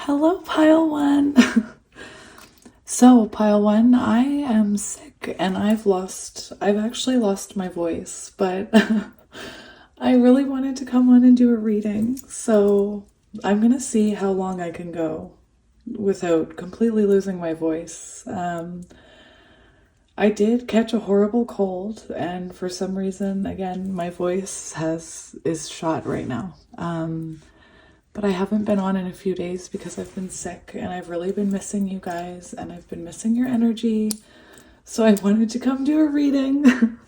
Hello, Pile One. So, Pile One, I am sick and I've actually lost my voice, but I really wanted to come on and do a reading. So, I'm gonna see how long I can go without completely losing my voice. I did catch a horrible cold, and for some reason, again, my voice is shot right now. But I haven't been on in a few days because I've been sick and I've really been missing you guys and I've been missing your energy. So I wanted to come do a reading.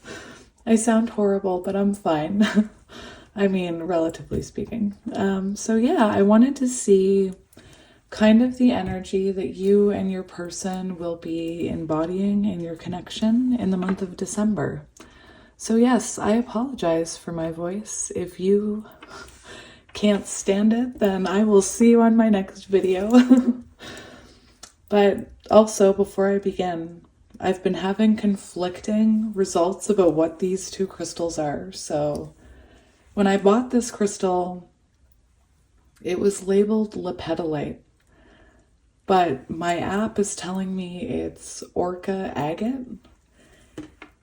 I sound horrible, but I'm fine. I mean, relatively speaking. So yeah, I wanted to see kind of the energy that you and your person will be embodying in your connection in the month of December. So yes, I apologize for my voice. If you can't stand it, then I will see you on my next video. But also, before I begin, I've been having conflicting results about what these two crystals are. So when I bought this crystal, it was labeled lepidolite, but my app is telling me it's orca agate.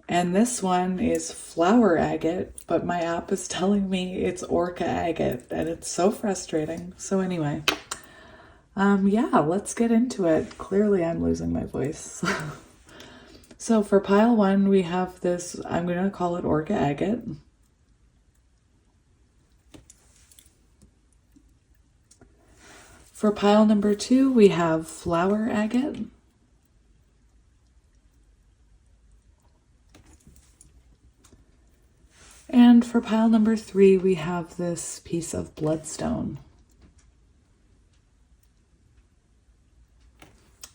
And this one is flower agate, but my app is telling me it's orca agate, and it's so frustrating. So anyway, yeah, let's get into it. Clearly I'm losing my voice. So for pile one, we have this, I'm going to call it orca agate. For pile number two, we have flower agate. And for pile number three, we have this piece of bloodstone.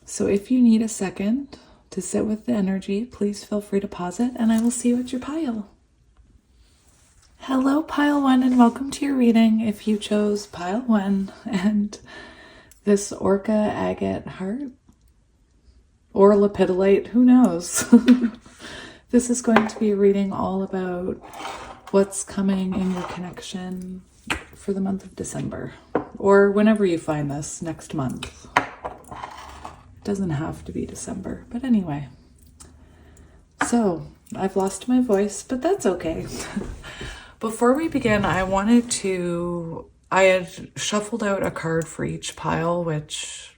So if you need a second to sit with the energy, please feel free to pause it and I will see you at your pile. Hello, pile one, and welcome to your reading. If you chose pile one and this orca agate heart or lepidolite, who knows? This is going to be a reading all about what's coming in your connection for the month of December, or whenever you find this next month. It doesn't have to be December, but anyway. So I've lost my voice, but that's okay. Before we begin, I had shuffled out a card for each pile, which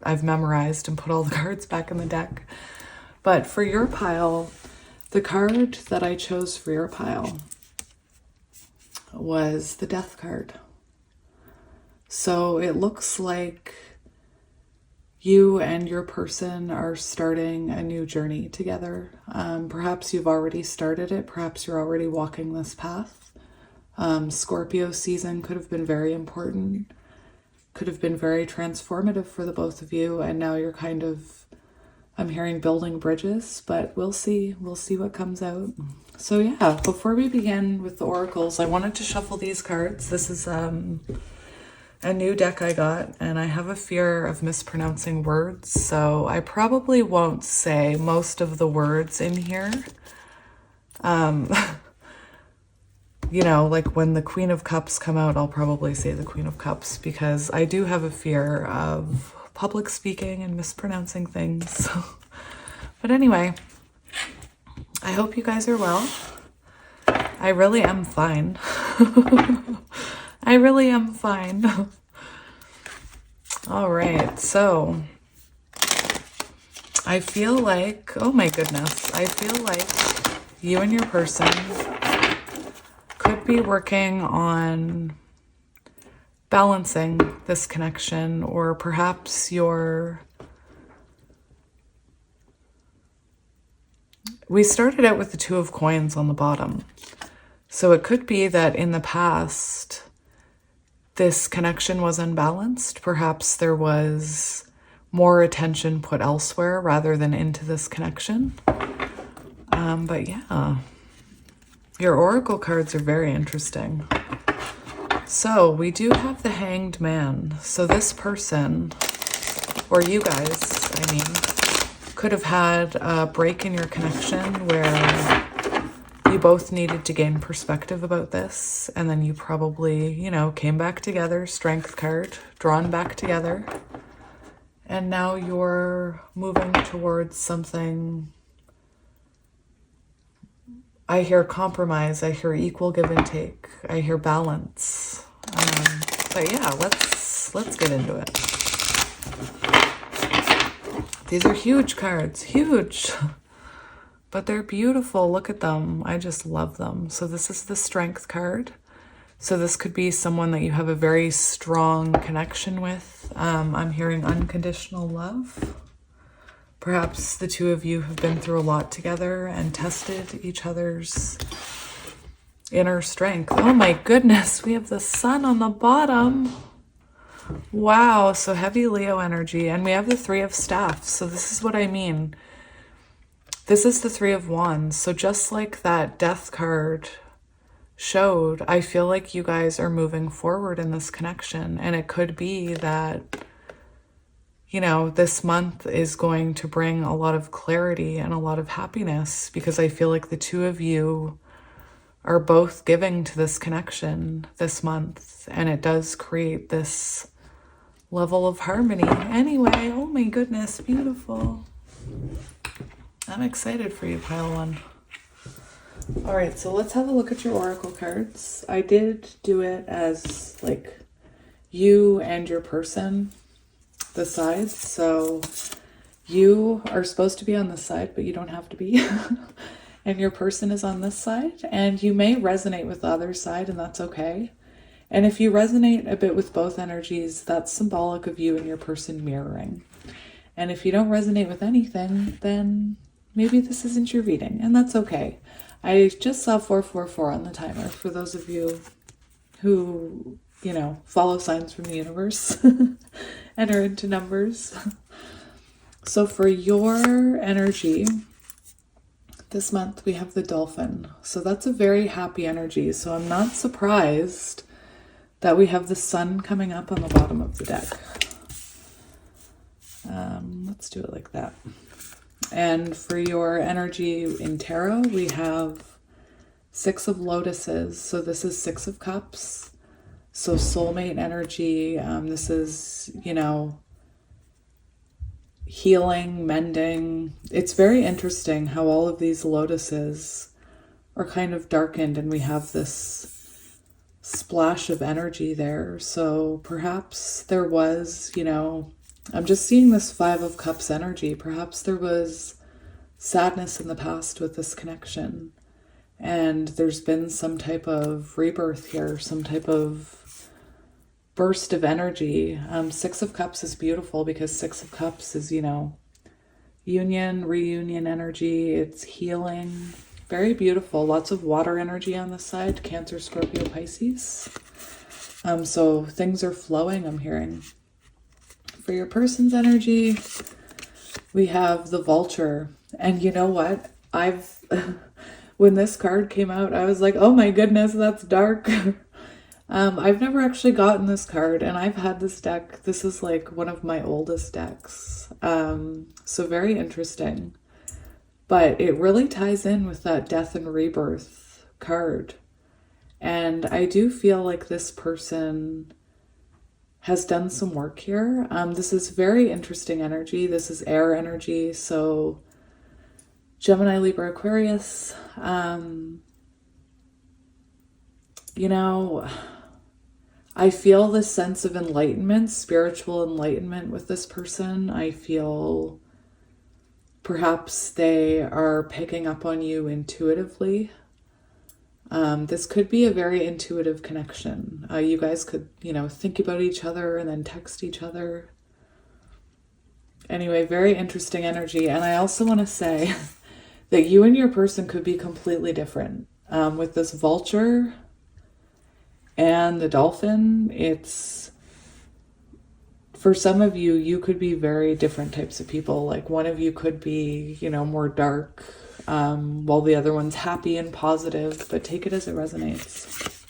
I've memorized and put all the cards back in the deck. But for your pile, the card that I chose for your pile was the Death card. So it looks like you and your person are starting a new journey together. Perhaps you've already started it. Perhaps you're already walking this path. Scorpio season could have been very important, could have been very transformative for the both of you. And now you're kind of, I'm hearing building bridges, but we'll see. We'll see what comes out. So yeah, before we begin with the oracles, I wanted to shuffle these cards. This is a new deck I got, and I have a fear of mispronouncing words, so I probably won't say most of the words in here. You know, like when the Queen of Cups come out, I'll probably say the Queen of Cups, because I do have a fear of public speaking and mispronouncing things. But anyway, I hope you guys are well. I really am fine. I really am fine. All right, so I feel like, oh my goodness, I feel like you and your person could be working on balancing this connection, or perhaps we started out with the Two of Coins on the bottom. So it could be that in the past, this connection was unbalanced. Perhaps there was more attention put elsewhere rather than into this connection. But yeah, your oracle cards are very interesting. So we do have the Hanged Man. So this person, or you guys, I mean, could have had a break in your connection where you both needed to gain perspective about this, and then you probably, you know, came back together, Strength card, drawn back together, and now you're moving towards something. I hear compromise, I hear equal give and take, I hear balance. But yeah, let's get into it. These are huge cards, huge. But they're beautiful. Look at them. I just love them. So this is the Strength card. So this could be someone that you have a very strong connection with. I'm hearing unconditional love. Perhaps the two of you have been through a lot together and tested each other's inner strength. Oh my goodness, we have the Sun on the bottom. Wow, so heavy Leo energy. And we have the Three of Staffs. So this is what I mean. This is the Three of Wands. So just like that Death card showed, I feel like you guys are moving forward in this connection. And it could be that, you know, this month is going to bring a lot of clarity and a lot of happiness, because I feel like the two of you are both giving to this connection this month. And it does create this level of harmony. Anyway, oh my goodness, beautiful. I'm excited for you, pile one. All right, so let's have a look at your oracle cards. I did do it as like you and your person, the sides. So you are supposed to be on this side, but you don't have to be. And your person is on this side, and you may resonate with the other side, and that's okay. And if you resonate a bit with both energies, that's symbolic of you and your person mirroring. And if you don't resonate with anything, then maybe this isn't your reading, and that's okay. I just saw 444 on the timer for those of you who, you know, follow signs from the universe and are into numbers. So for your energy, this month we have the Dolphin. So that's a very happy energy. So I'm not surprised that we have the Sun coming up on the bottom of the deck. Let's do it like that. And for your energy in tarot, we have Six of Lotuses. So this is Six of Cups. So soulmate energy. This is, you know, healing, mending. It's very interesting how all of these lotuses are kind of darkened, and we have this splash of energy there. So perhaps there was, you know, I'm just seeing this Five of Cups energy. Perhaps there was sadness in the past with this connection, and there's been some type of rebirth here, some type of burst of energy. Six of Cups is beautiful because Six of Cups is, you know, union, reunion energy. It's healing. Very beautiful. Lots of water energy on this side. Cancer, Scorpio, Pisces. So things are flowing, I'm hearing. For your person's energy, we have the Vulture. And you know what? When this card came out, I was like, oh my goodness, that's dark. I've never actually gotten this card, and I've had this deck. This is like one of my oldest decks. So very interesting. But it really ties in with that death and rebirth card. And I do feel like this person has done some work here. This is very interesting energy. This is air energy. So Gemini, Libra, Aquarius. You know, I feel this sense of enlightenment, spiritual enlightenment with this person. I feel perhaps they are picking up on you intuitively. This could be a very intuitive connection. You guys could, you know, think about each other and then text each other. Anyway, very interesting energy. And I also want to say that you and your person could be completely different. With this Vulture and the Dolphin, it's, for some of you, you could be very different types of people. Like one of you could be, you know, more dark, while the other one's happy and positive, but take it as it resonates.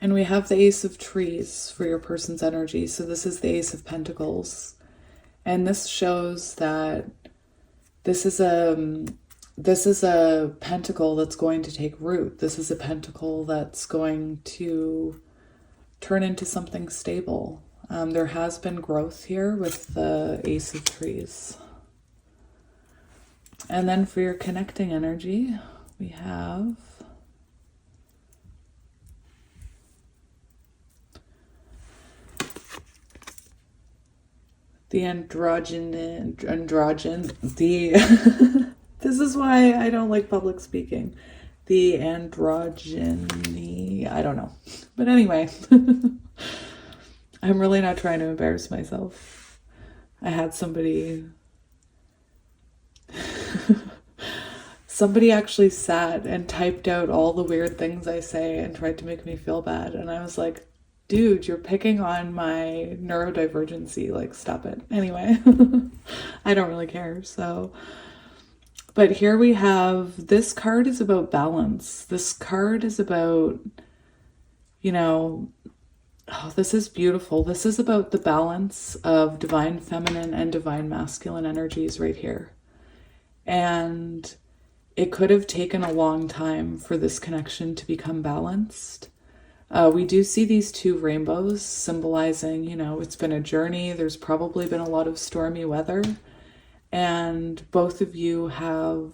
And we have the Ace of Trees for your person's energy. So this is the Ace of Pentacles. And this shows that this is this is a pentacle that's going to take root. This is a pentacle that's going to turn into something stable. There has been growth here with the Ace of Trees. And then for your connecting energy, we have the this is why I don't like public speaking. The androgyny, I don't know. But anyway, I'm really not trying to embarrass myself. I had somebody actually sat and typed out all the weird things I say and tried to make me feel bad. And I was like, dude, you're picking on my neurodivergency. Like, stop it. Anyway, I don't really care. So, but here we have, this card is about balance. This card is about, you know, oh, this is beautiful. This is about the balance of divine feminine and divine masculine energies right here. And it could have taken a long time for this connection to become balanced. We do see these two rainbows symbolizing, you know, it's been a journey. There's probably been a lot of stormy weather. And both of you have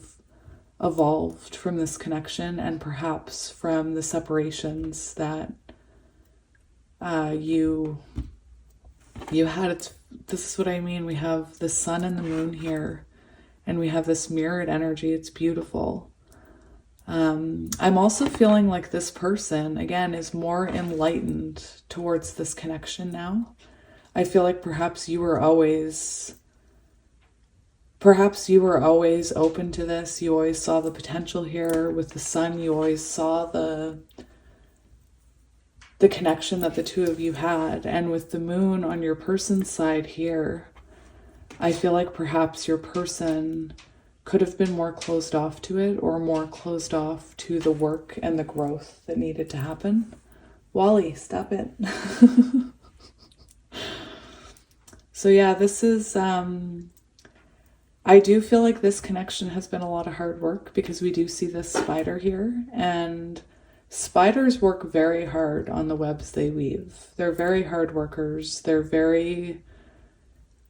evolved from this connection and perhaps from the separations that you had. This is what I mean. We have the sun and the moon here. And we have this mirrored energy. It's beautiful. I'm also feeling like this person, again, is more enlightened towards this connection now. I feel like perhaps you were always open to this. You always saw the potential here with the sun. You always saw the connection that the two of you had. And with the moon on your person's side here, I feel like perhaps your person could have been more closed off to it, or more closed off to the work and the growth that needed to happen. Wally, stop it. So yeah, this is, I do feel like this connection has been a lot of hard work, because we do see this spider here, and spiders work very hard on the webs they weave. They're very hard workers.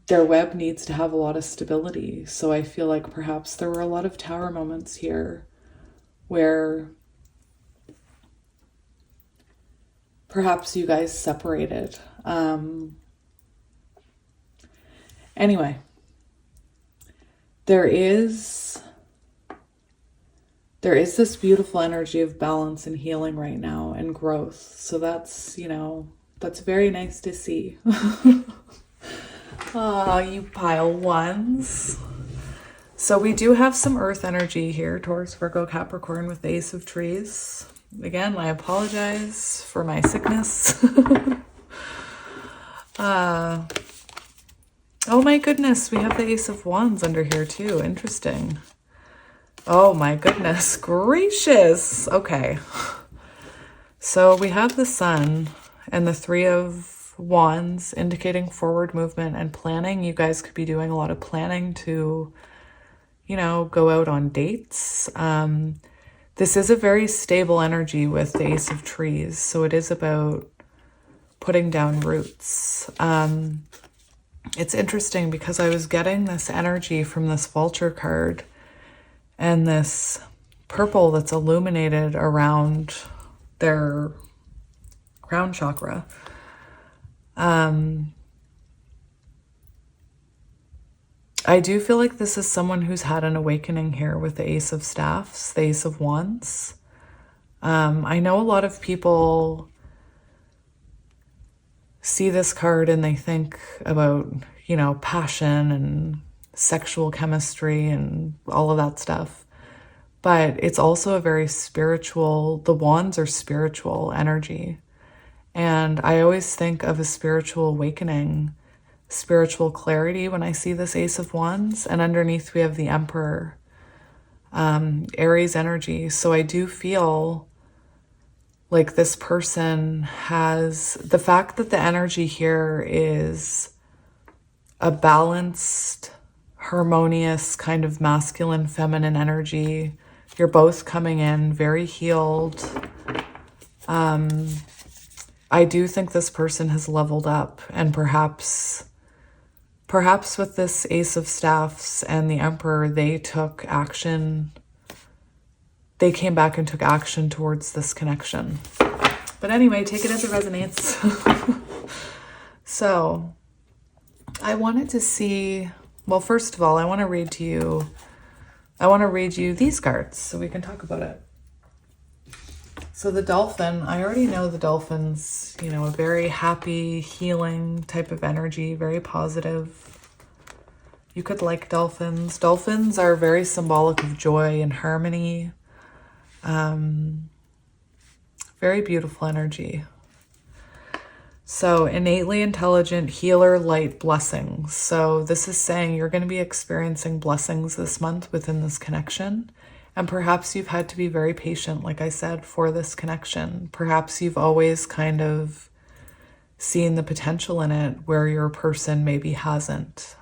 Their web needs to have a lot of stability. So I feel like perhaps there were a lot of tower moments here where perhaps you guys separated. Anyway, there is this beautiful energy of balance and healing right now, and growth. So that's, you know, that's very nice to see. Oh, you pile ones. So we do have some earth energy here, Taurus, Virgo, Capricorn, with the Ace of Trees. Again, I apologize for my sickness. Oh my goodness, we have the Ace of Wands under here too. Interesting. Oh my goodness gracious. Okay. So we have the Sun and the Three of Wands, indicating forward movement and planning. You guys could be doing a lot of planning to, you know, go out on dates. This is a very stable energy with the Ace of Trees. So it is about putting down roots. It's interesting because I was getting this energy from this vulture card and this purple that's illuminated around their crown chakra. I do feel like this is someone who's had an awakening here with the Ace of Staffs, the Ace of Wands. I know a lot of people see this card and they think about, you know, passion and sexual chemistry and all of that stuff. But it's also a very spiritual, the wands are spiritual energy. And I always think of a spiritual awakening, spiritual clarity when I see this Ace of Wands. And underneath we have the Emperor, Aries energy. So I do feel like this person has, the fact that the energy here is a balanced harmonious kind of masculine, feminine energy. You're both coming in very healed. I do think this person has leveled up, and perhaps with this Ace of Staffs and the Emperor, they took action. They came back and took action towards this connection. But anyway, take it as it resonates. So I wanted to see, well, first of all, I want to read you these cards so we can talk about it. So the dolphin, I already know the dolphins, you know, a very happy, healing type of energy, very positive. You could like dolphins. Dolphins are very symbolic of joy and harmony. Very beautiful energy. So innately intelligent, healer, light, blessings. So this is saying you're going to be experiencing blessings this month within this connection. And perhaps you've had to be very patient, like I said, for this connection. Perhaps you've always kind of seen the potential in it where your person maybe hasn't.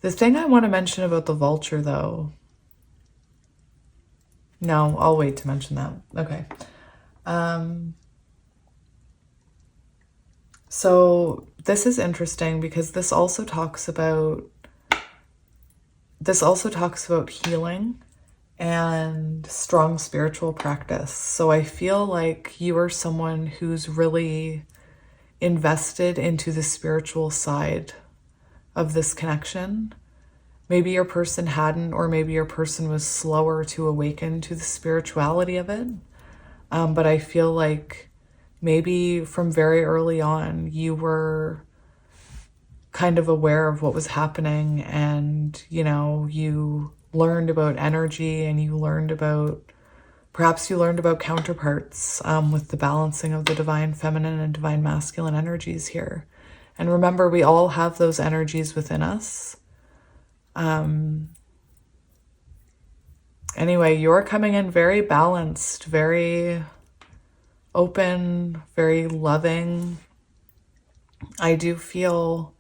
The thing I want to mention about the vulture, though, no, I'll wait to mention that. Okay. So this is interesting because this also talks about healing and strong spiritual practice. So I feel like you are someone who's really invested into the spiritual side of this connection. Maybe your person hadn't, or maybe your person was slower to awaken to the spirituality of it. But I feel like maybe from very early on, you were kind of aware of what was happening, and, you know, you learned about energy, and perhaps you learned about counterparts with the balancing of the divine feminine and divine masculine energies here. And remember, we all have those energies within us. Anyway, you're coming in very balanced, very open, very loving. I do feel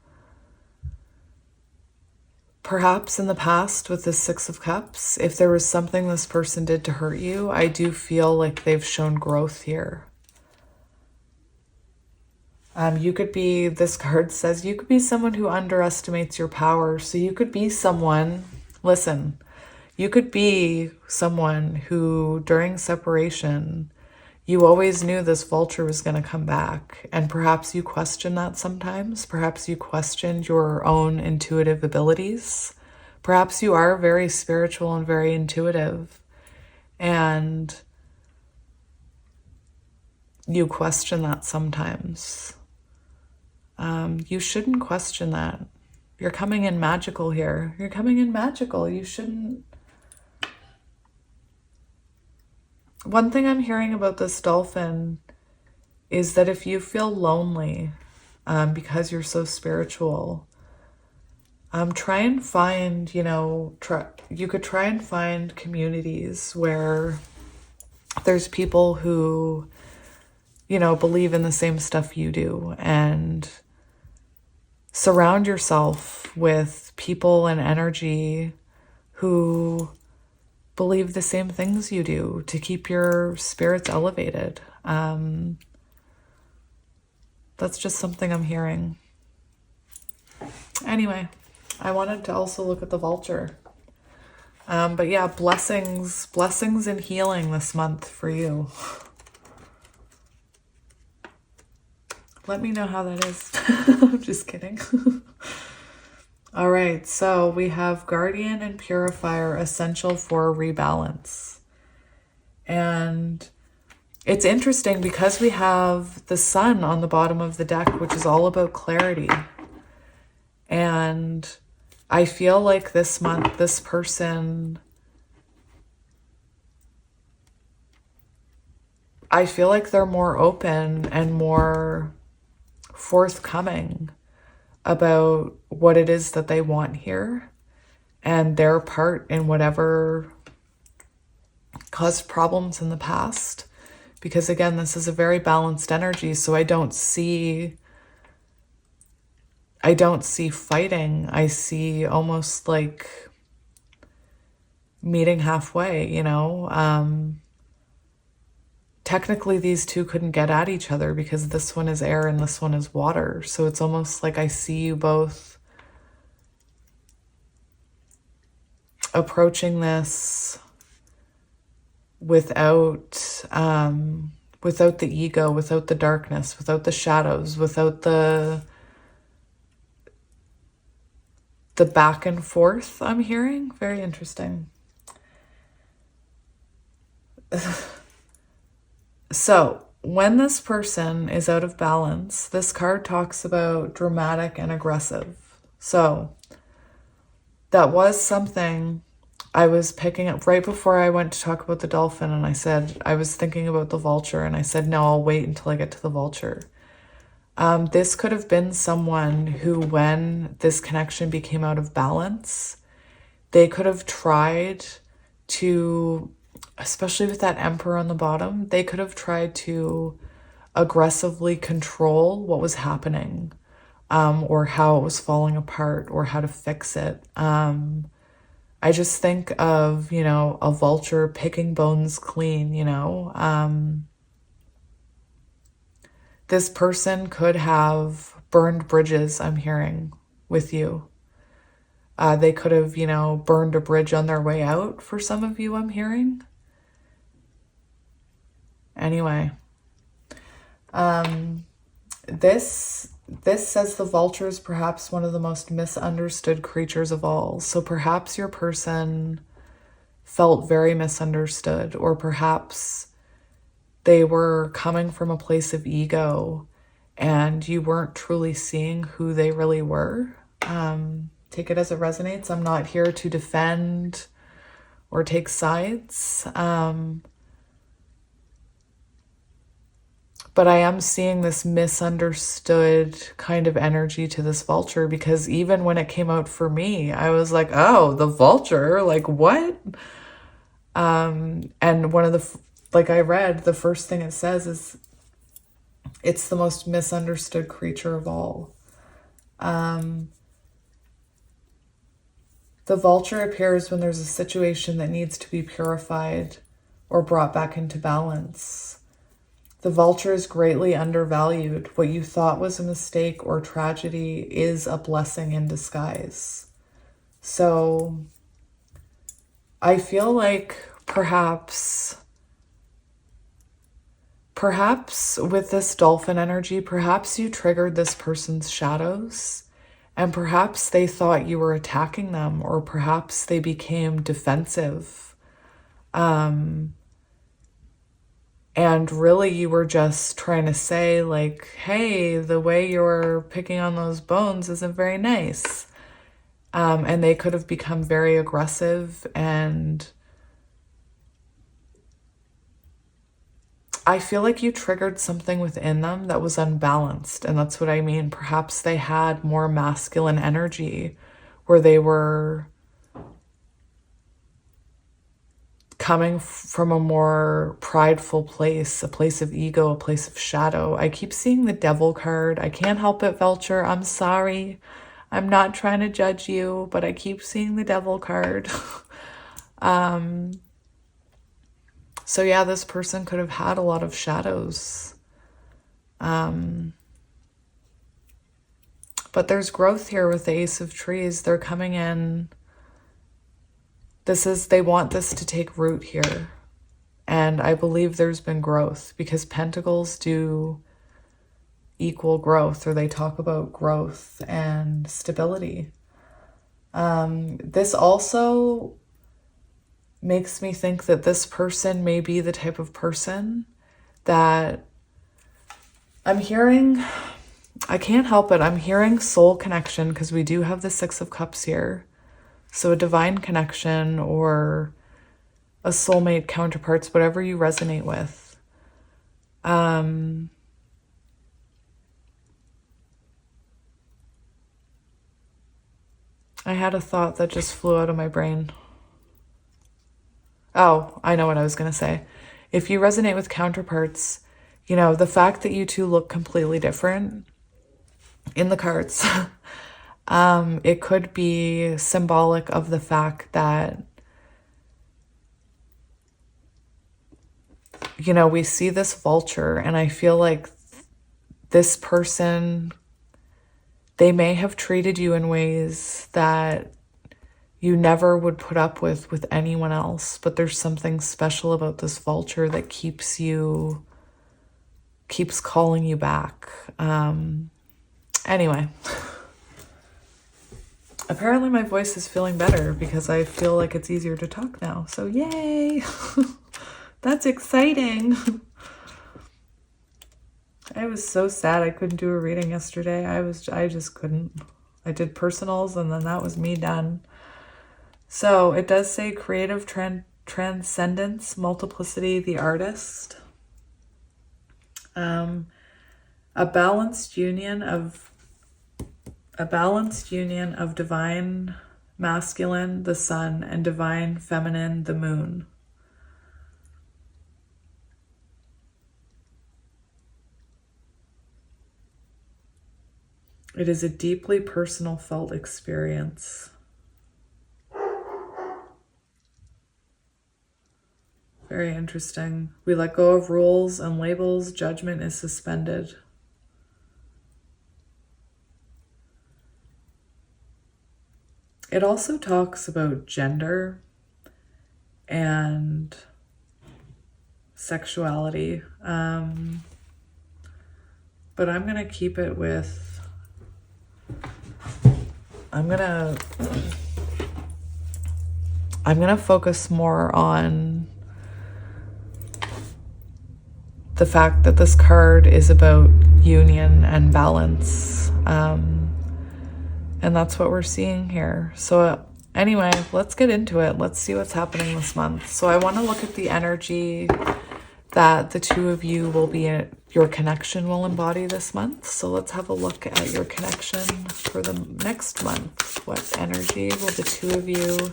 perhaps in the past with the Six of Cups, if there was something this person did to hurt you, I do feel like they've shown growth here. You could be, this card says, you could be someone who underestimates your power. So you could be someone, listen, you could be someone who during separation, you always knew this vulture was going to come back. And perhaps you question that sometimes. Perhaps you questioned your own intuitive abilities. Perhaps you are very spiritual and very intuitive. And you question that sometimes. You shouldn't question that. You're coming in magical here. You're coming in magical. You shouldn't. One thing I'm hearing about this dolphin is that if you feel lonely because you're so spiritual, try and find, you could try and find communities where there's people who, believe in the same stuff you do, and surround yourself with people and energy who believe the same things you do to keep your spirits elevated. That's just something I'm hearing. Anyway, I wanted to also look at the vulture. But yeah, blessings and healing this month for you. Let me know how that is. I'm just kidding. All right, so we have Guardian and Purifier, essential for rebalance. And it's interesting because we have the Sun on the bottom of the deck, which is all about clarity. And I feel like this month, this person, I feel like they're more open and more forthcoming about what it is that they want here and their part in whatever caused problems in the past. Because again, this is a very balanced energy, so I don't see I don't see fighting. I see almost like meeting halfway, you know? Technically, these two couldn't get at each other because this one is air and this one is water. So it's almost like I see you both approaching this without without the ego, without the darkness, without the shadows, without the back and forth I'm hearing. Very interesting. So when this person is out of balance, this card talks about dramatic and aggressive. So that was something I was picking up right before I went to talk about the dolphin, and I said, I was thinking about the vulture, and I said, no, I'll wait until I get to the vulture. This could have been someone who, when this connection became out of balance, they could have tried to, especially with that emperor on the bottom, they could have tried to aggressively control what was happening, or how it was falling apart, or how to fix it. I just think of, you know, a vulture picking bones clean, you know. This person could have burned bridges, I'm hearing, with you. They could have, you know, burned a bridge on their way out for some of you, I'm hearing. Anyway, this says the vulture is perhaps one of the most misunderstood creatures of all. So perhaps your person felt very misunderstood, or perhaps they were coming from a place of ego and you weren't truly seeing who they really were. Take it as it resonates. I'm not here to defend or take sides. But I am seeing this misunderstood kind of energy to this vulture, because even when it came out for me, I was like, oh, the vulture, like what? And one of the, like I read, the first thing it says is it's the most misunderstood creature of all. The vulture appears when there's a situation that needs to be purified or brought back into balance. The vulture is greatly undervalued. What you thought was a mistake or tragedy is a blessing in disguise. So I feel like perhaps with this dolphin energy, perhaps you triggered this person's shadows, and perhaps they thought you were attacking them, or perhaps they became defensive. And really you were just trying to say like, hey, the way you're picking on those bones isn't very nice. And they could have become very aggressive, and I feel like you triggered something within them that was unbalanced. And that's what I mean. Perhaps they had more masculine energy, where they were coming from a more prideful place, a place of ego, a place of shadow. I keep seeing the devil card. I can't help it, vulture. I'm sorry. I'm not trying to judge you, but I keep seeing the devil card. So yeah, this person could have had a lot of shadows. But there's growth here with the Ace of Trees. They're coming in. They want this to take root here. And I believe there's been growth, because Pentacles do equal growth, or they talk about growth and stability. This also makes me think that this person may be the type of person that I'm hearing, I can't help it, I'm hearing soul connection, because we do have the Six of Cups here. So a divine connection or a soulmate, counterparts, whatever you resonate with. I had a thought that just flew out of my brain. Oh, I know what I was going to say. If you resonate with counterparts, you know, the fact that you two look completely different, in the cards. It could be symbolic of the fact that, you know, we see this vulture, and I feel like this person, they may have treated you in ways that you never would put up with anyone else, but there's something special about this vulture that keeps calling you back. Anyway, apparently my voice is feeling better because I feel like it's easier to talk now. So yay! That's exciting. I was so sad I couldn't do a reading yesterday. I just couldn't. I did personals and then that was me done. So it does say creative transcendence, multiplicity, the artist. A balanced union of divine masculine, the sun, and divine feminine, the moon. It is a deeply personal felt experience. Very interesting. We let go of rules and labels. Judgment is suspended. It also talks about gender and sexuality. But I'm going to keep it with... I'm gonna focus more on the fact that this card is about union and balance. And that's what we're seeing here. So anyway, let's get into it. Let's see what's happening this month. So I want to look at the energy that the two of you will be in, your connection will embody this month. So let's have a look at your connection for the next month. What energy will the two of you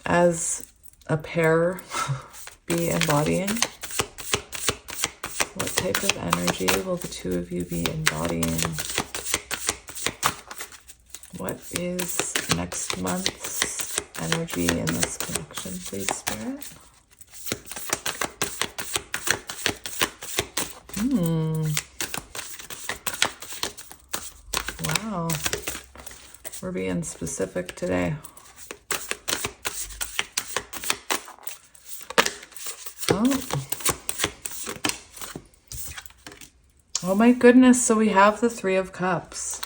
as a pair be embodying? What type of energy will the two of you be embodying? What is next month's energy in this connection, please, Spirit? Wow. We're being specific today. Oh my goodness. So we have the Three of Cups.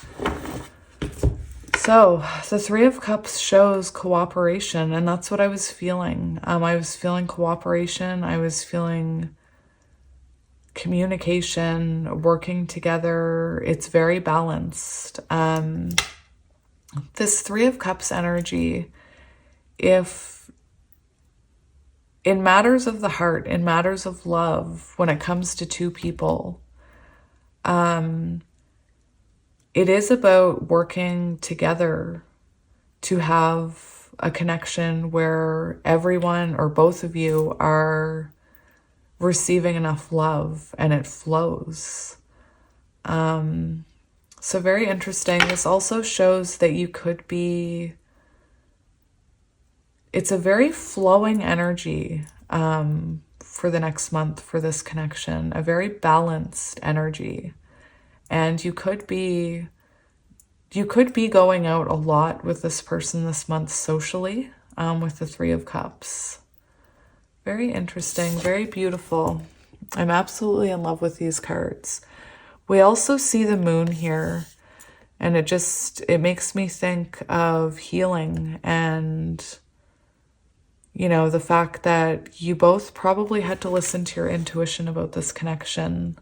So the Three of Cups shows cooperation, and that's what I was feeling. I was feeling cooperation. I was feeling communication, working together. It's very balanced. This Three of Cups energy, if in matters of the heart, in matters of love, when it comes to two people, it is about working together to have a connection where everyone or both of you are receiving enough love and it flows. So very interesting. This also shows that you could be, it's a very flowing energy for the next month for this connection, a very balanced energy. And you could be going out a lot with this person this month socially, with the Three of Cups. Very interesting, very beautiful. I'm absolutely in love with these cards. We also see the moon here, and it makes me think of healing and, you know, the fact that you both probably had to listen to your intuition about this connection.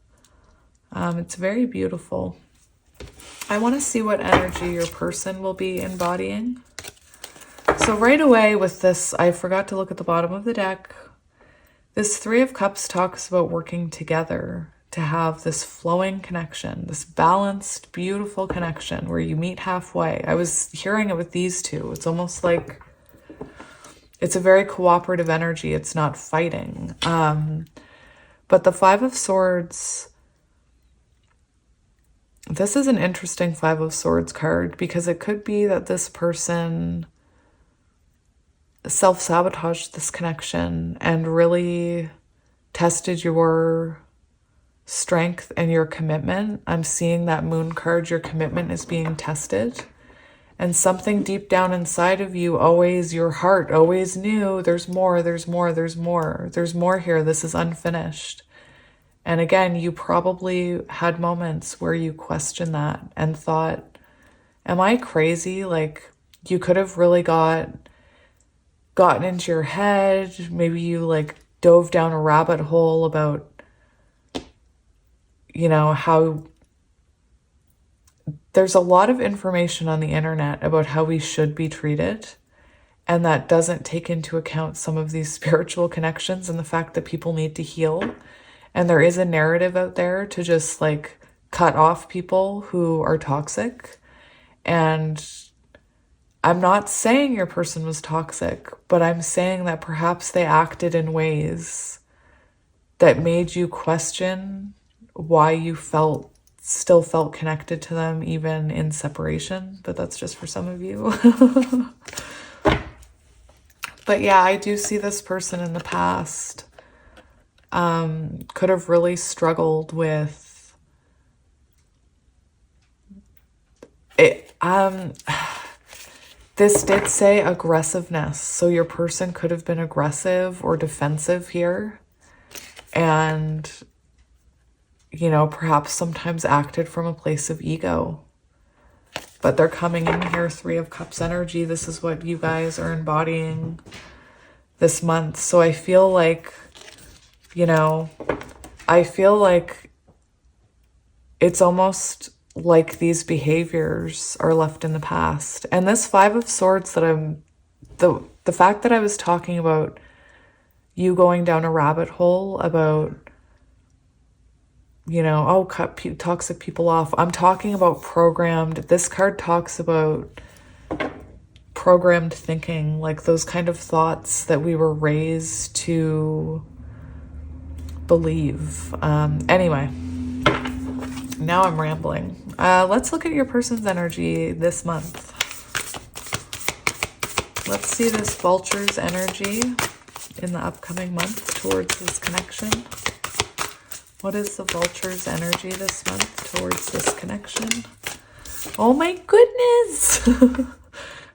It's very beautiful. I want to see what energy your person will be embodying. So right away with this, I forgot to look at the bottom of the deck. This Three of Cups talks about working together to have this flowing connection, this balanced, beautiful connection where you meet halfway. I was hearing it with these two. It's almost like it's a very cooperative energy. It's not fighting. But the Five of Swords, This is an interesting Five of Swords card because it could be that this person self-sabotaged this connection and really tested your strength and your commitment. I'm seeing that Moon card, your commitment is being tested. And something deep down inside of you, always, your heart always knew there's more, there's more, there's more. There's more here. This is unfinished. And again, you probably had moments where you questioned that and thought, am I crazy? Like, you could have really gotten into your head. Maybe you like dove down a rabbit hole about, you know, how there's a lot of information on the internet about how we should be treated. And that doesn't take into account some of these spiritual connections and the fact that people need to heal. And there is a narrative out there to just like cut off people who are toxic. And I'm not saying your person was toxic, but I'm saying that perhaps they acted in ways that made you question why you still felt connected to them even in separation. But that's just for some of you. But yeah, I do see this person in the past could have really struggled with it. This did say aggressiveness. So your person could have been aggressive or defensive here. And, you know, perhaps sometimes acted from a place of ego. But they're coming in here, Three of Cups energy. This is what you guys are embodying this month. So I feel like, you know, I feel like it's almost like these behaviors are left in the past. And this Five of Swords that the fact that I was talking about you going down a rabbit hole about, you know, oh, cut toxic people off. I'm talking about programmed. This card talks about programmed thinking, like those kind of thoughts that we were raised to believe. Anyway, now I'm rambling. Let's look at your person's energy this month. Let's see this vulture's energy in the upcoming month towards this connection. What is the vulture's energy this month towards this connection? Oh my goodness!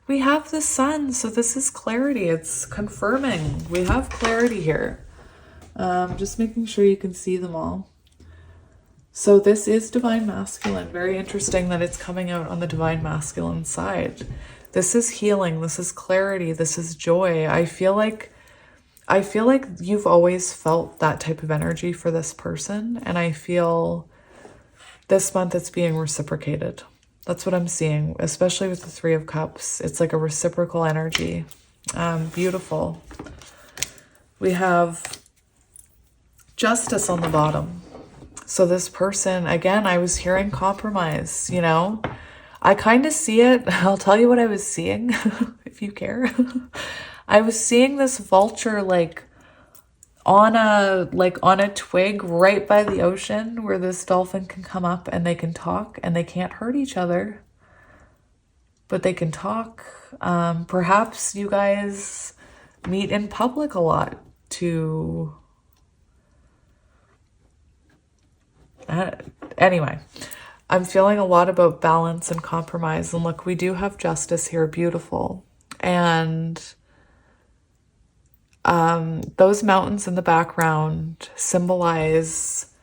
We have the sun, so this is clarity. It's confirming. We have clarity here. Just making sure you can see them all. So this is Divine Masculine. Very interesting that it's coming out on the Divine Masculine side. This is healing. This is clarity. This is joy. I feel like you've always felt that type of energy for this person. And I feel this month it's being reciprocated. That's what I'm seeing, especially with the Three of Cups. It's like a reciprocal energy. Beautiful. We have Justice on the bottom. So this person, again, I was hearing compromise, you know. I kind of see it. I'll tell you what I was seeing, if you care. I was seeing this vulture like on a twig right by the ocean where this dolphin can come up and they can talk and they can't hurt each other, but they can talk. Perhaps you guys meet in public a lot to... Anyway, I'm feeling a lot about balance and compromise. And look, we do have Justice here. Beautiful. And those mountains in the background symbolize,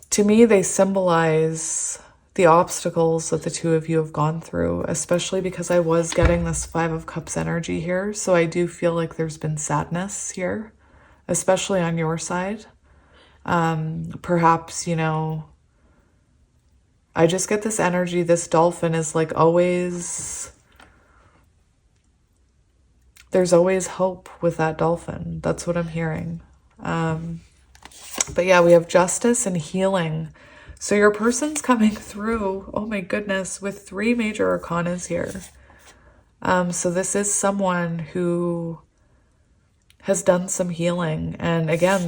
to me, they symbolize the obstacles that the two of you have gone through, especially because I was getting this Five of Cups energy here. So I do feel like there's been sadness here, especially on your side. Perhaps, you know, I just get this energy. This dolphin is like always, there's always hope with that dolphin. That's what I'm hearing. But yeah, we have Justice and healing. So your person's coming through, oh my goodness, with 3 major arcanas here. So this is someone who has done some healing. And again,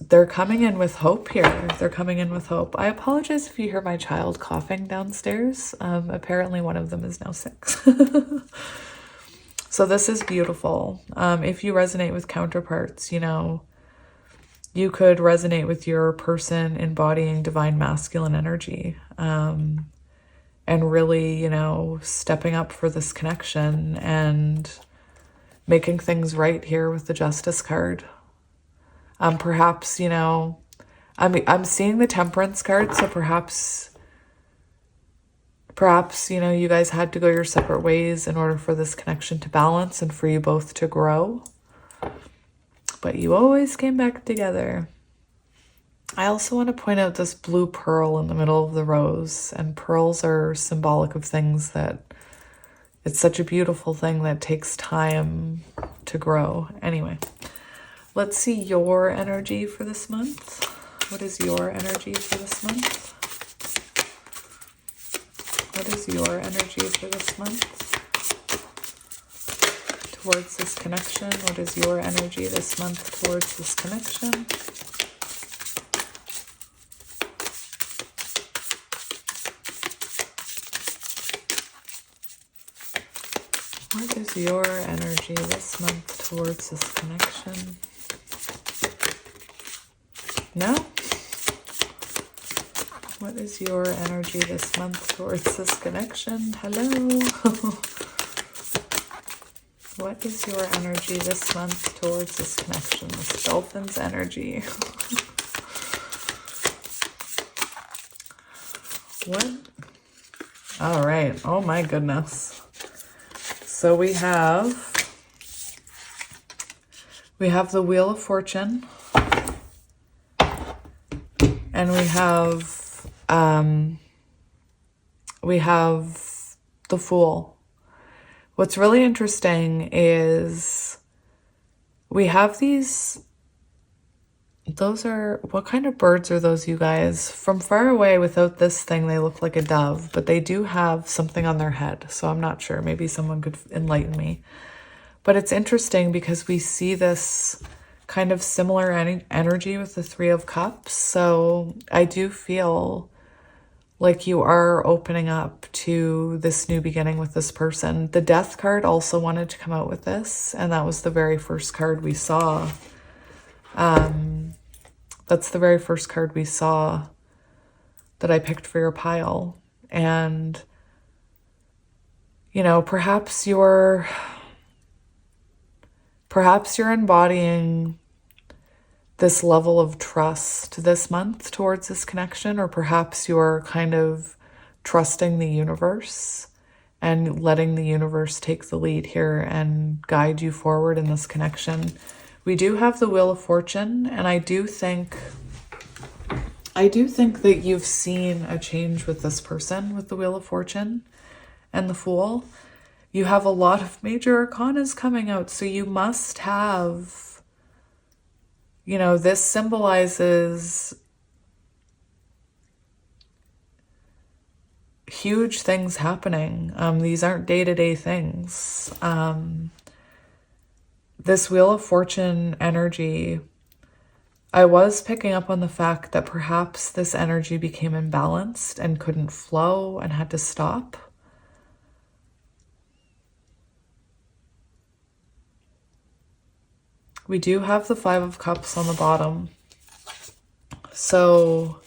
they're coming in with hope here. They're coming in with hope. I apologize if you hear my child coughing downstairs. Apparently one of them is now sick. So this is beautiful. If you resonate with counterparts, you know, you could resonate with your person embodying divine masculine energy, and really, you know, stepping up for this connection and making things right here with the Justice card. Perhaps, you know, I'm seeing the Temperance card, so perhaps, you know, you guys had to go your separate ways in order for this connection to balance and for you both to grow. But you always came back together. I also want to point out this blue pearl in the middle of the rose, and pearls are symbolic of things that, it's such a beautiful thing that takes time to grow. Anyway, let's see your energy for this month. What is your energy for this month? What is your energy for this month towards this connection? What is your energy this month towards this connection? What is your energy this month towards this connection? No? What is your energy this month towards this connection? Hello? What is your energy this month towards this connection? This dolphin's energy. What? All right. Oh my goodness. So we have the Wheel of Fortune, and we have the Fool. What's really interesting is we have these, those are, what kind of birds are those, you guys? From far away without this thing, they look like a dove, but they do have something on their head. So I'm not sure, maybe someone could enlighten me. But it's interesting because we see this kind of similar energy with the Three of Cups. So I do feel like you are opening up to this new beginning with this person. The Death card also wanted to come out with this, and that was the very first card we saw. That's the very first card we saw that I picked for your pile. And, you know, perhaps you're embodying this level of trust this month towards this connection, or perhaps you're kind of trusting the universe and letting the universe take the lead here and guide you forward in this connection. We do have the Wheel of Fortune, and I do think that you've seen a change with this person with the Wheel of Fortune and the Fool. You have a lot of major arcanas coming out, so you must have, you know, this symbolizes huge things happening. These aren't day-to-day things. This Wheel of Fortune energy, I was picking up on the fact that perhaps this energy became imbalanced and couldn't flow and had to stop. We do have the Five of Cups on the bottom. So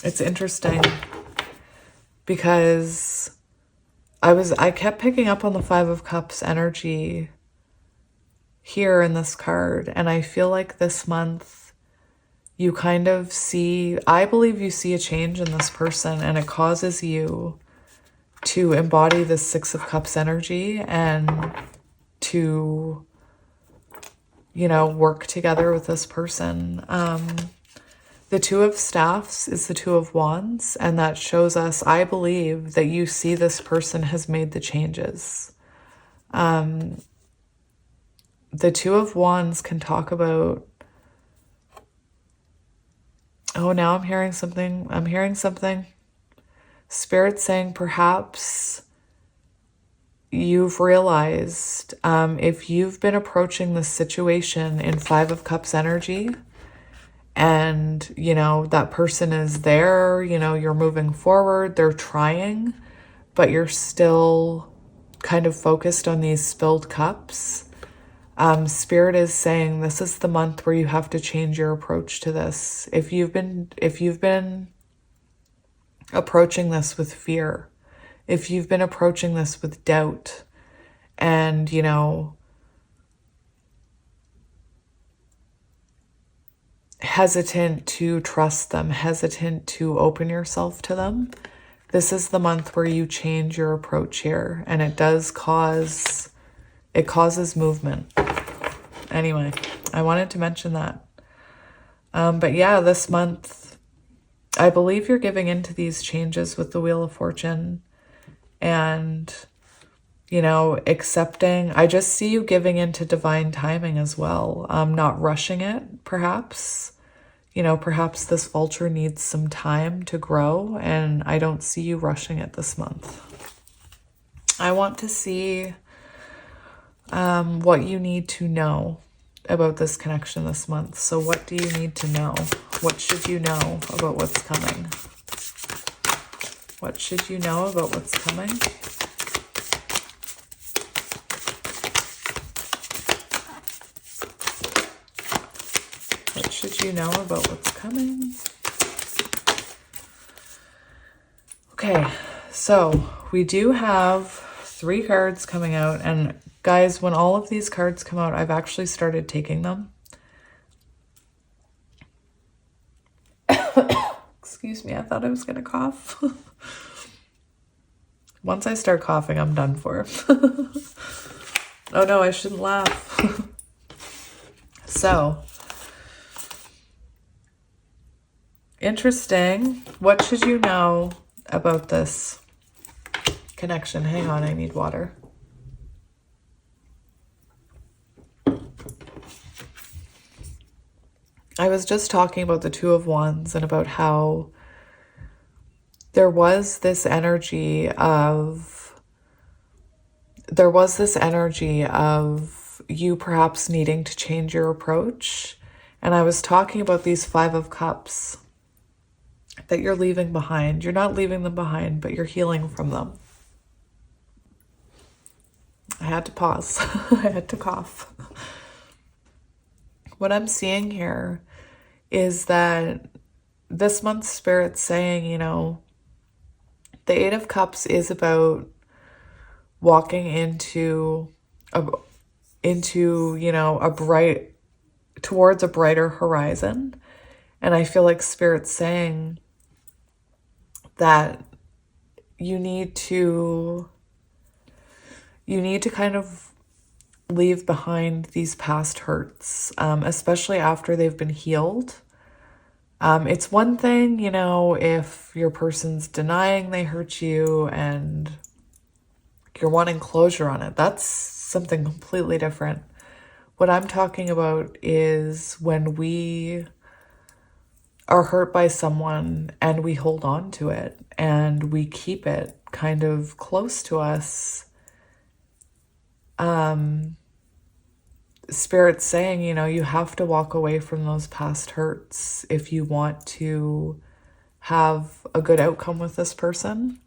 it's interesting because I kept picking up on the Five of Cups energy here in this card, and I feel like this month you kind of see, I believe you see a change in this person, and it causes you to embody this Six of Cups energy and to, you know, work together with this person. The Two of Staffs is the Two of Wands, and that shows us, I believe, that you see this person has made the changes. The Two of Wands can talk about, oh, now I'm hearing something. Spirit saying perhaps you've realized, if you've been approaching this situation in Five of Cups energy, and, you know, that person is there, you know, you're moving forward, they're trying, but you're still kind of focused on these spilled cups. Spirit is saying this is the month where you have to change your approach to this. If you've been approaching this with fear, if you've been approaching this with doubt, and, you know, hesitant to trust them, hesitant to open yourself to them, this is the month where you change your approach here, and it causes movement. Anyway, I wanted to mention that. But yeah, this month, I believe you're giving into these changes with the Wheel of Fortune, and, you know, accepting. I just see you giving into divine timing as well. Not rushing it, perhaps. You know, perhaps this vulture needs some time to grow, and I don't see you rushing it this month. I want to see what you need to know about this connection this month. So what do you need to know? What should you know about what's coming? What should you know about what's coming? What should you know about what's coming? Okay, so we do have 3 cards coming out, and guys, when all of these cards come out, I've actually started taking them. Excuse me, I thought I was gonna cough. Once I start coughing, I'm done for. Oh no, I shouldn't laugh. So, interesting. What should you know about this connection? Hang on, I need water. I was just talking about the Two of Wands and about how there was this energy of you perhaps needing to change your approach. And I was talking about these 5 of Cups that you're leaving behind. You're not leaving them behind, but you're healing from them. I had to pause. I had to cough. What I'm seeing here is that this month's Spirit's saying, you know, the 8 of Cups is about walking into, you know, towards a brighter horizon. And I feel like Spirit's saying that you need to kind of leave behind these past hurts, especially after they've been healed. It's one thing, you know, if your person's denying they hurt you and you're wanting closure on it. That's something completely different. What I'm talking about is when we are hurt by someone and we hold on to it and we keep it kind of close to us. Spirit's saying, you know, you have to walk away from those past hurts if you want to have a good outcome with this person.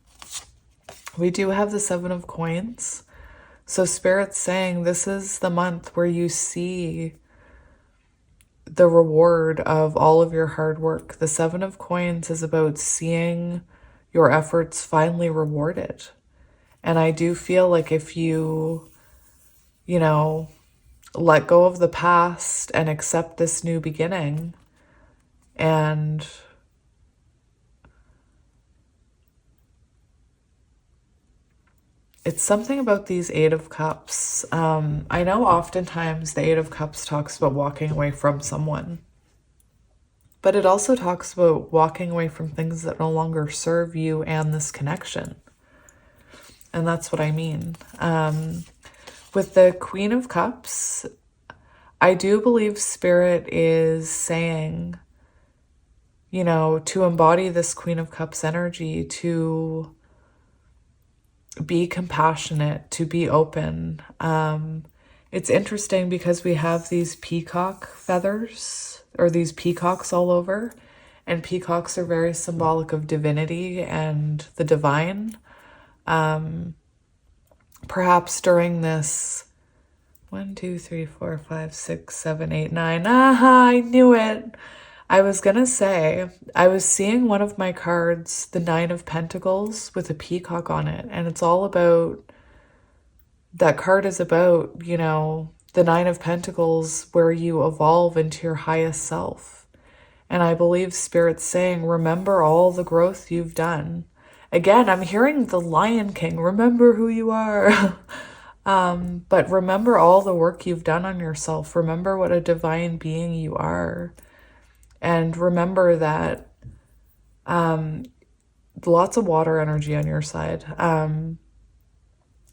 We do have the 7 of Coins. So Spirit's saying this is the month where you see the reward of all of your hard work. The 7 of Coins is about seeing your efforts finally rewarded. And I do feel like if you know, let go of the past and accept this new beginning, and it's something about these 8 of Cups. I know oftentimes the 8 of Cups talks about walking away from someone, but it also talks about walking away from things that no longer serve you and this connection. And that's what I mean. With the Queen of Cups, I do believe Spirit is saying, you know, to embody this Queen of Cups energy, to be compassionate, to be open. It's interesting because we have these peacock feathers, or these peacocks all over, and peacocks are very symbolic of divinity and the divine. Perhaps during this 1, 2, 3, 4, 5, 6, 7, 8, 9. Aha, I knew it. I was gonna say, I was seeing one of my cards, the 9 of Pentacles, with a peacock on it. And it's all about, that card is about, you know, the 9 of Pentacles, where you evolve into your highest self. And I believe Spirit's saying, remember all the growth you've done. Again, I'm hearing the Lion King, remember who you are. But remember all the work you've done on yourself. Remember what a divine being you are. And remember that lots of water energy on your side.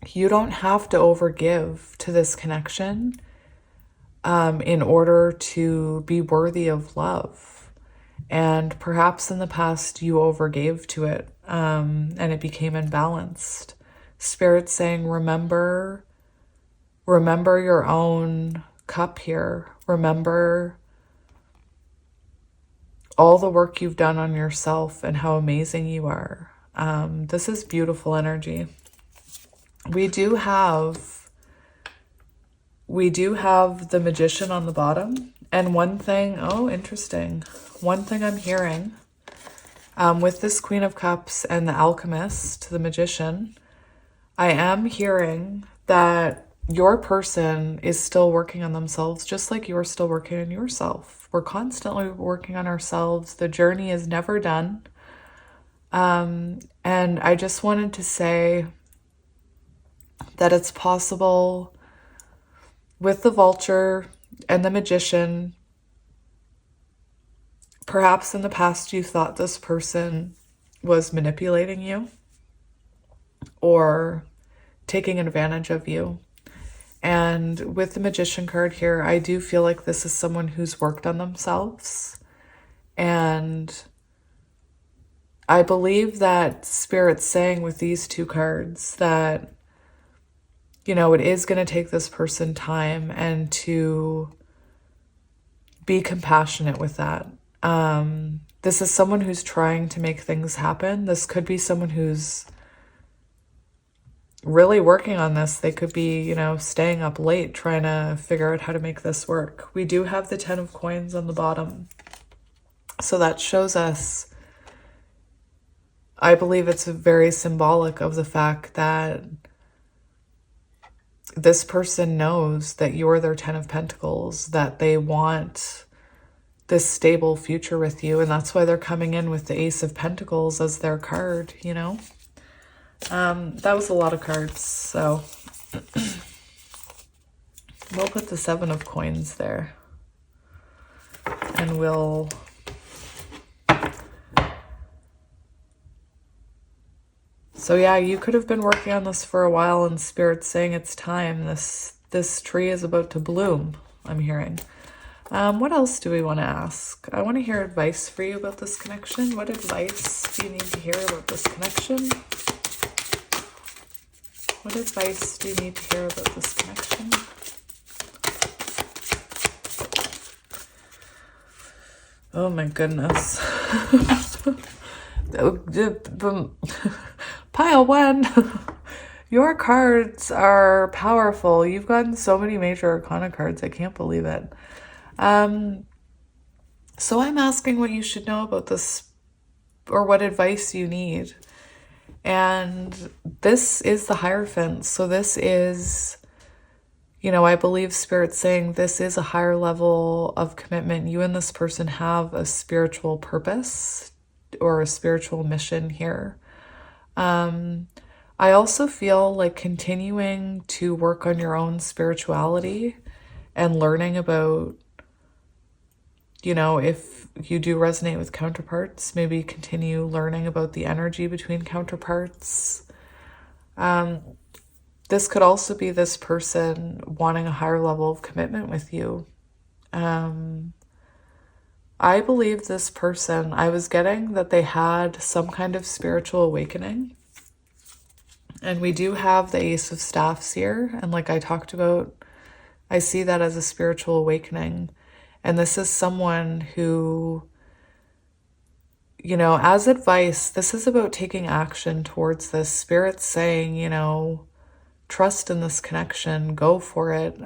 You don't have to overgive to this connection in order to be worthy of love. And perhaps in the past you overgave to it and it became imbalanced. Spirit's saying, remember your own cup here. Remember all the work you've done on yourself and how amazing you are. This is beautiful energy. We do have the Magician on the bottom. And one thing, oh, interesting. One thing I'm hearing with this Queen of Cups and the Alchemist, the Magician, I am hearing that your person is still working on themselves, just like you're still working on yourself. We're constantly working on ourselves. The journey is never done. And I just wanted to say that it's possible with the Vulture and the Magician. Perhaps in the past you thought this person was manipulating you or taking advantage of you. And with the Magician card here, I do feel like this is someone who's worked on themselves. And I believe that Spirit's saying with these two cards that, you know, it is going to take this person time and to be compassionate with that. This is someone who's trying to make things happen. This could be someone who's really working on this. They could be, you know, staying up late trying to figure out how to make this work. We do have the 10 of coins on the bottom. So that shows us, I believe it's very symbolic of the fact that this person knows that you're their 10 of Pentacles, that they want this stable future with you. And that's why they're coming in with the Ace of Pentacles as their card, you know? That was a lot of cards, so we'll put the 7 of coins there. And we'll so yeah, you could have been working on this for a while and Spirit's saying it's time. This tree is about to bloom, I'm hearing. What else do we want to ask? I want to hear advice for you about this connection. What advice do you need to hear about this connection? What advice do you need to hear about this connection? Oh my goodness. Pile 1. Your cards are powerful. You've gotten so many major arcana cards. I can't believe it. So I'm asking what you should know about this, or what advice you need. And this is the Hierophant. So this is, you know, I believe Spirit's saying this is a higher level of commitment. You and this person have a spiritual purpose or a spiritual mission here. I also feel like continuing to work on your own spirituality and learning about, you know, if you do resonate with counterparts, maybe continue learning about the energy between counterparts. This could also be this person wanting a higher level of commitment with you. I believe this person, I was getting that they had some kind of spiritual awakening. And we do have the Ace of Staffs here. And like I talked about, I see that as a spiritual awakening. And this is someone who, you know, as advice, this is about taking action towards this. Spirit's saying, you know, trust in this connection, go for it.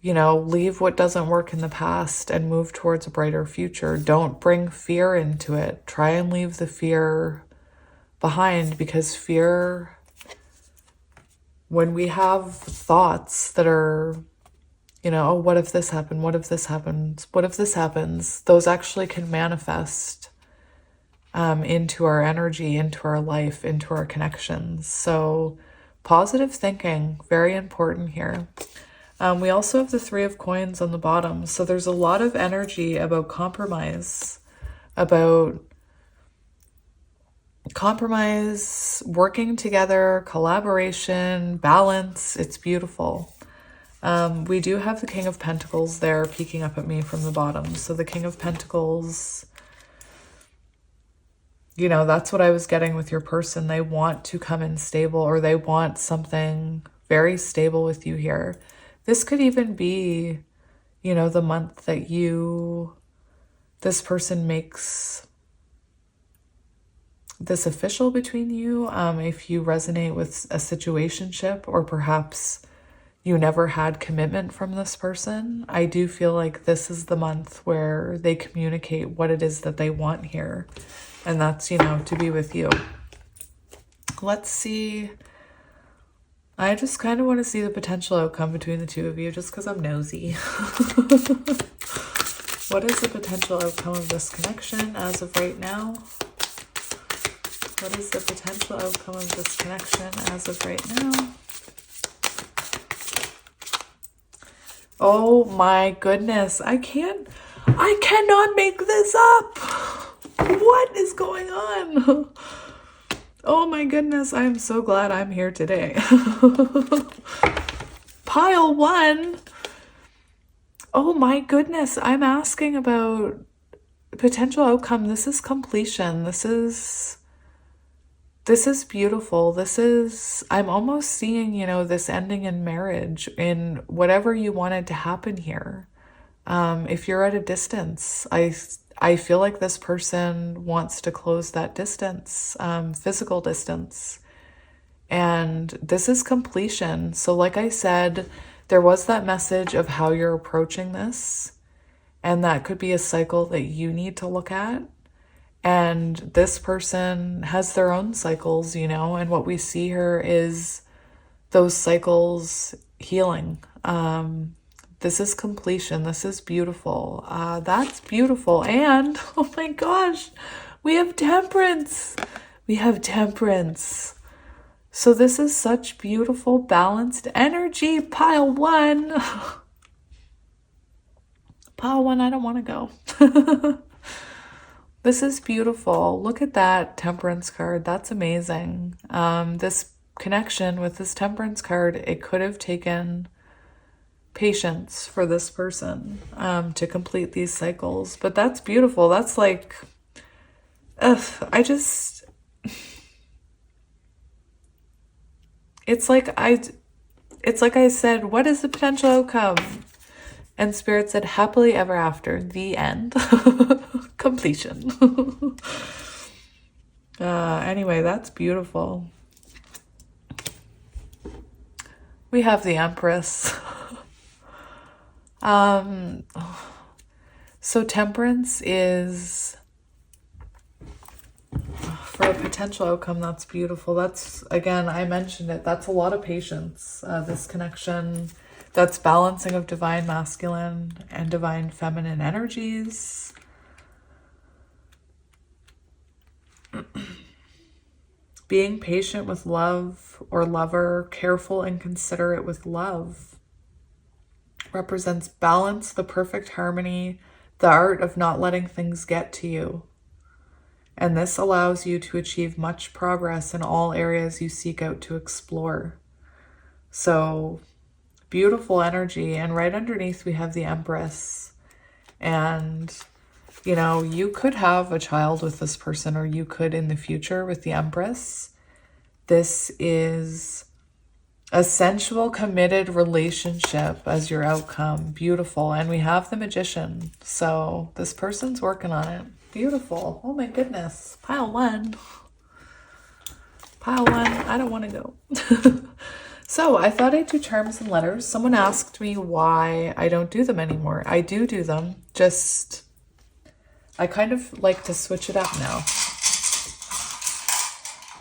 You know, leave what doesn't work in the past and move towards a brighter future. Don't bring fear into it. Try and leave the fear behind, because fear, when we have thoughts that are, you know, oh, what if this happened? What if this happens? What if this happens? Those actually can manifest into our energy, into our life, into our connections. So positive thinking, very important here. We also have the Three of Coins on the bottom. So there's a lot of energy about compromise, working together, collaboration, balance. It's beautiful. We do have the King of Pentacles there peeking up at me from the bottom. So the King of Pentacles, you know, that's what I was getting with your person. They want to come in stable, or they want something very stable with you here. This could even be, you know, the month that this person makes this official between you. If you resonate with a situationship, or perhaps you never had commitment from this person, I do feel like this is the month where they communicate what it is that they want here. And that's, you know, to be with you. Let's see. I just kind of want to see the potential outcome between the two of you, just because I'm nosy. What is the potential outcome of this connection as of right now? What is the potential outcome of this connection as of right now? Oh my goodness. I cannot make this up. What is going on? Oh my goodness. I am so glad I'm here today. Pile 1. Oh my goodness. I'm asking about potential outcome. This is completion. This is beautiful. I'm almost seeing, you know, this ending in marriage, in whatever you wanted to happen here. If you're at a distance, I feel like this person wants to close that distance, physical distance. And this is completion. So like I said, there was that message of how you're approaching this, and that could be a cycle that you need to look at. And this person has their own cycles, you know, and what we see here is those cycles healing. This is completion. This is beautiful. That's beautiful. And, oh my gosh, we have Temperance. We have Temperance. So this is such beautiful, balanced energy. Pile 1. Pile 1, I don't want to go. This is beautiful. Look at that Temperance card. That's amazing. This connection with this Temperance card, it could have taken patience for this person to complete these cycles. But that's beautiful. That's like, it's like I said, what is the potential outcome? And Spirit said, happily ever after, the end. Completion. Anyway, that's beautiful. We have the Empress. So Temperance is, for a potential outcome, that's beautiful. That's, again, I mentioned it, that's a lot of patience, this connection. That's balancing of divine masculine and divine feminine energies. Being patient with love or lover, careful and considerate with love, represents balance, the perfect harmony, the art of not letting things get to you. And this allows you to achieve much progress in all areas you seek out to explore. So beautiful energy. And right underneath we have the Empress. And, you know, you could have a child with this person, or you could in the future with the Empress. This is a sensual, committed relationship as your outcome. Beautiful. And we have the Magician. So this person's working on it. Beautiful. Oh my goodness. Pile one. Pile one. I don't want to go. So I thought I'd do charms and letters. Someone asked me why I don't do them anymore. I do them. Just, I kind of like to switch it up now.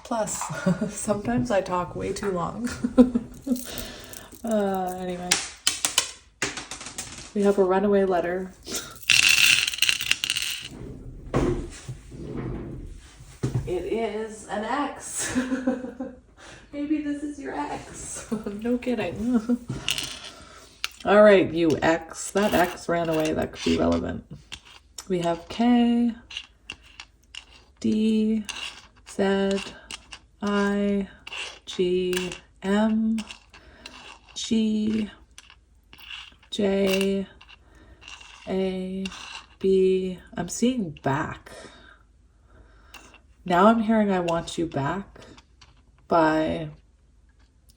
Plus, sometimes I talk way too long. Anyway, we have a runaway letter. It is an ex. Maybe this is your ex. No kidding. All right, you ex. That ex ran away. That could be relevant. We have K, D, Z, I, G, M, G, J, A, B. I'm seeing back. Now I'm hearing I Want You Back by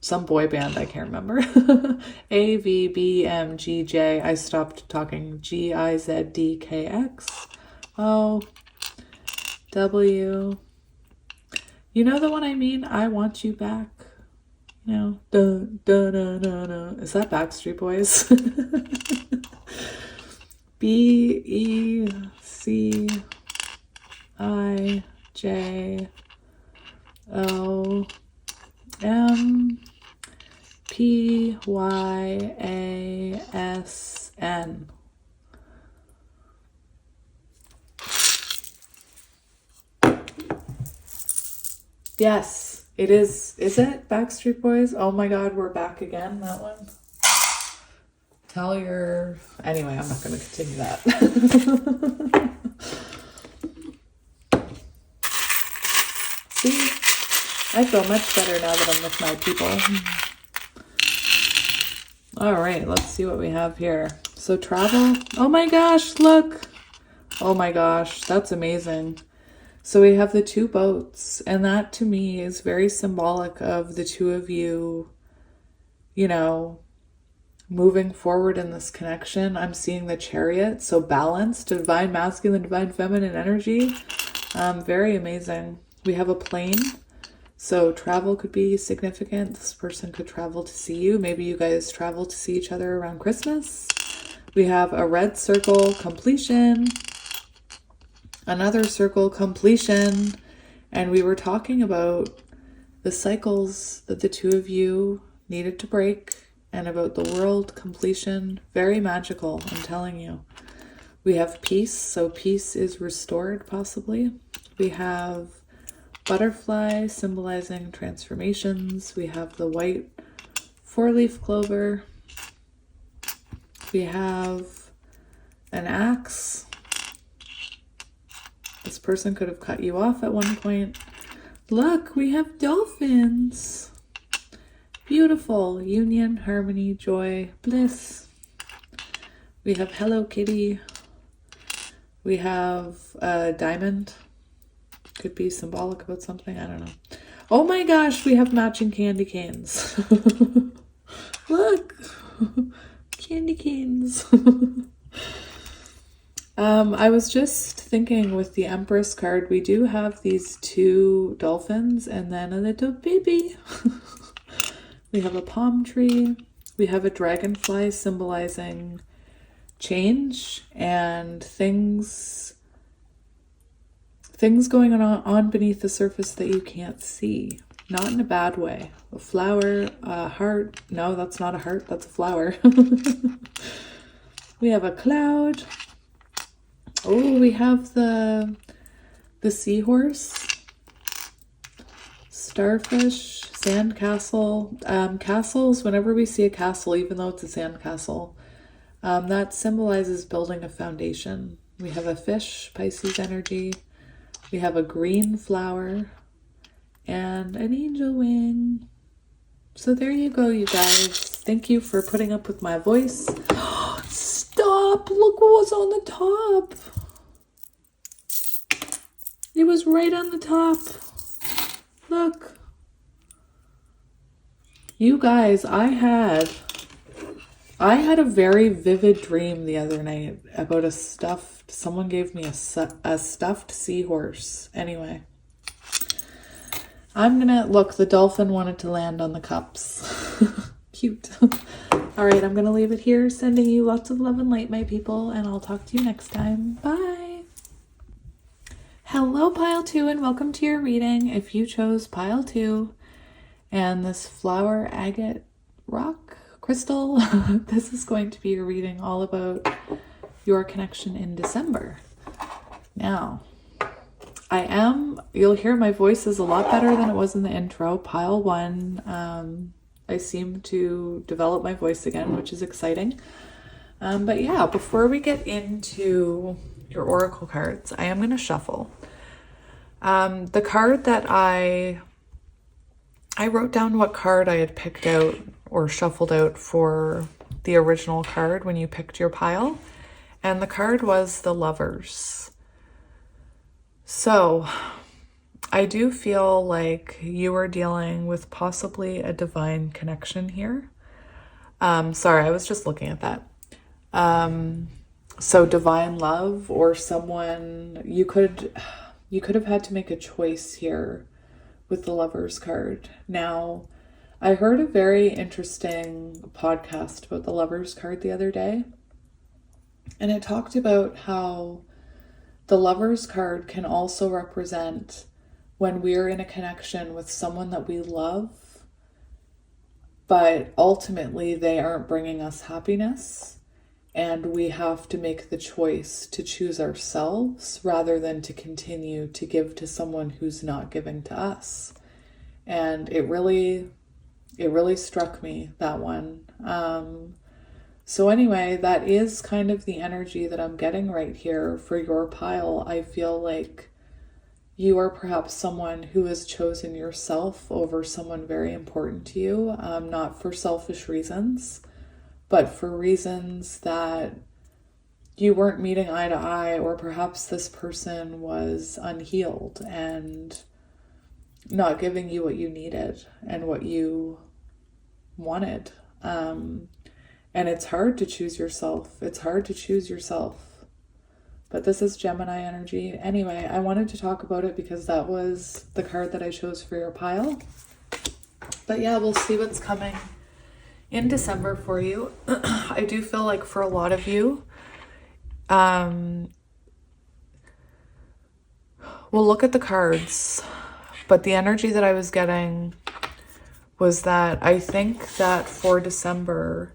some boy band, I can't remember. A, V, B, M, G, J. I stopped talking. G, I, Z, D, K, X, O, W. You know the one I mean? I Want You Back. You know, dun, dun, dun, dun, dun. Is that Backstreet Boys? B, E, C, I, J, O, M, P, Y, A, S, N. Yes, it is. Is it Backstreet Boys? Oh my God, we're back again. That one. Tell your... Anyway, I'm not going to continue that. See? I feel much better now that I'm with my people. All right, let's see what we have here. So travel. Oh my gosh, look. Oh my gosh, that's amazing. So we have the two boats, and that to me is very symbolic of the two of you, you know, moving forward in this connection. I'm seeing the Chariot, so balanced, divine masculine, divine feminine energy. Very amazing. We have a plane, so travel could be significant. This person could travel to see you. Maybe you guys travel to see each other around Christmas. We have a red circle, completion. Another circle, completion. And we were talking about the cycles that the two of you needed to break and about the world, completion. Very magical, I'm telling you. We have peace, so peace is restored possibly. We have butterfly symbolizing transformations. We have the white four-leaf clover. We have an axe. This person could have cut you off at one point. Look, we have dolphins. Beautiful. Union, harmony, joy, bliss. We have Hello Kitty. We have a diamond. Could be symbolic about something. I don't know. Oh my gosh, we have matching candy canes. Look. Candy canes. I was just thinking with the Empress card, we do have these two dolphins and then a little baby. We have a palm tree. We have a dragonfly symbolizing change and things going on beneath the surface that you can't see. Not in a bad way. A flower, a heart. No, that's not a heart. That's a flower. We have a cloud. Oh, we have the seahorse, starfish, sandcastle. Castles, whenever we see a castle, even though it's a sandcastle, that symbolizes building a foundation. We have a fish, Pisces energy. We have a green flower and an angel wing. So there you go, you guys. Thank you for putting up with my voice. Stop! Look what was on the top. It was right on the top. Look. You guys, I had a very vivid dream the other night about someone gave me a stuffed seahorse. Anyway, look, the dolphin wanted to land on the cups. Cute. All right, I'm going to leave it here, sending you lots of love and light, my people, and I'll talk to you next time. Bye. Hello, Pile 2, and welcome to your reading. If you chose Pile 2 and this flower agate rock crystal, this is going to be your reading all about your connection in December. Now, you'll hear my voice is a lot better than it was in the intro. Pile 1, I seem to develop my voice again, which is exciting. But yeah, before we get into your oracle cards, I am going to shuffle. The card that I wrote down what card I had picked out or shuffled out for the original card when you picked your pile. And the card was the Lovers. So I do feel like you are dealing with possibly a divine connection here. Sorry, I was just looking at that. So divine love, or someone you could have had to make a choice here with the Lovers card. Now, I heard a very interesting podcast about the Lovers card the other day, and it talked about how the Lovers card can also represent when we're in a connection with someone that we love, but ultimately they aren't bringing us happiness, and we have to make the choice to choose ourselves rather than to continue to give to someone who's not giving to us. And it really struck me, that one. So anyway, that is kind of the energy that I'm getting right here for your pile. I feel like you are perhaps someone who has chosen yourself over someone very important to you, not for selfish reasons, but for reasons that you weren't meeting eye to eye, or perhaps this person was unhealed and not giving you what you needed and what you wanted. And it's hard to choose yourself. It's hard to choose yourself. But this is Gemini energy. Anyway, I wanted to talk about it because that was the card that I chose for your pile. But yeah, we'll see what's coming in December for you. I do feel like for a lot of you, we'll look at the cards, but the energy that I was getting was that I think that for December,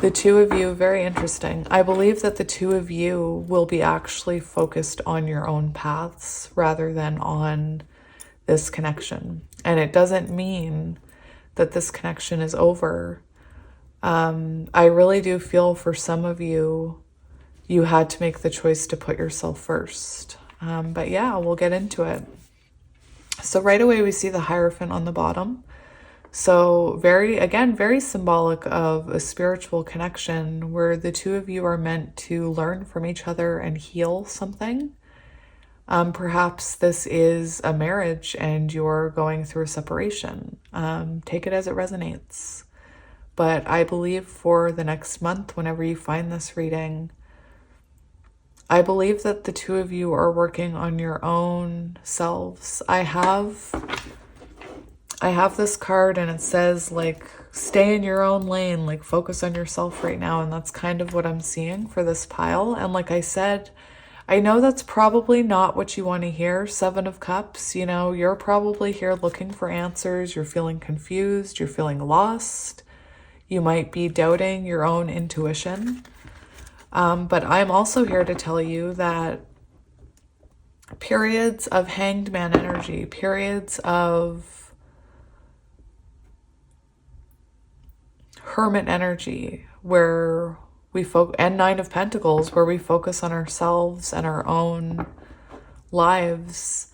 the two of you, very interesting. I believe that the two of you will be actually focused on your own paths rather than on this connection. And it doesn't mean that this connection is over. I really do feel for some of you, you had to make the choice to put yourself first. But yeah, we'll get into it. So right away we see the Hierophant on the bottom. So very symbolic of a spiritual connection where the two of you are meant to learn from each other and heal something. Perhaps this is a marriage and you're going through a separation. Take it as it resonates. But I believe for the next month, whenever you find this reading, I believe that the two of you are working on your own selves. I have this card and it says like, stay in your own lane, like focus on yourself right now. And that's kind of what I'm seeing for this pile. And like I said, I know that's probably not what you want to hear. 7 of Cups, you know, you're probably here looking for answers. You're feeling confused. You're feeling lost. You might be doubting your own intuition. But I'm also here to tell you that periods of Hanged Man energy, periods of Hermit energy, where we and 9 of Pentacles, where we focus on ourselves and our own lives,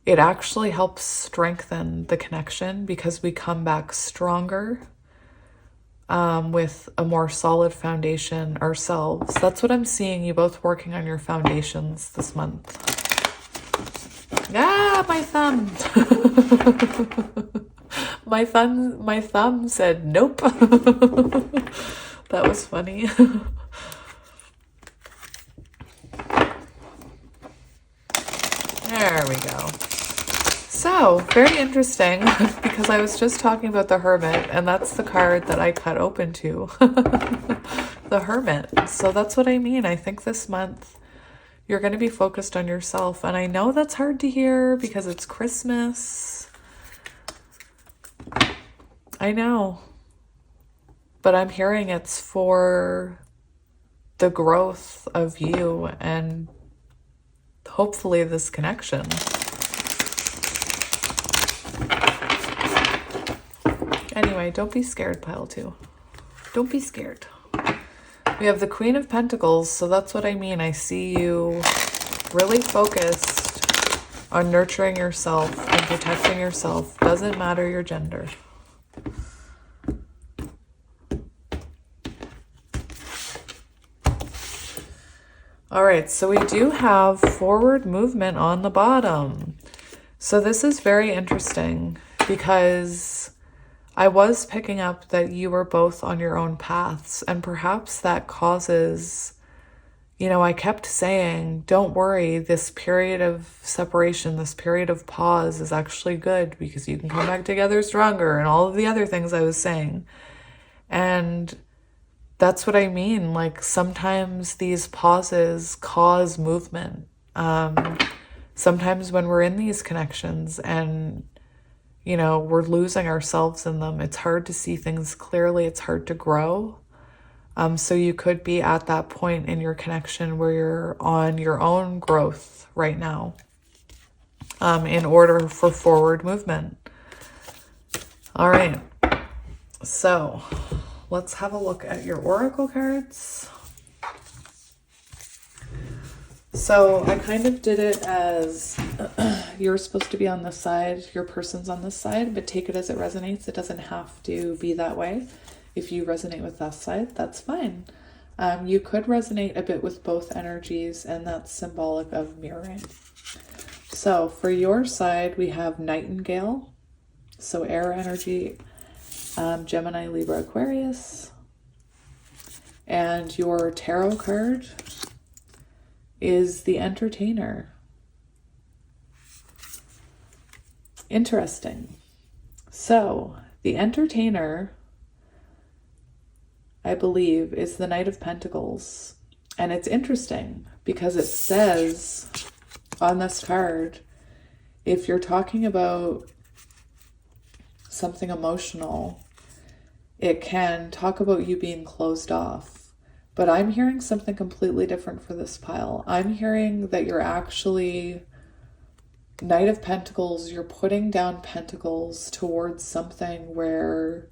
it actually helps strengthen the connection because we come back stronger with a more solid foundation ourselves. That's what I'm seeing, you both working on your foundations this month. Ah, my thumb. My thumb said nope. That was funny. There we go. So, very interesting, because I was just talking about the Hermit, and that's the card that I cut open to. The Hermit. So that's what I mean. I think this month you're going to be focused on yourself. And I know that's hard to hear because it's Christmas. I know. But I'm hearing it's for the growth of you and hopefully this connection. Anyway, don't be scared, pile 2. Don't be scared. We have the Queen of Pentacles, so that's what I mean. I see you really focused on nurturing yourself and protecting yourself. Doesn't matter your gender. All right, so we do have forward movement on the bottom. So this is very interesting because I was picking up that you were both on your own paths, and perhaps that causes, I kept saying, don't worry, this period of separation, this period of pause is actually good because you can come back together stronger, and all of the other things I was saying. And that's what I mean. Like, sometimes these pauses cause movement. Sometimes when we're in these connections and we're losing ourselves in them, it's hard to see things clearly. It's hard to grow. So you could be at that point in your connection where you're on your own growth right now, in order for forward movement. All right. So let's have a look at your oracle cards. So I kind of did it as you're supposed to be on this side, your person's on this side, but take it as it resonates. It doesn't have to be that way. If you resonate with that side, that's fine. You could resonate a bit with both energies, and that's symbolic of mirroring. So for your side, we have nightingale. So air energy, Gemini, Libra, Aquarius. And your tarot card is the entertainer. Interesting. So the entertainer, I believe, is the Knight of Pentacles. And it's interesting because it says on this card, if you're talking about something emotional, it can talk about you being closed off. But I'm hearing something completely different for this pile. I'm hearing that you're actually Knight of Pentacles. You're putting down pentacles towards something where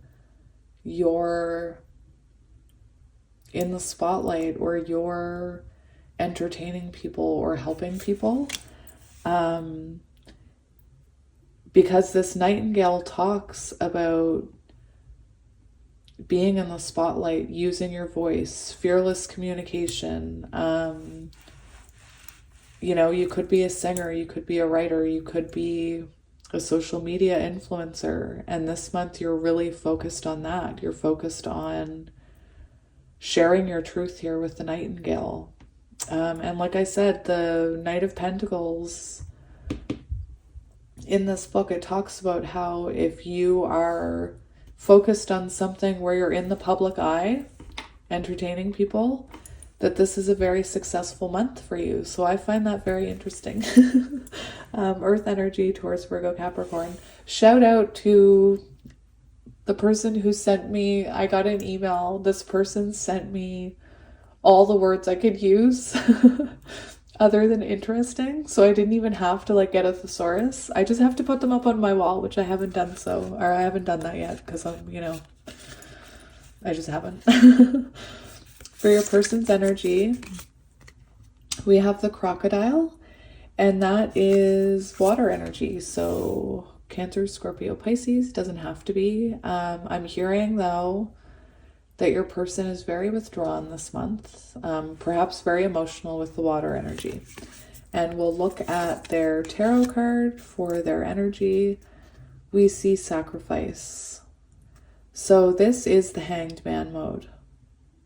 you're in the spotlight, or you're entertaining people or helping people. Because this nightingale talks about being in the spotlight, using your voice, fearless communication. You could be a singer, you could be a writer, you could be a social media influencer. And this month you're really focused on that. You're focused on sharing your truth here with the nightingale. And like I said, the Knight of Pentacles, in this book, it talks about how if you are focused on something where you're in the public eye, entertaining people, that this is a very successful month for you. So I find that very interesting. Earth energy, Taurus, Virgo, Capricorn. Shout out to the person who sent me, I got an email. This person sent me all the words I could use other than interesting. So I didn't even have to get a thesaurus. I just have to put them up on my wall, which I haven't done I haven't done that yet because I just haven't. For your person's energy, we have the crocodile, and that is water energy. So Cancer, Scorpio, Pisces, doesn't have to be. I'm hearing though that your person is very withdrawn this month, perhaps very emotional with the water energy. And we'll look at their tarot card for their energy. we see sacrifice. So this is the hanged man mode.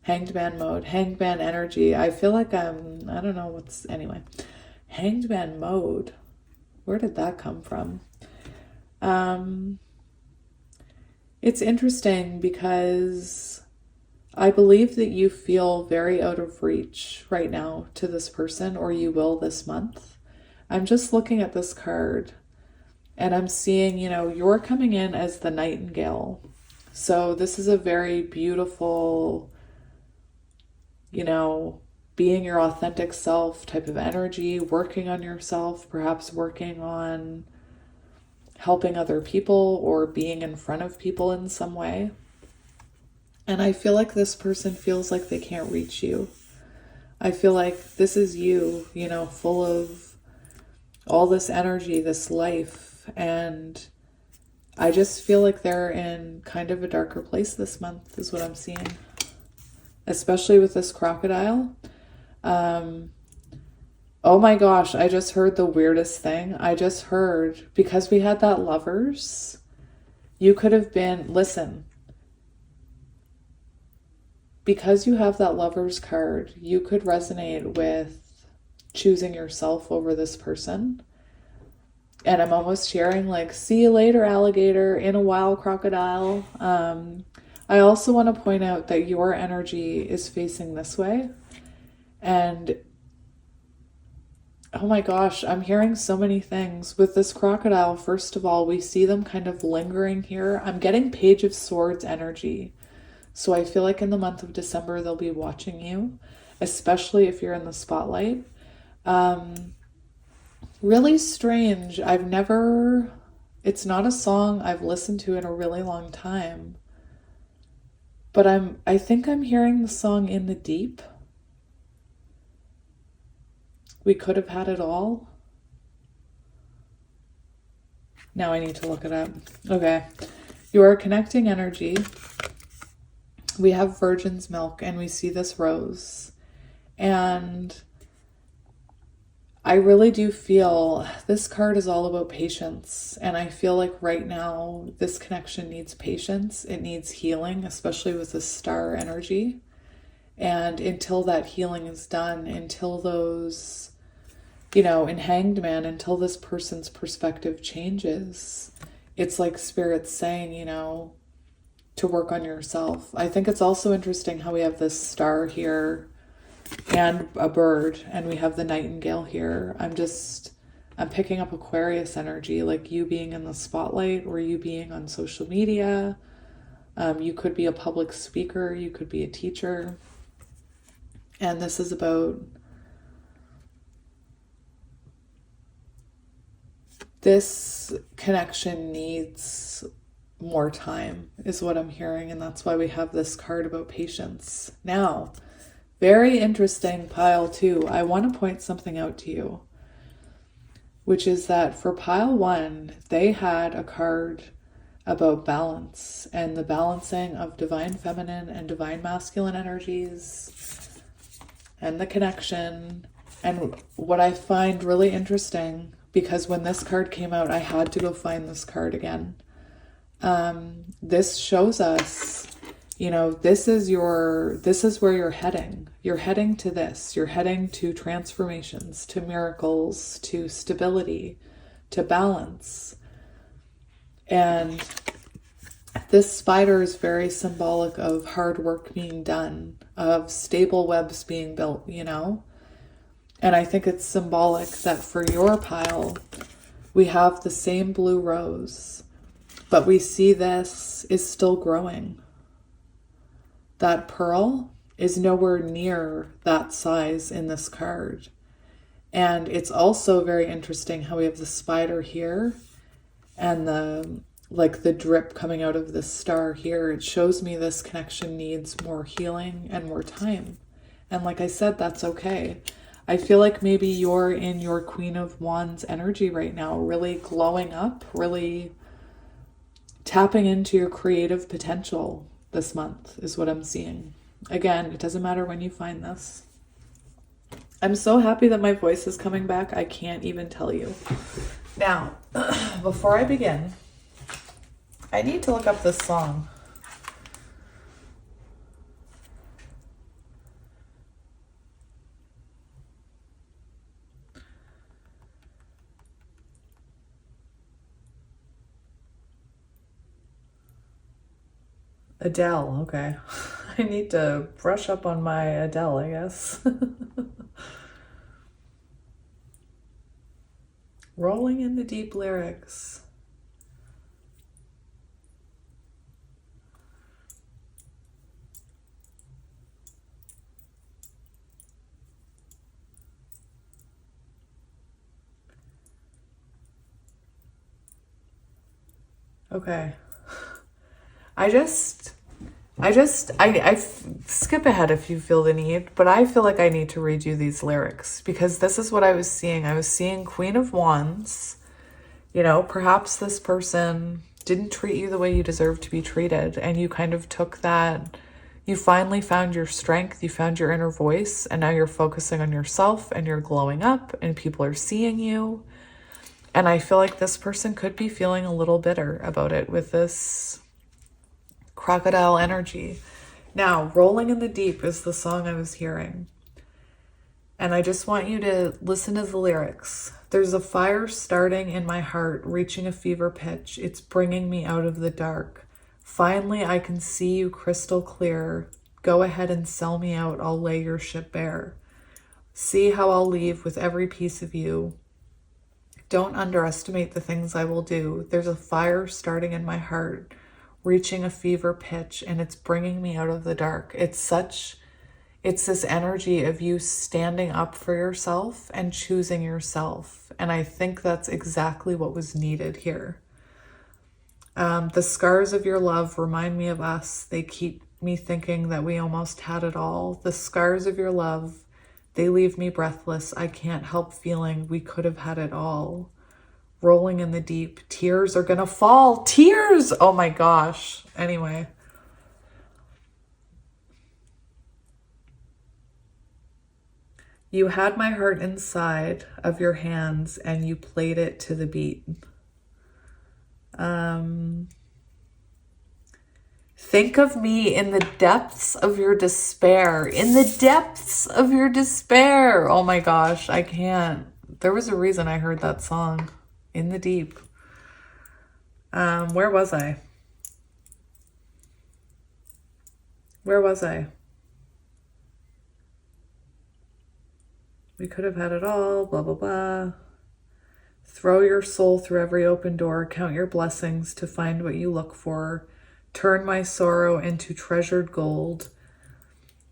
Hanged man mode, hanged man energy. I feel like I don't know anyway. Hanged man mode. Where did that come from? It's interesting because I believe that you feel very out of reach right now to this person, or you will this month. I'm just looking at this card and I'm seeing, you're coming in as the nightingale. So this is a very beautiful, being your authentic self type of energy, working on yourself, perhaps working on helping other people or being in front of people in some way. And I feel like this person feels like they can't reach you. I feel like this is you, full of all this energy, this life. And I just feel like they're in kind of a darker place this month is what I'm seeing. Especially with this crocodile. Oh my gosh, I just heard the weirdest thing. I just heard, because we had that lovers, you could have been, listen, because you have that lovers card, you could resonate with choosing yourself over this person. And I'm almost hearing like, see you later, alligator, in a while, crocodile. I also want to point out that your energy is facing this way. And oh my gosh, I'm hearing so many things. With this crocodile, first of all, we see them kind of lingering here. I'm getting Page of Swords energy. So I feel like in the month of December, they'll be watching you, especially if you're in the spotlight. Really strange. It's not a song I've listened to in a really long time. But I think I'm hearing the song In the Deep. We could have had it all. Now I need to look it up. Okay. You are connecting energy. We have Virgin's Milk and we see this rose. And I really do feel this card is all about patience. And I feel like right now this connection needs patience. It needs healing, especially with this star energy. And until that healing is done, until those, in Hanged Man, until this person's perspective changes, it's like Spirit's saying, to work on yourself. I think it's also interesting how we have this star here and a bird, and we have the nightingale here. I'm picking up Aquarius energy, like you being in the spotlight or you being on social media. You could be a public speaker, you could be a teacher. And this is about this connection needs more time, is what I'm hearing. And that's why we have this card about patience. Now, very interesting, pile 2. I want to point something out to you, which is that for pile 1, they had a card about balance and the balancing of divine feminine and divine masculine energies and the connection. And what I find really interesting, because when this card came out, I had to go find this card again. This shows us, this is where you're heading. You're heading to this. You're heading to transformations, to miracles, to stability, to balance. And this spider is very symbolic of hard work being done, of stable webs being built, And I think it's symbolic that for your pile, we have the same blue rose, but we see this is still growing. That pearl is nowhere near that size in this card. And it's also very interesting how we have the spider here and the drip coming out of this star here. It shows me this connection needs more healing and more time. And like I said, that's okay. I feel like maybe you're in your Queen of Wands energy right now, really glowing up, really tapping into your creative potential this month is what I'm seeing. Again, it doesn't matter when you find this. I'm so happy that my voice is coming back. I can't even tell you. Now, before I begin, I need to look up this song. Adele, okay. I need to brush up on my Adele, I guess. Rolling in the Deep lyrics. Okay. I skip ahead if you feel the need, but I feel like I need to read you these lyrics because this is what I was seeing. I was seeing Queen of Wands. You know, perhaps this person didn't treat you the way you deserve to be treated, and you kind of took that, you finally found your strength, you found your inner voice, and now you're focusing on yourself and you're glowing up and people are seeing you. And I feel like this person could be feeling a little bitter about it with this crocodile energy. Now, Rolling in the Deep is the song I was hearing. And I just want you to listen to the lyrics. There's a fire starting in my heart, reaching a fever pitch. It's bringing me out of the dark. Finally, I can see you crystal clear. Go ahead and sell me out. I'll lay your ship bare. See how I'll leave with every piece of you. Don't underestimate the things I will do. There's a fire starting in my heart, reaching a fever pitch, and it's bringing me out of the dark. It's this energy of you standing up for yourself and choosing yourself. And I think that's exactly what was needed here. The scars of your love remind me of us. They keep me thinking that we almost had it all. The scars of your love, they leave me breathless. I can't help feeling we could have had it all. Rolling in the deep, tears are gonna fall. Tears! Oh my gosh. Anyway. You had my heart inside of your hands and you played it to the beat. Think of me in the depths of your despair. In the depths of your despair. Oh my gosh, I can't. There was a reason I heard that song. In the deep. Where was I? Where was I? We could have had it all, blah, blah, blah. Throw your soul through every open door. Count your blessings to find what you look for. Turn my sorrow into treasured gold.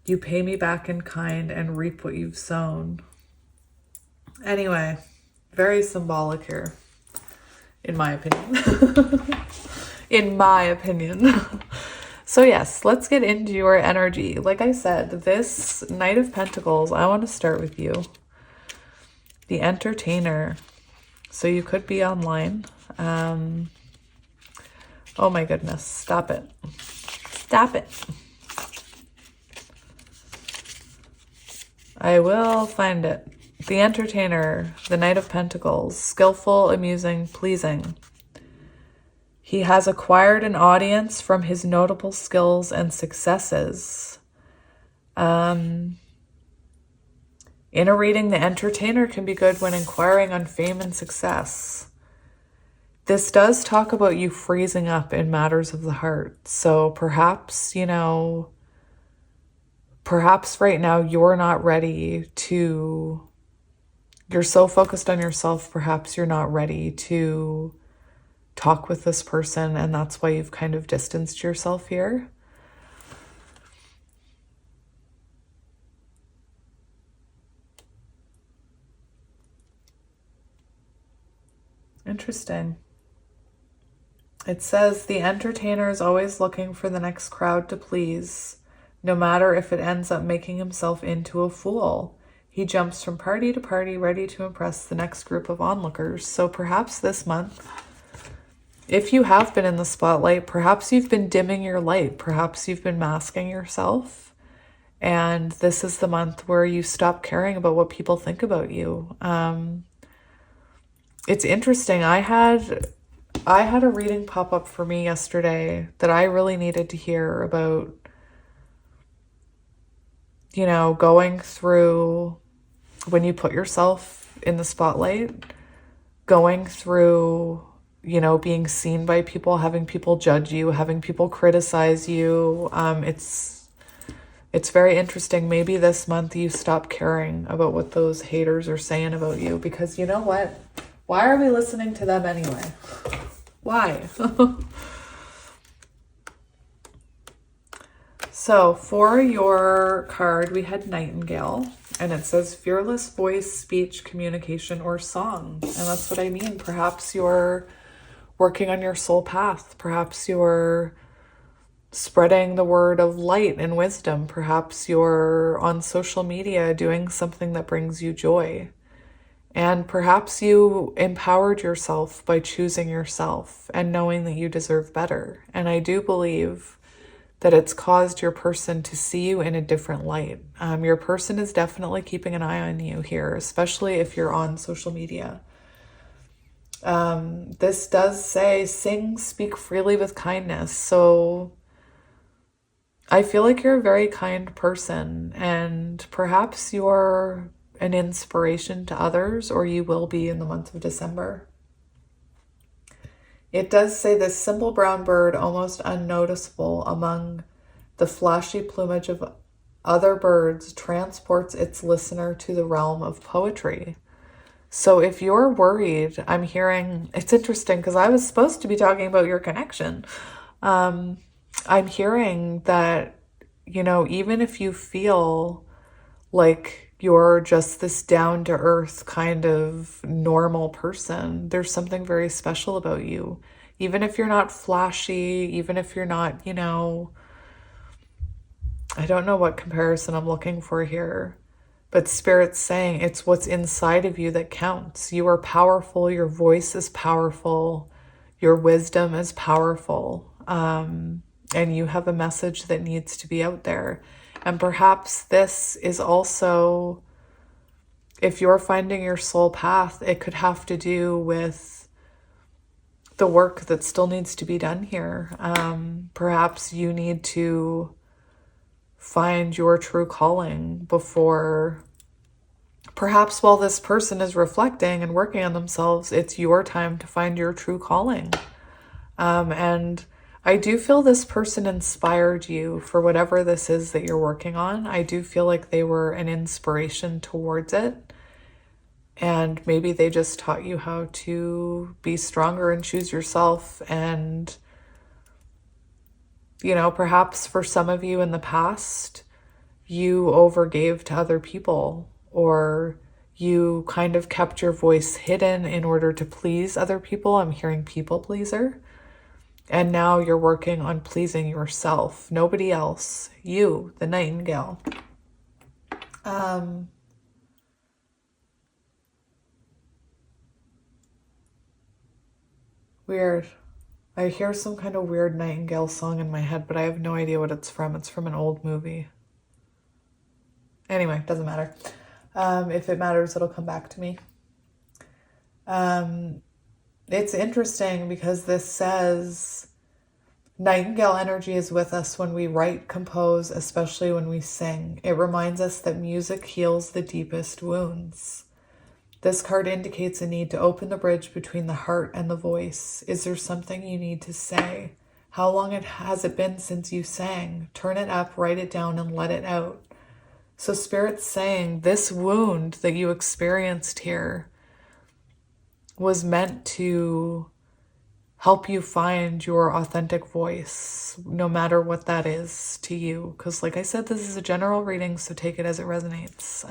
You pay me back in kind and reap what you've sown. Anyway, very symbolic here, in my opinion. In my opinion. So yes, let's get into your energy. Like I said, this Knight of Pentacles, I want to start with you. The Entertainer. So you could be online. Oh my goodness, stop it. Stop it. I will find it. The Entertainer, the Knight of Pentacles, skillful, amusing, pleasing. He has acquired an audience from his notable skills and successes. In a reading, the Entertainer can be good when inquiring on fame and success. This does talk about you freezing up in matters of the heart. So perhaps, perhaps right now you're not ready to, you're so focused on yourself, perhaps you're not ready to talk with this person, and that's why you've kind of distanced yourself here. Interesting. It says the entertainer is always looking for the next crowd to please, no matter if it ends up making himself into a fool. He jumps from party to party, ready to impress the next group of onlookers. So perhaps this month, if you have been in the spotlight, perhaps you've been dimming your light. Perhaps you've been masking yourself. And this is the month where you stop caring about what people think about you. It's interesting. I had I had a reading pop up for me yesterday that I really needed to hear about, you know, going through when you put yourself in the spotlight, going through, you know, being seen by people, having people judge you, having people criticize you. It's very interesting. Maybe this month you stop caring about what those haters are saying about you, because you know what? Why are we listening to them anyway? Why? So for your card, we had Nightingale, and it says fearless voice, speech, communication, or song. And that's what I mean. Perhaps you're working on your soul path. Perhaps you're spreading the word of light and wisdom. Perhaps you're on social media doing something that brings you joy. And perhaps you empowered yourself by choosing yourself and knowing that you deserve better. And I do believe that it's caused your person to see you in a different light. Your person is definitely keeping an eye on you here, especially if you're on social media. This does say, sing, speak freely with kindness. So I feel like you're a very kind person, and perhaps you're an inspiration to others, or you will be in the month of December. It does say this simple brown bird, almost unnoticeable among the flashy plumage of other birds, transports its listener to the realm of poetry. So if you're worried, I'm hearing, it's interesting because I was supposed to be talking about your connection. I'm hearing that, you know, even if you feel like you're just this down-to-earth kind of normal person, there's something very special about you. Even if you're not flashy, even if you're not, you know, I don't know what comparison I'm looking for here, but Spirit's saying it's what's inside of you that counts. You are powerful. Your voice is powerful. Your wisdom is powerful. And you have a message that needs to be out there. And perhaps this is also, if you're finding your soul path, it could have to do with the work that still needs to be done here. Perhaps you need to find your true calling before, perhaps while this person is reflecting and working on themselves, it's your time to find your true calling. And I do feel this person inspired you for whatever this is that you're working on. I do feel like they were an inspiration towards it. And maybe they just taught you how to be stronger and choose yourself. And, you know, perhaps for some of you in the past, you overgave to other people, or you kind of kept your voice hidden in order to please other people. I'm hearing people pleaser. And now you're working on pleasing yourself, nobody else, you, the nightingale. Weird. I hear some kind of weird nightingale song in my head, but I have no idea what it's from. It's from an old movie. Anyway, doesn't matter. If it matters, it'll come back to me. It's interesting because this says nightingale energy is with us when we write, compose, especially when we sing. It reminds us that music heals the deepest wounds. This card indicates a need to open the bridge between the heart and the voice. Is there something you need to say? How long has it been since you sang? Turn it up, write it down, and let it out. So Spirit's saying this wound that you experienced here was meant to help you find your authentic voice, no matter what that is to you. Because like I said, this is a general reading, so take it as it resonates.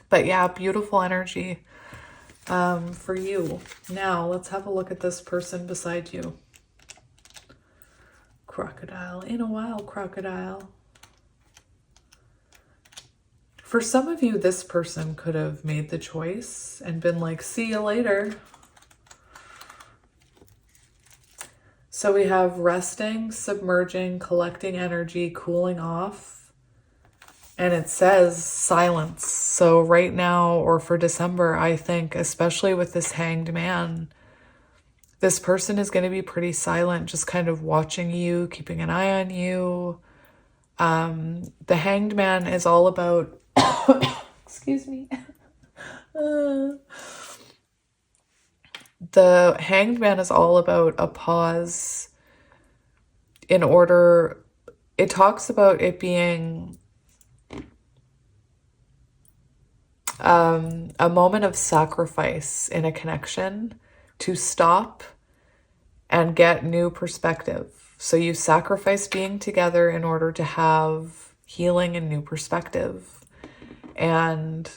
But yeah, beautiful energy for you. Now, let's have a look at this person beside you. Crocodile. In a while, crocodile. For some of you, this person could have made the choice and been like, see you later. So we have resting, submerging, collecting energy, cooling off. And it says silence. So right now, or for December, I think, especially with this hanged man, This person is going to be pretty silent, just kind of watching you, keeping an eye on you. The Hanged Man is all about, excuse me. The Hanged Man is all about a pause in order, it talks about it being a moment of sacrifice in a connection to stop and get new perspective. So you sacrifice being together in order to have healing and new perspective. And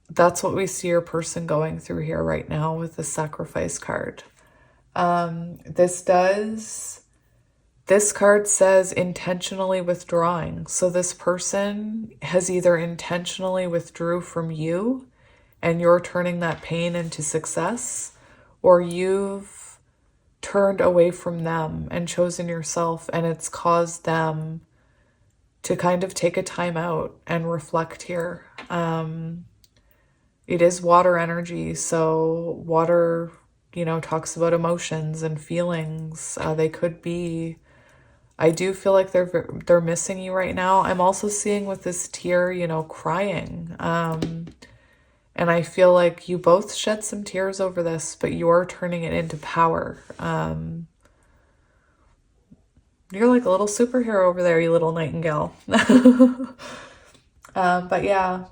that's what we see your person going through here right now with the sacrifice card. This card says intentionally withdrawing. So this person has either intentionally withdrew from you and you're turning that pain into success, or you've turned away from them and chosen yourself, and it's caused them to kind of take a time out and reflect here. It is water energy, so water, talks about emotions and feelings. They could be, I do feel like they're missing you right now. I'm also seeing with this tear, crying. And I feel like you both shed some tears over this, but you're turning it into power. You're like a little superhero over there, you little nightingale. But yeah.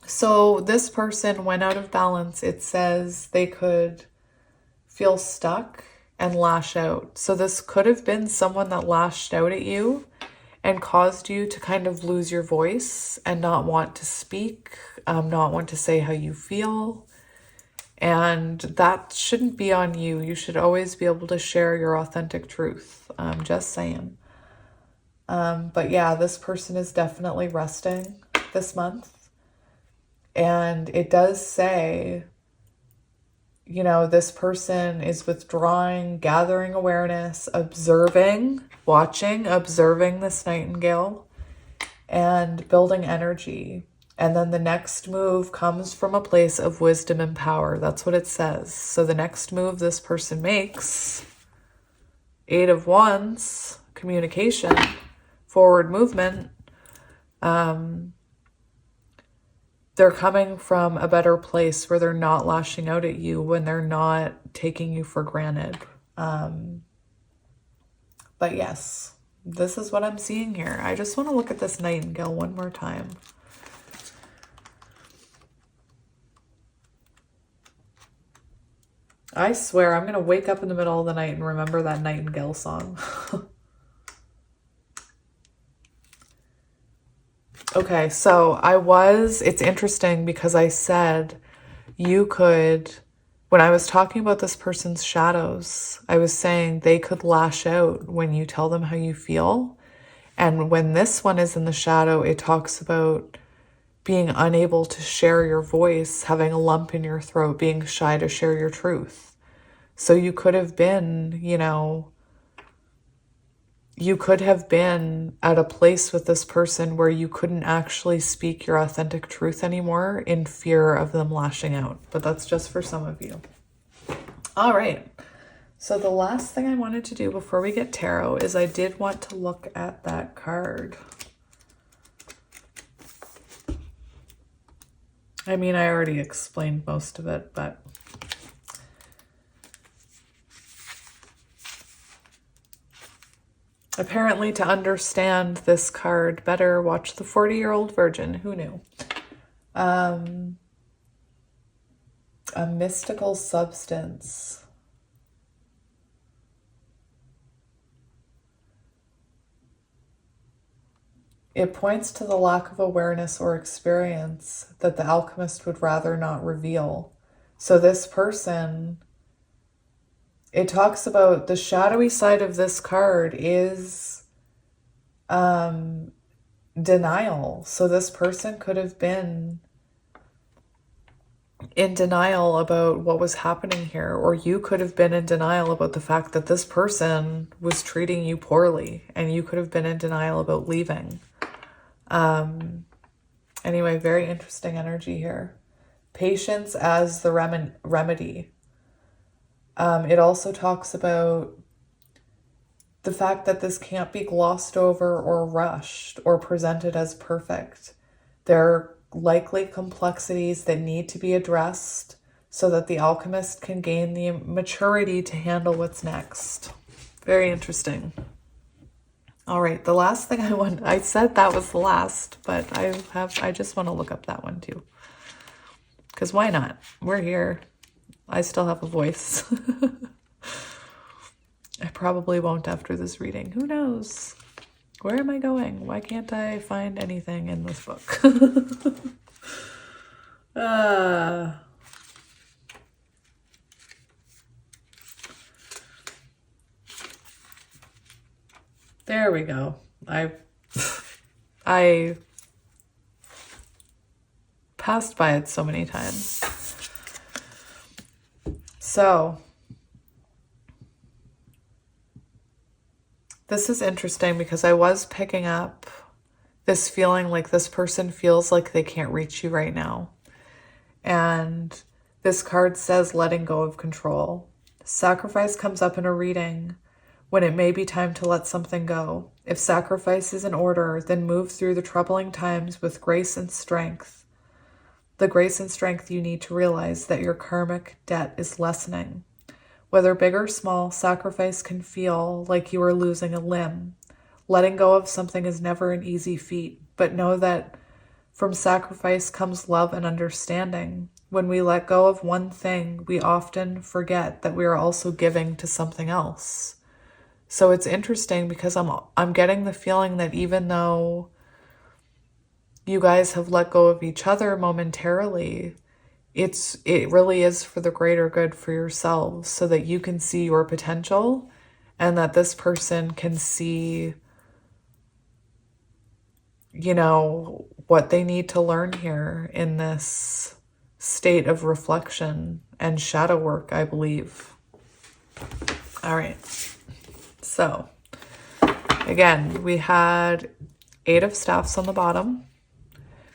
So this person went out of balance. It says they could feel stuck and lash out. So this could have been someone that lashed out at you and caused you to kind of lose your voice and not want to speak, not want to say how you feel. And that shouldn't be on you. You should always be able to share your authentic truth. Just saying. But yeah, this person is definitely resting this month. And it does say, this person is withdrawing, gathering awareness, observing this nightingale, and building energy. And then the next move comes from a place of wisdom and power. That's what it says. So the next move this person makes, 8 of Wands, communication, forward movement, they're coming from a better place where they're not lashing out at you, when they're not taking you for granted. But yes, this is what I'm seeing here. I just want to look at this nightingale one more time. I swear I'm going to wake up in the middle of the night and remember that nightingale song. Okay, so it's interesting because I said you could, when I was talking about this person's shadows, I was saying they could lash out when you tell them how you feel. And when this one is in the shadow, it talks about being unable to share your voice, having a lump in your throat, being shy to share your truth. So you could have been, you could have been at a place with this person where you couldn't actually speak your authentic truth anymore in fear of them lashing out. But that's just for some of you. All right. So the last thing I wanted to do before we get tarot is I did want to look at that card. I mean, I already explained most of it, but apparently, to understand this card better, watch the 40-Year-Old Virgin. Who knew? A mystical substance. It points to the lack of awareness or experience that the alchemist would rather not reveal. So this person, it talks about the shadowy side of this card is denial. So this person could have been in denial about what was happening here, or you could have been in denial about the fact that this person was treating you poorly, and you could have been in denial about leaving. Anyway, very interesting energy here. patience as the remedy. It also talks about the fact that this can't be glossed over or rushed or presented as perfect. There are likely complexities that need to be addressed so that the alchemist can gain the maturity to handle what's next. Very interesting. All right, the last thing I said that was the last, but I just want to look up that one too. Because why not? We're here. I still have a voice. I probably won't after this reading. Who knows? Where am I going? Why can't I find anything in this book? There we go. I passed by it so many times. So this is interesting because I was picking up this feeling like this person feels like they can't reach you right now. And this card says letting go of control. Sacrifice comes up in a reading when it may be time to let something go. If sacrifice is in order, then move through the troubling times with grace and strength. The grace and strength you need to realize that your karmic debt is lessening. Whether big or small, sacrifice can feel like you are losing a limb. Letting go of something is never an easy feat, but know that from sacrifice comes love and understanding. When we let go of one thing, we often forget that we are also giving to something else. So it's interesting because I'm getting the feeling that even though you guys have let go of each other momentarily, it really is for the greater good for yourselves so that you can see your potential and that this person can see, you know, what they need to learn here in this state of reflection and shadow work, I believe. All right. So again, we had 8 of Staffs on the bottom.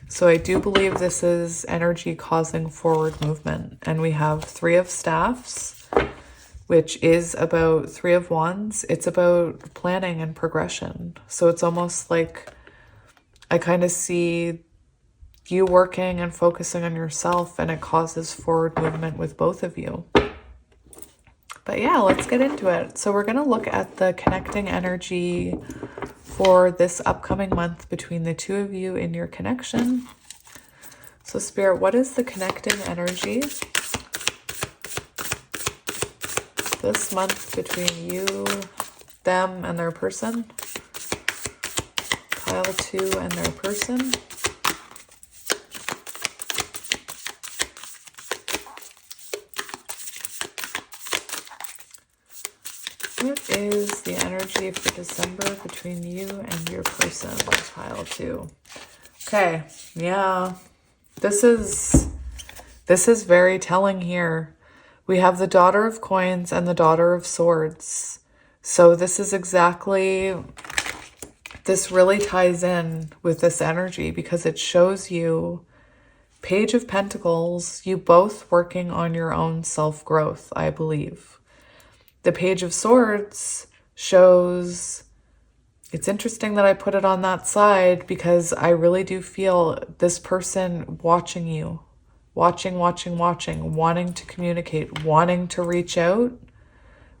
So I do believe this is energy causing forward movement. And we have 3 of Staffs, which is about 3 of Wands. It's about planning and progression. So it's almost like I kind of see you working and focusing on yourself, and it causes forward movement with both of you. But yeah, let's get into it. So we're going to look at the connecting energy for this upcoming month between the two of you in your connection. So Spirit, what is the connecting energy this month between you, them, and their person? Pile 2 and their person. What is the energy for December between you and your person? Pile 2. Okay, yeah. This is very telling here. We have the Daughter of Coins and the Daughter of Swords. So this is exactly, this really ties in with this energy because it shows you Page of Pentacles, you both working on your own self-growth, I believe. The Page of Swords shows, it's interesting that I put it on that side because I really do feel this person watching you, watching, wanting to communicate, wanting to reach out,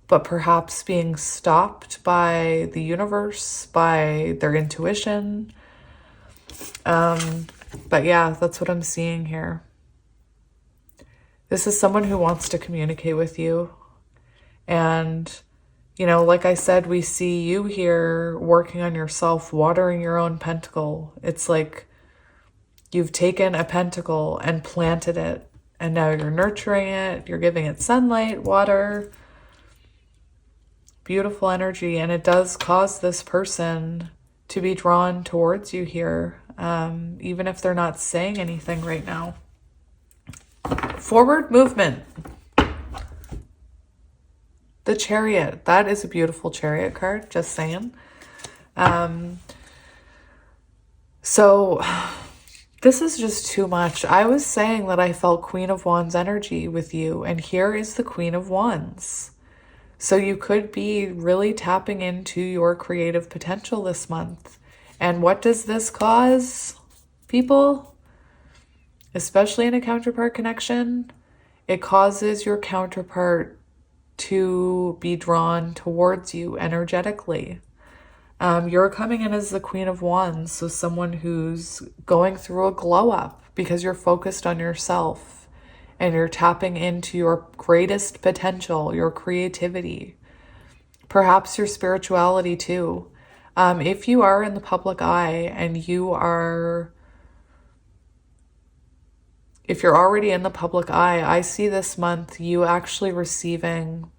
but perhaps being stopped by the universe, by their intuition. But yeah, that's what I'm seeing here. This is someone who wants to communicate with you. And, you know, like I said, we see you here working on yourself, watering your own pentacle. It's like you've taken a pentacle and planted it, and now you're nurturing it. You're giving it sunlight, water, beautiful energy. And it does cause this person to be drawn towards you here, even if they're not saying anything right now. Forward movement. The Chariot. That is a beautiful Chariot card, just saying. So This is just too much. I was saying that I felt Queen of Wands energy with you, and here is the Queen of Wands. So you could be really tapping into your creative potential this month. And what does this cause, people? Especially in a counterpart connection, it causes your counterpart to be drawn towards you energetically. You're coming in as the Queen of Wands, so someone who's going through a glow up because you're focused on yourself and you're tapping into your greatest potential, your creativity, perhaps your spirituality too. If you are in the public eye and if you're already in the public eye, I see this month you actually receiving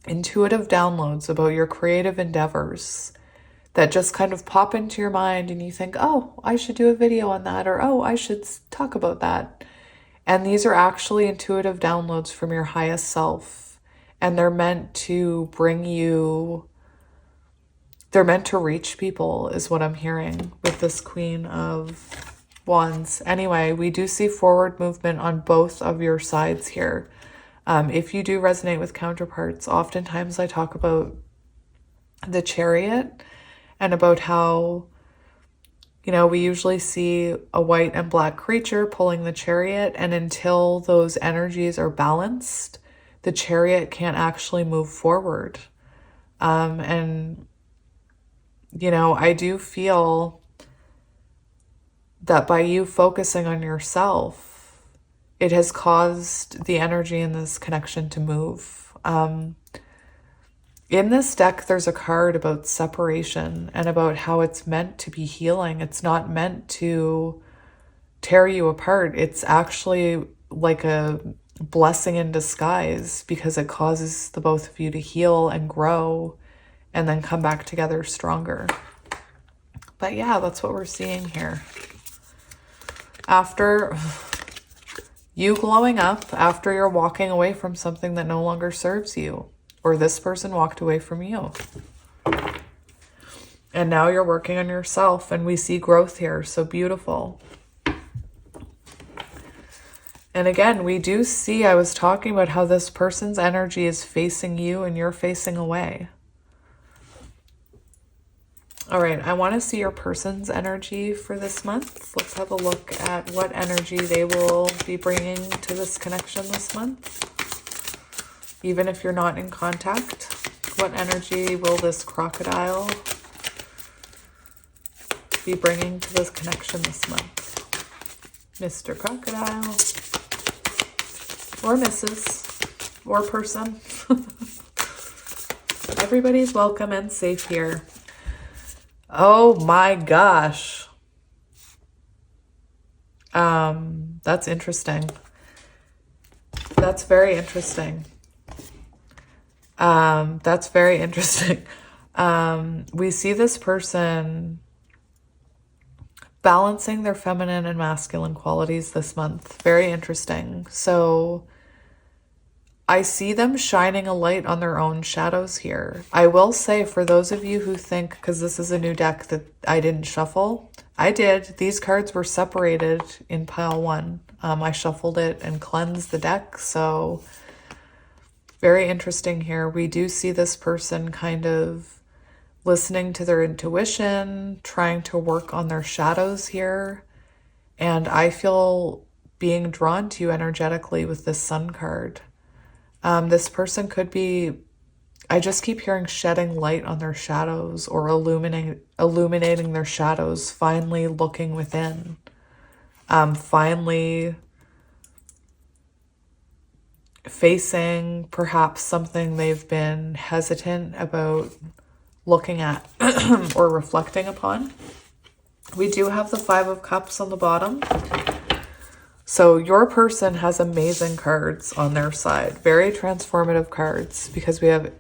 intuitive downloads about your creative endeavors that just kind of pop into your mind and you think, oh, I should do a video on that, or oh, I should talk about that. And these are actually intuitive downloads from your highest self. And they're meant to they're meant to reach people, is what I'm hearing with this Queen of Wands. Anyway, we do see forward movement on both of your sides here. If you do resonate with counterparts, oftentimes I talk about the Chariot and about how, we usually see a white and black creature pulling the Chariot, and until those energies are balanced, the Chariot can't actually move forward. And I do feel that by you focusing on yourself, it has caused the energy in this connection to move. In this deck, there's a card about separation and about how it's meant to be healing. It's not meant to tear you apart. It's actually like a blessing in disguise because it causes the both of you to heal and grow and then come back together stronger. But yeah, that's what we're seeing here. After you glowing up, after you're walking away from something that no longer serves you, or this person walked away from you. And now you're working on yourself, and we see growth here. So beautiful. And again, we do see, I was talking about how this person's energy is facing you and you're facing away. All right, I want to see your person's energy for this month. Let's have a look at what energy they will be bringing to this connection this month. Even if you're not in contact, what energy will this crocodile be bringing to this connection this month? Mr. Crocodile, or Mrs., or person. Everybody's welcome and safe here. Oh my gosh. That's interesting. That's very interesting. That's very interesting. We see this person balancing their feminine and masculine qualities this month. Very interesting. So I see them shining a light on their own shadows here. I will say, for those of you who think, because this is a new deck that I didn't shuffle, I did. These cards were separated in pile 1. I shuffled it and cleansed the deck. So very interesting here. We do see this person kind of listening to their intuition, trying to work on their shadows here. And I feel being drawn to you energetically with this Sun card. This person could be, I just keep hearing shedding light on their shadows or illuminating their shadows, finally looking within, finally facing perhaps something they've been hesitant about looking at or reflecting upon. We do have the 5 of Cups on the bottom. So your person has amazing cards on their side, very transformative cards, because we have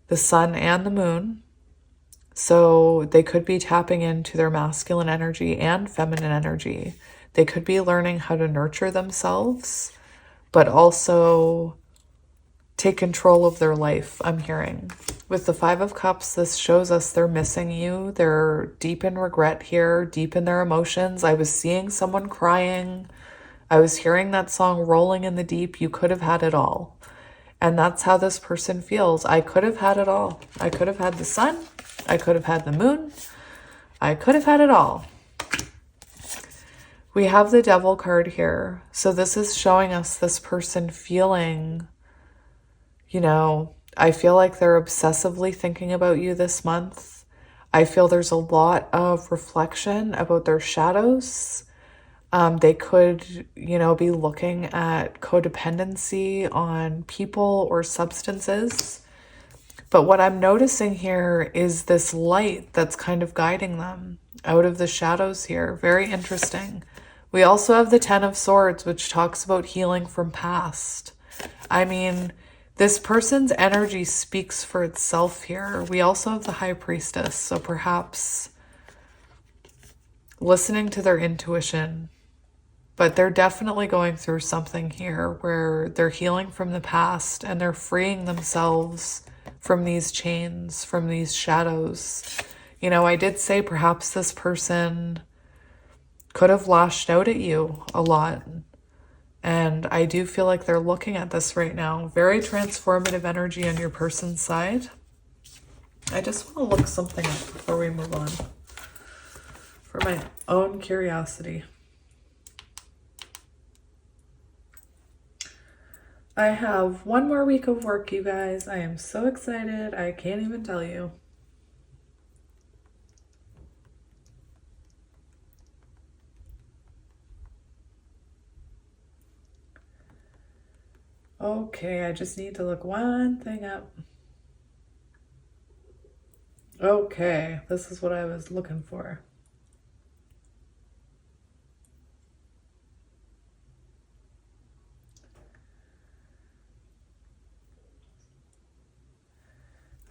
the Sun and the Moon. So they could be tapping into their masculine energy and feminine energy. They could be learning how to nurture themselves, but also take control of their life, I'm hearing. With the Five of Cups, this shows us they're missing you. They're deep in regret here, deep in their emotions. I was seeing someone crying. I was hearing that song Rolling in the Deep. You could have had it all. And that's how this person feels. I could have had it all. I could have had the sun. I could have had the moon. I could have had it all. We have the Devil card here. So this is showing us this person feeling, you know, I feel like they're obsessively thinking about you this month. I feel there's a lot of reflection about their shadows. They could, you know, be looking at codependency on people or substances. But what I'm noticing here is this light that's kind of guiding them out of the shadows here. Very interesting. We also have the Ten of Swords, which talks about healing from past. I mean, this person's energy speaks for itself here. We also have the High Priestess, so perhaps listening to their intuition. But they're definitely going through something here where they're healing from the past and they're freeing themselves from these chains, from these shadows. You know, I did say perhaps this person could have lashed out at you a lot. And I do feel like they're looking at this right now. Very transformative energy on your person's side. I just want to look something up before we move on, for my own curiosity. I have one more week of work, you guys. I am so excited. I can't even tell you. Okay, I just need to look one thing up. Okay, this is what I was looking for.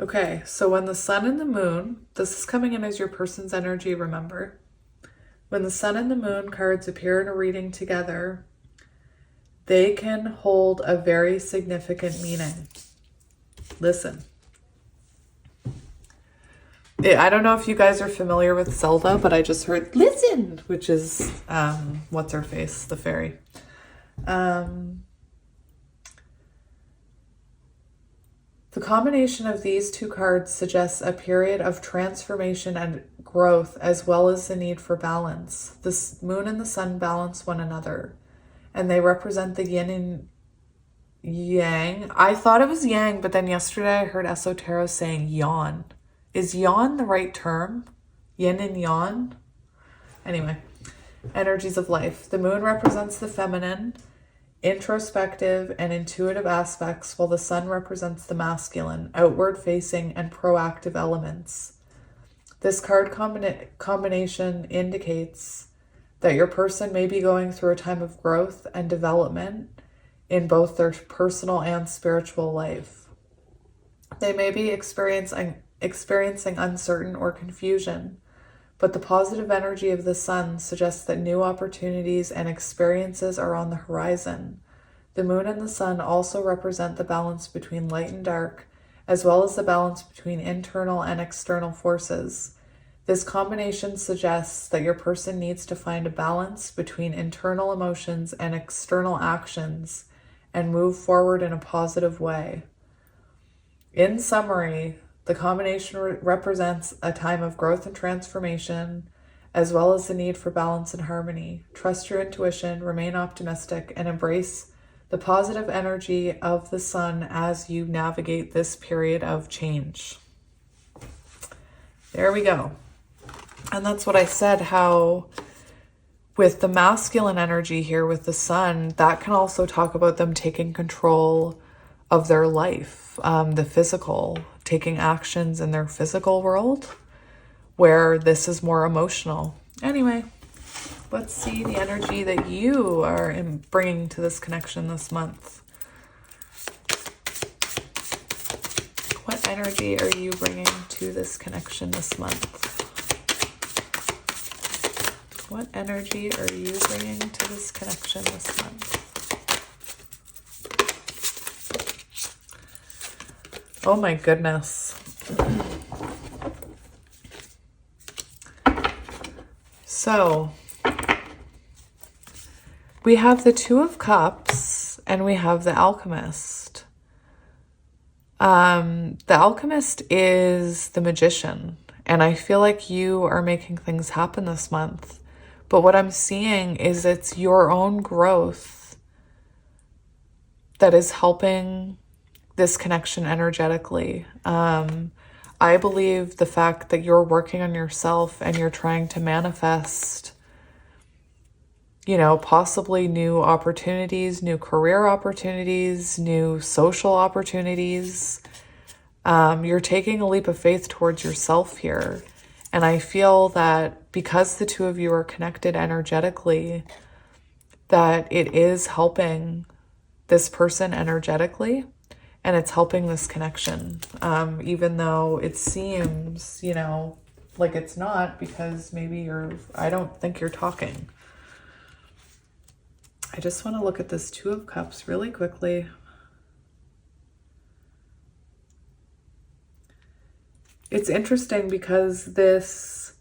Okay, so when the sun and the moon, this is coming in as your person's energy, remember? When the sun and the moon cards appear in a reading together, they can hold a very significant meaning. Listen. I don't know if you guys are familiar with Zelda, but I just heard listen, which is, what's her face? The fairy. The combination of these two cards suggests a period of transformation and growth, as well as the need for balance. The moon and the sun balance one another, and they represent the yin and yang. I thought it was yang, but then yesterday I heard Esoteric saying yawn. Is yawn the right term? Yin and yang? Anyway, energies of life. The moon represents the feminine, introspective, and intuitive aspects, while the sun represents the masculine, outward-facing, and proactive elements. This card combination indicates that your person may be going through a time of growth and development in both their personal and spiritual life. They may be experiencing uncertainty or confusion, but the positive energy of the sun suggests that new opportunities and experiences are on the horizon. The moon and the sun also represent the balance between light and dark, as well as the balance between internal and external forces. This combination suggests that your person needs to find a balance between internal emotions and external actions and move forward in a positive way. In summary, the combination represents a time of growth and transformation, as well as the need for balance and harmony. Trust your intuition, remain optimistic, and embrace the positive energy of the sun as you navigate this period of change. There we go. And that's what I said, how with the masculine energy here with the sun, that can also talk about them taking control of their life, the physical, taking actions in their physical world, where this is more emotional. Anyway, let's see the energy that you are bringing to this connection this month. What energy are you bringing to this connection this month? What energy are you bringing to this connection this month? Oh my goodness. So we have the Two of Cups and we have the Alchemist. The Alchemist is the Magician, and I feel like you are making things happen this month. But what I'm seeing is it's your own growth that is helping this connection energetically. I believe the fact that you're working on yourself and you're trying to manifest, you know, possibly new opportunities, new career opportunities, new social opportunities. You're taking a leap of faith towards yourself here. And I feel that because the two of you are connected energetically, that it is helping this person energetically, and it's helping this connection. Even though it seems, you know, like it's not, because maybe I don't think you're talking. I just want to look at this Two of Cups really quickly. It's interesting because this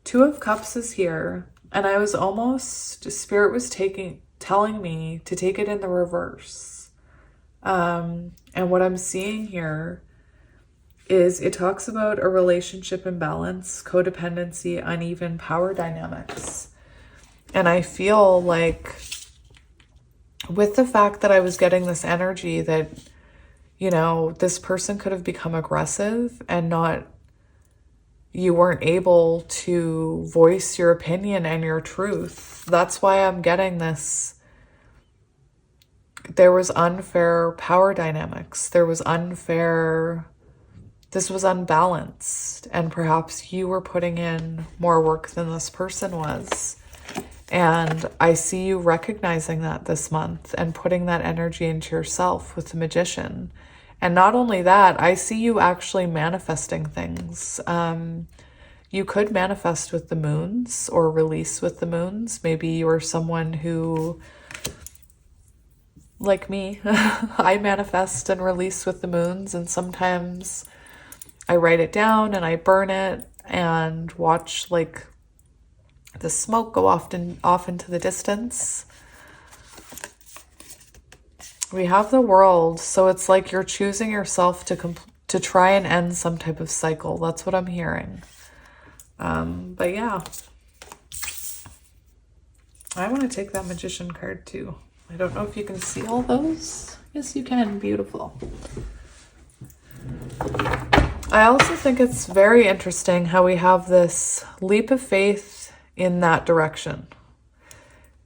Two of Cups is here, and I was almost, Spirit was telling me to take it in the reverse. And what I'm seeing here is it talks about a relationship imbalance, codependency, uneven power dynamics. And I feel like with the fact that I was getting this energy that, you know, this person could have become aggressive and you weren't able to voice your opinion and your truth. That's why I'm getting this. There was unfair power dynamics. This was unbalanced. And perhaps you were putting in more work than this person was. And I see you recognizing that this month and putting that energy into yourself with the Magician. And not only that, I see you actually manifesting things. You could manifest with the moons or release with the moons. Maybe you're someone who, like me, I manifest and release with the moons, and sometimes I write it down and I burn it and watch like the smoke go off into the distance. We have the World, so it's like you're choosing yourself to try and end some type of cycle. That's what I'm hearing. But yeah, I want to take that Magician card too. I don't know if you can see all those. Yes, you can. Beautiful. I also think it's very interesting how we have this leap of faith in that direction.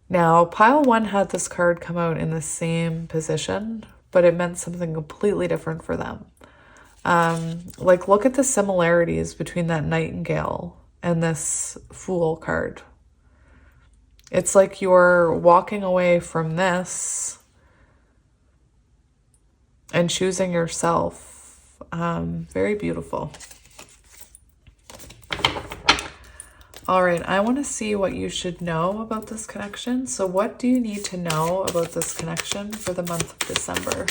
Now, pile one had this card come out in the same position, but it meant something completely different for them. Like, look at the similarities between that nightingale and this Fool card. It's like you're walking away from this and choosing yourself. Very beautiful. All right, I want to see what you should know about this connection. So what do you need to know about this connection for the month of December?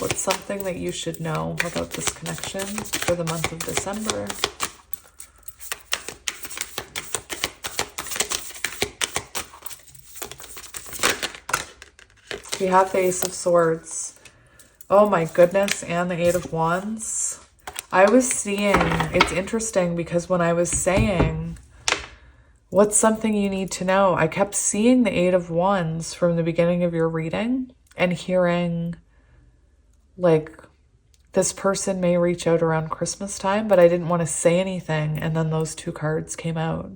What's something that you should know about this connection for the month of December? We have the Ace of Swords. Oh my goodness, and the Eight of Wands. I was seeing, it's interesting because when I was saying, what's something you need to know? I kept seeing the Eight of Wands from the beginning of your reading and hearing like this person may reach out around Christmas time, but I didn't want to say anything. And then those two cards came out.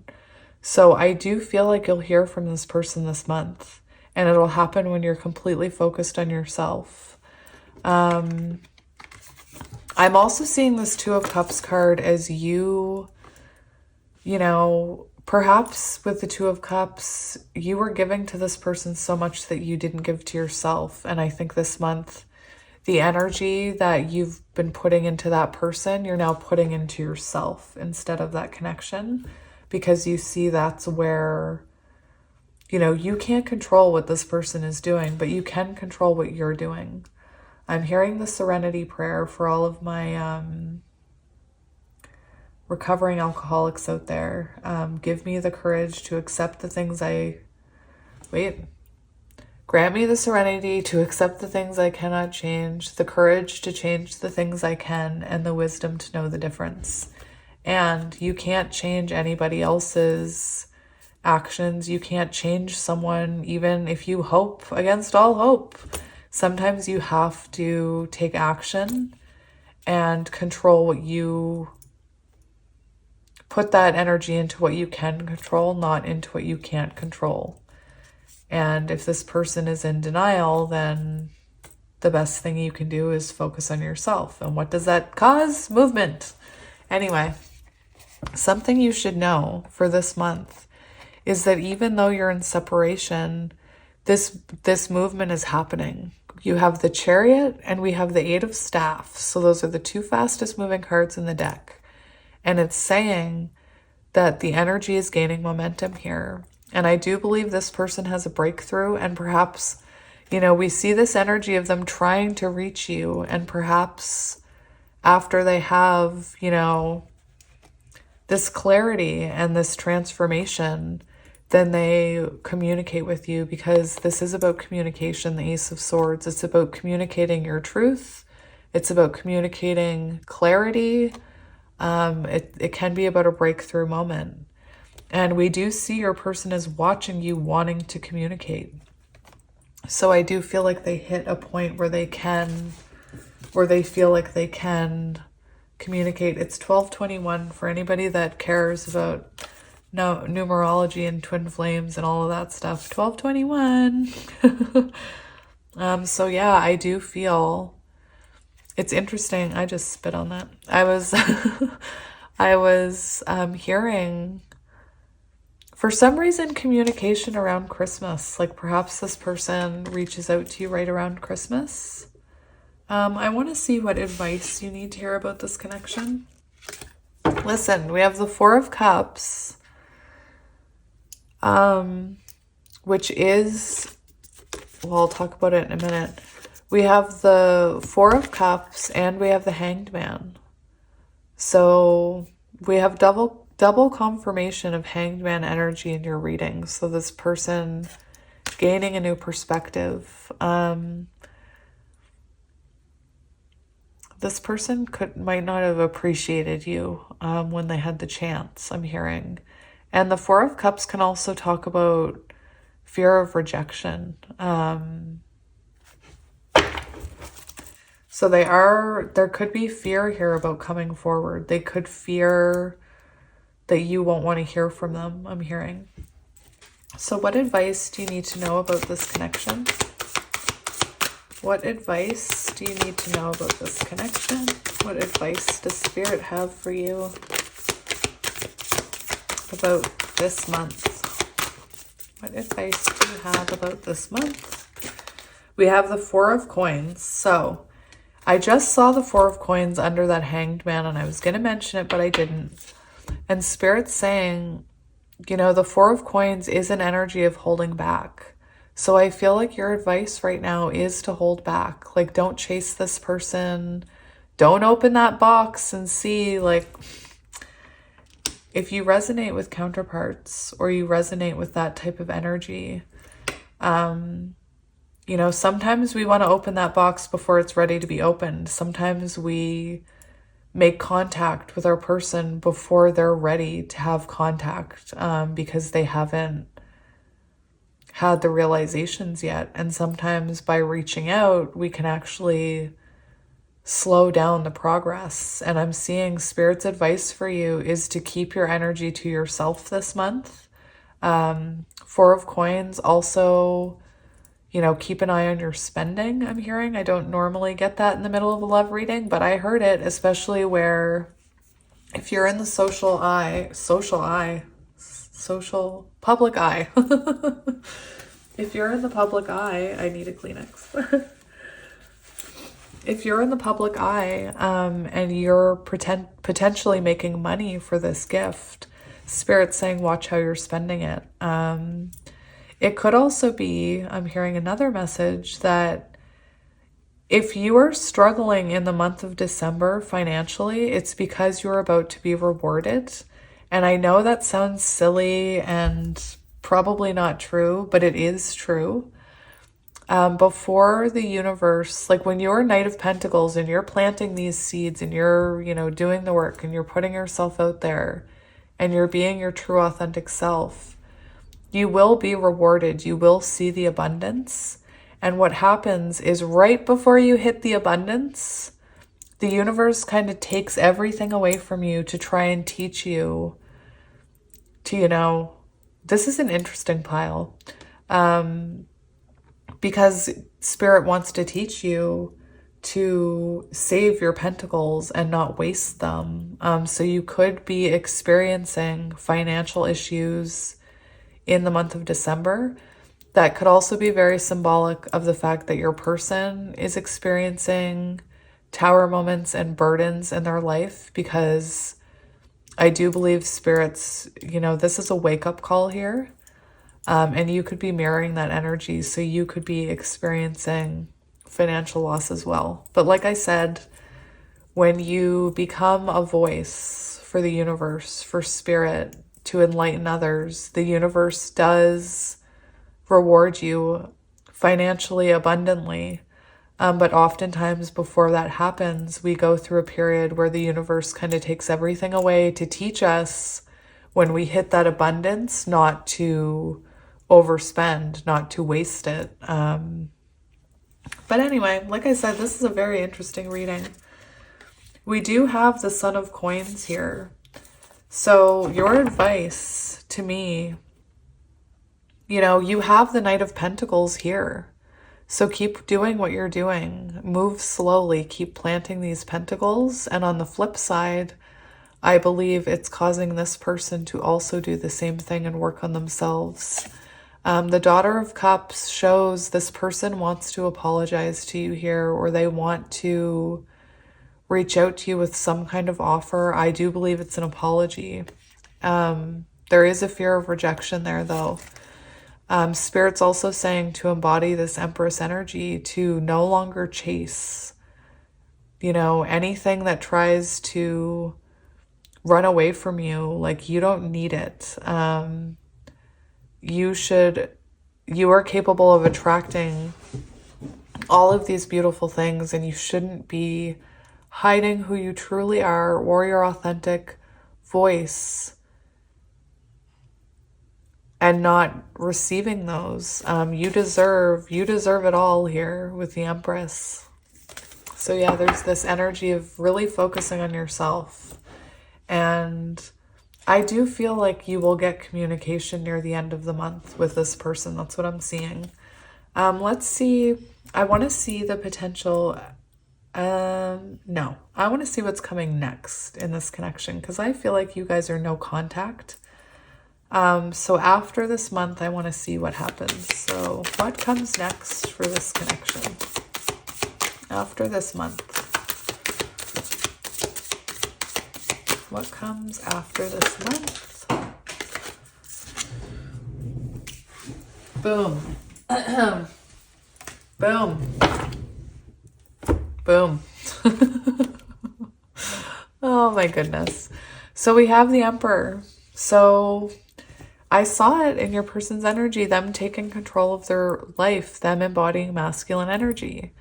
So I do feel like you'll hear from this person this month, and it'll happen when you're completely focused on yourself. I'm also seeing this Two of Cups card as you know, perhaps with the Two of Cups, you were giving to this person so much that you didn't give to yourself. And I think this month, the energy that you've been putting into that person, you're now putting into yourself instead of that connection, because you see that's where, you know, you can't control what this person is doing, but you can control what you're doing. I'm hearing the serenity prayer for all of my recovering alcoholics out there. Give me the courage to accept the things Grant me the serenity to accept the things I cannot change, the courage to change the things I can, and the wisdom to know the difference. And you can't change anybody else's actions. You can't change someone, even if you hope against all hope. Sometimes you have to take action and control what you put that energy into, what you can control, not into what you can't control. And if this person is in denial, then the best thing you can do is focus on yourself. And what does that cause? Movement. Anyway, something you should know for this month is that even though you're in separation, this movement is happening. You have the Chariot and we have the Eight of Staffs. So those are the two fastest moving cards in the deck. And it's saying that the energy is gaining momentum here. And I do believe this person has a breakthrough, and perhaps, we see this energy of them trying to reach you, and perhaps after they have, this clarity and this transformation, then they communicate with you, because this is about communication, the Ace of Swords. It's about communicating your truth. It's about communicating clarity. It can be about a breakthrough moment. And we do see your person is watching you, wanting to communicate. So I do feel like they hit a point where they feel like they can communicate. It's 1221 for anybody that cares about numerology and twin flames and all of that stuff. 1221. So yeah, I do feel it's interesting. I just spit on that. I was hearing, for some reason, communication around Christmas. Like perhaps this person reaches out to you right around Christmas. I want to see what advice you need to hear about this connection. Listen, we have the Four of Cups, which is, well, I'll talk about it in a minute. We have the Four of Cups and we have the Hanged Man. So we have double confirmation of Hanged Man energy in your reading. So this person gaining a new perspective. This person might not have appreciated you when they had the chance, I'm hearing. And the Four of Cups can also talk about fear of rejection. So there could be fear here about coming forward. They could fear that you won't want to hear from them, I'm hearing. So what advice do you need to know about this connection? What advice do you need to know about this connection? What advice does Spirit have for you about this month? What advice do you have about this month? We have the Four of Coins. So I just saw the Four of Coins under that Hanged Man, and I was going to mention it, but I didn't. And Spirit's saying, the Four of Coins is an energy of holding back. So I feel like your advice right now is to hold back. Like, don't chase this person. Don't open that box and see, if you resonate with counterparts or you resonate with that type of energy, sometimes we want to open that box before it's ready to be opened. Sometimes we make contact with our person before they're ready to have contact, because they haven't had the realizations yet. And sometimes by reaching out, we can actually slow down the progress. And I'm seeing Spirit's advice for you is to keep your energy to yourself this month. Four of Coins also, keep an eye on your spending, I'm hearing. I don't normally get that in the middle of a love reading, but I heard it, especially where if you're in the public eye. If you're in the public eye, I need a Kleenex. If you're in the public eye, and you're potentially making money for this gift, Spirit's saying, watch how you're spending it. It could also be, I'm hearing another message that If you are struggling in the month of December financially, it's because you're about to be rewarded. And I know that sounds silly and probably not true, but it is true. Before the universe, like when you're Knight of Pentacles and you're planting these seeds and you're, doing the work and you're putting yourself out there and you're being your true authentic self, you will be rewarded. You will see the abundance. And what happens is right before you hit the abundance, the universe kind of takes everything away from you to try and teach you to, this is an interesting pile. Because Spirit wants to teach you to save your pentacles and not waste them. So you could be experiencing financial issues in the month of December. That could also be very symbolic of the fact that your person is experiencing tower moments and burdens in their life, because I do believe Spirit's, this is a wake-up call here. And you could be mirroring that energy, so you could be experiencing financial loss as well. But like I said, when you become a voice for the universe, for Spirit, to enlighten others, the universe does reward you financially abundantly. But oftentimes before that happens, we go through a period where the universe kind of takes everything away to teach us, when we hit that abundance, not to overspend, not to waste it. But anyway, like I said, this is a very interesting reading. We do have the Son of Coins here. So your advice to me, you have the Knight of Pentacles here. So keep doing what you're doing. Move slowly. Keep planting these pentacles. And on the flip side, I believe it's causing this person to also do the same thing and work on themselves. The Daughter of Cups shows this person wants to apologize to you here, or they want to reach out to you with some kind of offer. I do believe it's an apology. There is a fear of rejection there, though. Spirit's also saying to embody this Empress energy, to no longer chase, anything that tries to run away from you. Like, you don't need it. You are capable of attracting all of these beautiful things, and you shouldn't be hiding who you truly are or your authentic voice and not receiving those. You deserve it all here with the Empress. So yeah, there's this energy of really focusing on yourself. And I do feel like you will get communication near the end of the month with this person. That's what I'm seeing. Let's see. I want to see the potential. No, I want to see what's coming next in this connection, because I feel like you guys are no contact. So after this month, I want to see what happens. So what comes next for this connection after this month? What comes after this month? Boom. Boom. Boom. Oh my goodness. So we have the Emperor. So I saw it in your person's energy, them taking control of their life, them embodying masculine energy.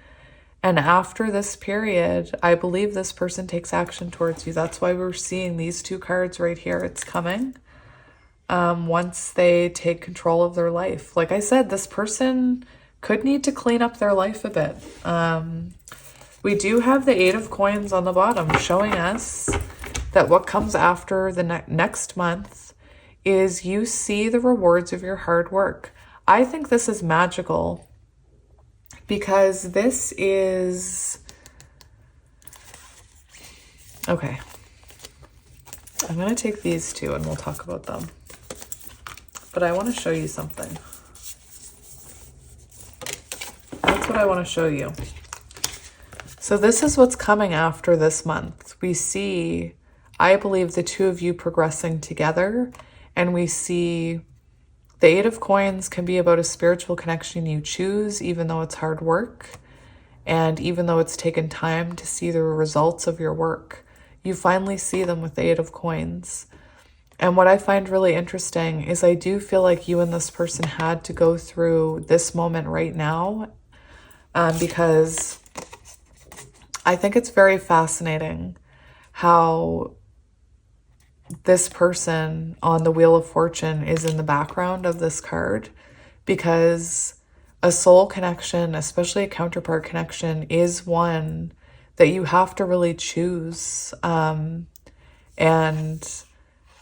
And after this period, I believe this person takes action towards you. That's why we're seeing these two cards right here. It's coming. Once they take control of their life. Like I said, this person could need to clean up their life a bit. We do have the Eight of Coins on the bottom, showing us that what comes after the next month is you see the rewards of your hard work. I think this is magical, because this is, okay, I'm going to take these two and we'll talk about them. But I want to show you something. That's what I want to show you. So this is what's coming after this month. We see, I believe, the two of you progressing together, and we see the Eight of Coins can be about a spiritual connection you choose, even though it's hard work. And even though it's taken time to see the results of your work, you finally see them with the Eight of Coins. And what I find really interesting is I do feel like you and this person had to go through this moment right now, because I think it's very fascinating how this person on the Wheel of Fortune is in the background of this card, because a soul connection, especially a counterpart connection, is one that you have to really choose. And,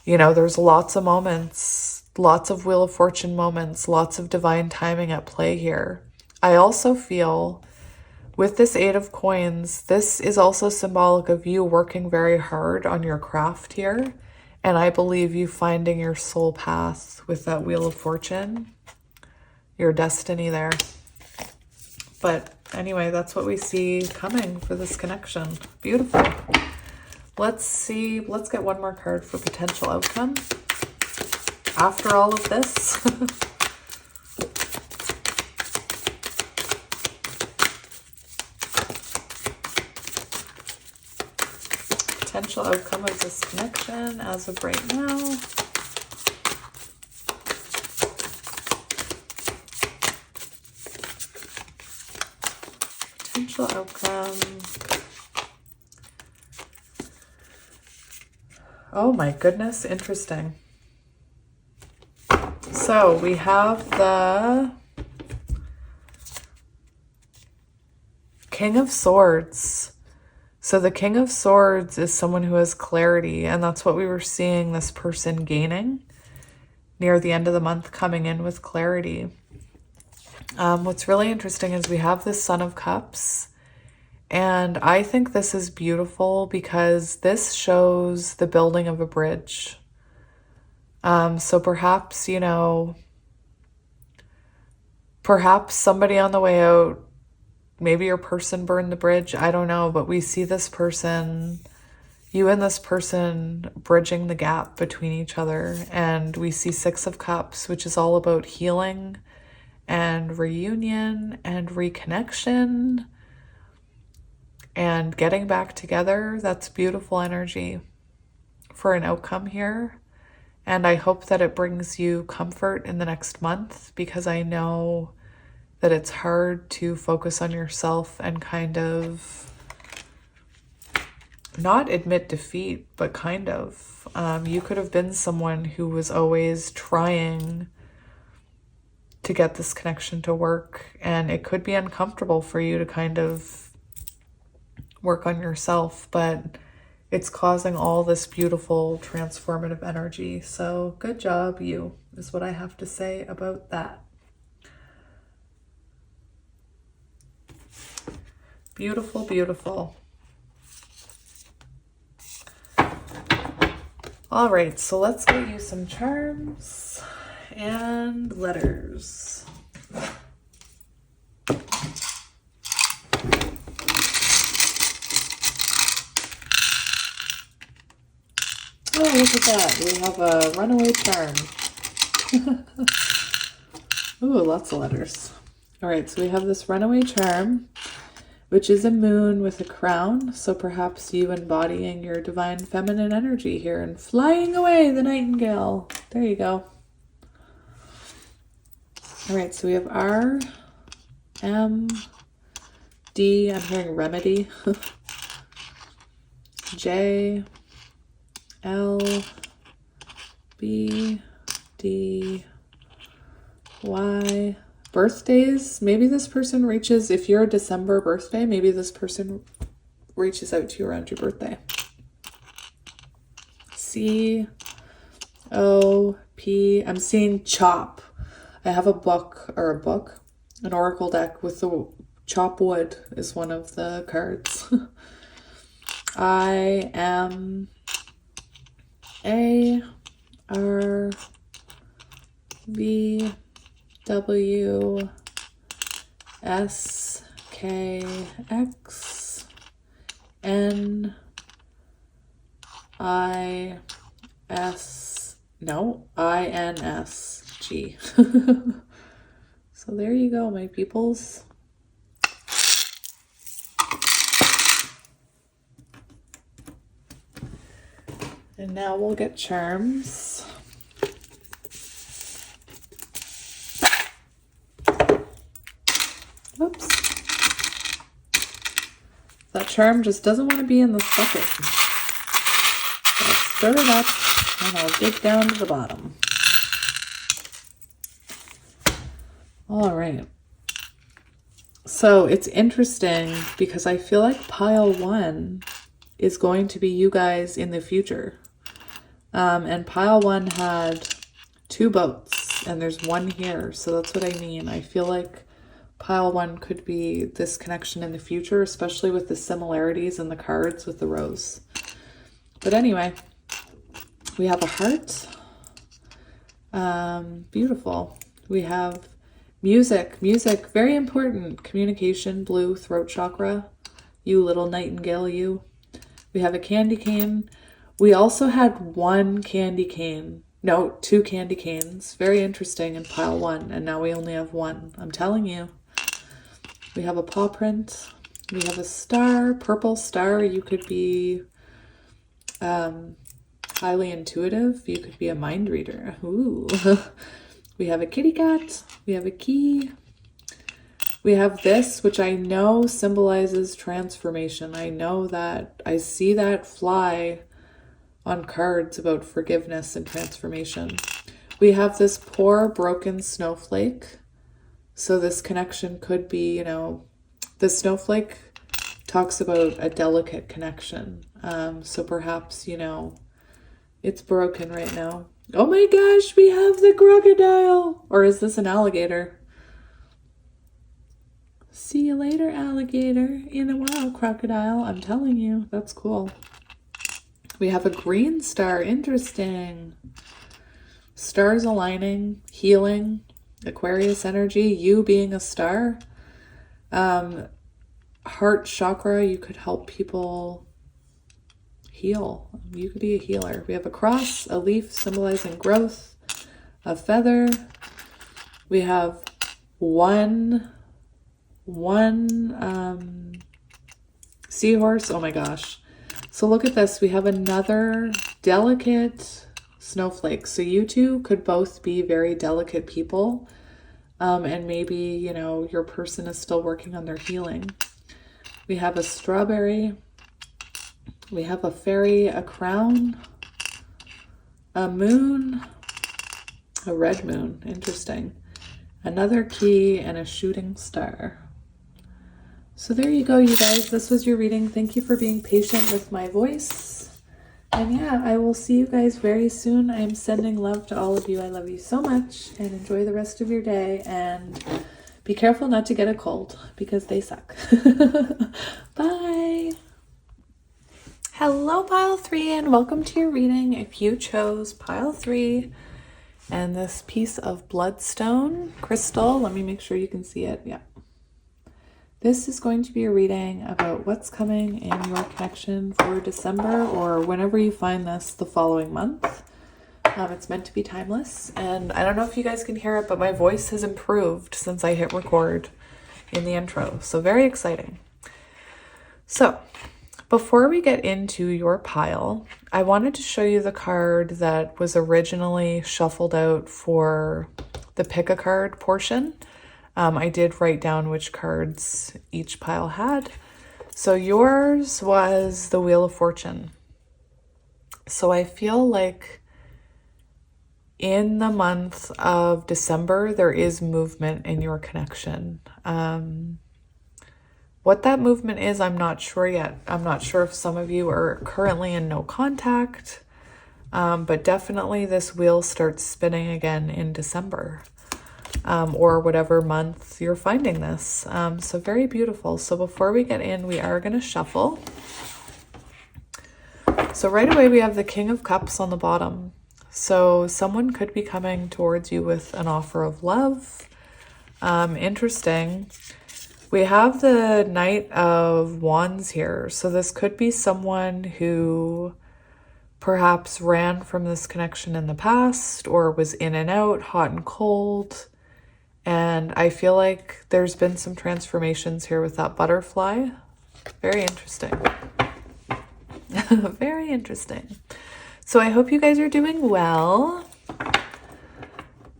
you know, there's lots of moments, lots of Wheel of Fortune moments, lots of divine timing at play here. I also feel with this Eight of Coins, this is also symbolic of you working very hard on your craft here. And I believe you finding your soul path with that Wheel of Fortune, your destiny there. But anyway, that's what we see coming for this connection. Beautiful. Let's see. Let's get one more card for potential outcome after all of this. Potential outcome of this connection as of right now. Potential outcome. Oh my goodness, interesting. So we have the King of Swords. So the King of Swords is someone who has clarity, and that's what we were seeing this person gaining near the end of the month, coming in with clarity. What's really interesting is we have this Son of Cups, and I think this is beautiful because this shows the building of a bridge. So perhaps, you know, perhaps somebody on the way out, maybe your person burned the bridge, I don't know, but we see this person, you and this person bridging the gap between each other. And we see Six of Cups, which is all about healing and reunion and reconnection and getting back together. That's beautiful energy for an outcome here. And I hope that it brings you comfort in the next month, because I know that it's hard to focus on yourself and kind of not admit defeat, but kind of. You could have been someone who was always trying to get this connection to work, and it could be uncomfortable for you to kind of work on yourself, but it's causing all this beautiful transformative energy. So good job, you, is what I have to say about that. Beautiful, beautiful. All right, so let's get you some charms and letters. Oh, look at that. We have a runaway charm. Ooh, lots of letters. All right, so we have this runaway charm, which is a moon with a crown. So perhaps you embodying your divine feminine energy here and flying away, the nightingale. There you go. All right, so we have R, M, D, I'm hearing remedy, J, L, B, D, Y. Birthdays, maybe this person reaches, if you're a December birthday, maybe this person reaches out to you around your birthday. C, O, P, I'm seeing chop. I have a book, an oracle deck with the chop wood is one of the cards. I, M, A, R, B, W, S, K, X, N, I, S, no, I, N, S, G. So there you go, my peoples. And now we'll get charms. Oops. That charm just doesn't want to be in this bucket. I'll stir it up and I'll dig down to the bottom. All right. So it's interesting because I feel like pile 1 is going to be you guys in the future. And pile 1 had 2 boats and there's one here. So that's what I mean. I feel like pile 1 could be this connection in the future, especially with the similarities in the cards with the rose. But anyway, we have a heart. Beautiful. We have music, very important. Communication, blue, throat chakra. You little nightingale, you. We have a candy cane. We also had 1 candy cane. No, 2 candy canes. Very interesting in pile 1. And now we only have 1. I'm telling you. We have a paw print. We have a star, purple star. You could be highly intuitive. You could be a mind reader. Ooh. We have a kitty cat. We have a key. We have this, which I know symbolizes transformation. I know that. I see that fly on cards about forgiveness and transformation. We have this poor broken snowflake. So this connection could be, you know, the snowflake talks about a delicate connection. So perhaps, you know, it's broken right now. Oh my gosh, we have the crocodile. Or is this an alligator? See you later, alligator. In a while, crocodile. I'm telling you, that's cool. We have a green star. Interesting. Stars aligning, healing, Aquarius energy, you being a star. Heart chakra, you could help people heal. You could be a healer. We have a cross, a leaf symbolizing growth, a feather. We have one seahorse. Oh my gosh. So look at this. We have another delicate snowflake. So you two could both be very delicate people. And maybe, you know, your person is still working on their healing. We have a strawberry. We have a fairy, a crown, a moon, a red moon. Interesting. Another key and a shooting star. So there you go, you guys. This was your reading. Thank you for being patient with my voice. And yeah, I will see you guys very soon. I am sending love to all of you. I love you so much and enjoy the rest of your day. And be careful not to get a cold because they suck. Bye. Hello, pile 3, and welcome to your reading. If you chose pile 3 and this piece of bloodstone crystal, let me make sure you can see it. Yeah. This is going to be a reading about what's coming in your connection for December or whenever you find this the following month. It's meant to be timeless. And I don't know if you guys can hear it, but my voice has improved since I hit record in the intro. So very exciting. So before we get into your pile, I wanted to show you the card that was originally shuffled out for the pick a card portion. I did write down which cards each pile had. So yours was the Wheel of Fortune. So I feel like in the month of December, there is movement in your connection. What that movement is, I'm not sure yet. I'm not sure if some of you are currently in no contact, but definitely this wheel starts spinning again in December. Or whatever month you're finding this. So very beautiful. So before we get in, we are going to shuffle. So right away, we have the King of Cups on the bottom. So someone could be coming towards you with an offer of love. Interesting. We have the Knight of Wands here. So this could be someone who perhaps ran from this connection in the past or was in and out, hot and cold. And I feel like there's been some transformations here with that butterfly. Very interesting. Very interesting. So I hope you guys are doing well.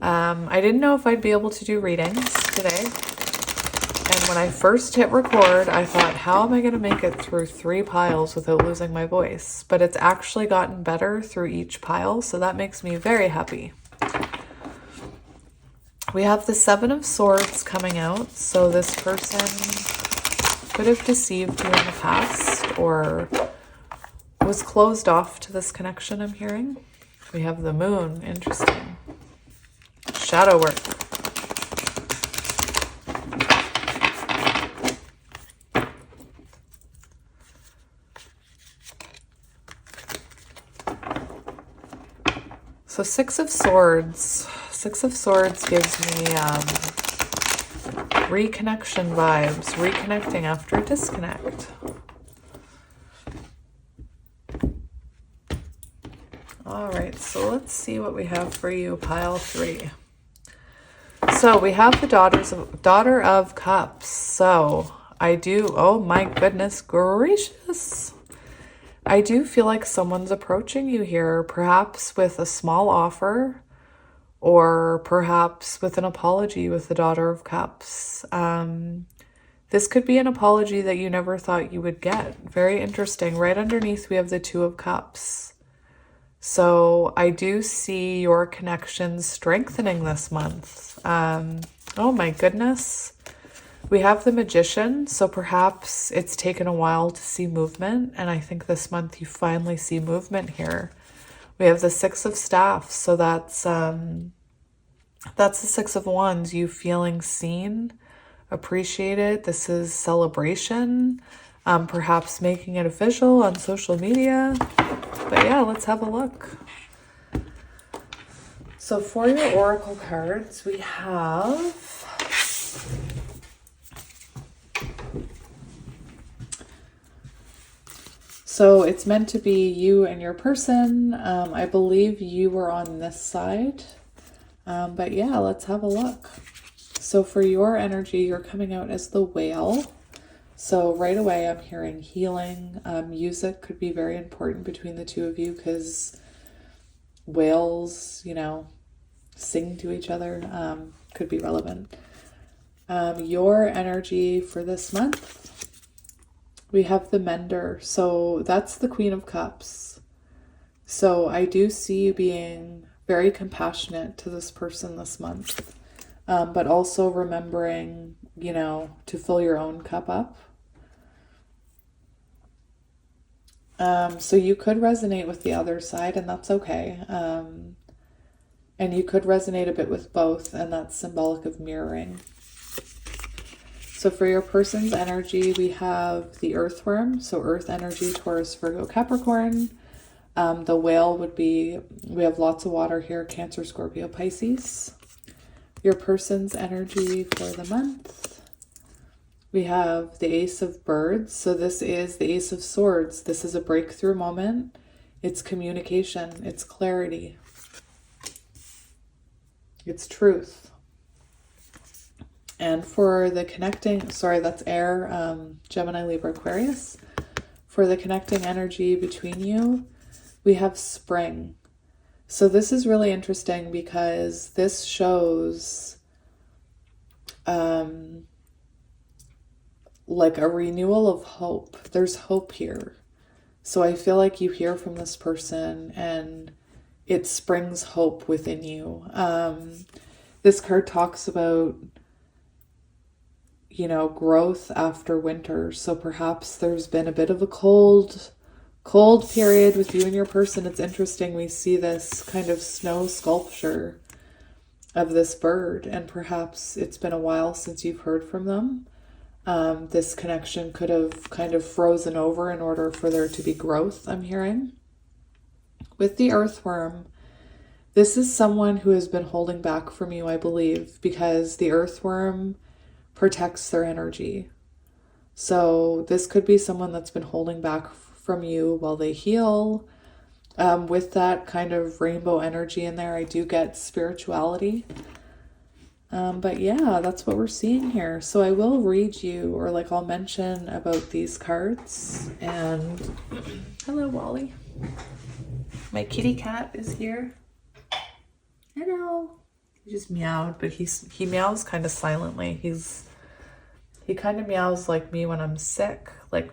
I didn't know if I'd be able to do readings today. And when I first hit record, I thought, how am I going to make it through 3 piles without losing my voice? But it's actually gotten better through each pile, so that makes me very happy. We have the 7 of Swords coming out, so this person could have deceived you in the past or was closed off to this connection, I'm hearing. We have the Moon, interesting. Shadow work. So 6 of Swords. 6 of Swords gives me reconnection vibes, reconnecting after a disconnect. All right, so let's see what we have for you, pile 3. So we have the Daughter of Cups. So I do, oh my goodness gracious. I do feel like someone's approaching you here, perhaps with a small offer or perhaps with an apology with the Daughter of Cups. This could be an apology that you never thought you would get. Very interesting. Right underneath, we have the 2 of Cups. So I do see your connections strengthening this month. Oh my goodness. We have the Magician, so perhaps it's taken a while to see movement, and I think this month you finally see movement here. We have the 6 of Staffs, so that's the 6 of Wands, you feeling seen, appreciated. This is celebration, perhaps making it official on social media. But yeah, let's have a look. So for your oracle cards, we have so it's meant to be you and your person. I believe you were on this side. But yeah, let's have a look. So for your energy, you're coming out as the Whale. So right away, I'm hearing healing. Music could be very important between the 2 of you because whales, you know, sing to each other, could be relevant. Your energy for this month, we have the Mender. So that's the Queen of Cups. So I do see you being very compassionate to this person this month, but also remembering, you know, to fill your own cup up. So you could resonate with the other side, and that's okay. And you could resonate a bit with both, and that's symbolic of mirroring. So for your person's energy, we have the Earthworm, so Earth energy, Taurus, Virgo, Capricorn. The Whale would be, we have lots of water here, Cancer, Scorpio, Pisces. Your person's energy for the month, we have the Ace of Birds. So this is the Ace of Swords. This is a breakthrough moment. It's communication. It's clarity. It's truth. And for the connecting, sorry, that's air, Gemini, Libra, Aquarius. For the connecting energy between you, we have Spring. So this is really interesting because this shows like a renewal of hope. There's hope here. So I feel like you hear from this person and it springs hope within you. This card talks about, you know, growth after winter. So perhaps there's been a bit of a cold period with you and your person. It's interesting. We see this kind of snow sculpture of this bird, and perhaps it's been a while since you've heard from them. This connection could have kind of frozen over in order for there to be growth, I'm hearing. With the Earthworm, this is someone who has been holding back from you, I believe, because the Earthworm protects their energy. So this could be someone that's been holding back from you while they heal. With that kind of rainbow energy in there, I do get spirituality. But yeah, that's what we're seeing here. So I will read you, or like I'll mention about these cards. And hello, Wally. My kitty cat is here. Hello. He just meowed, but he meows kind of silently. He kind of meows like me when I'm sick, like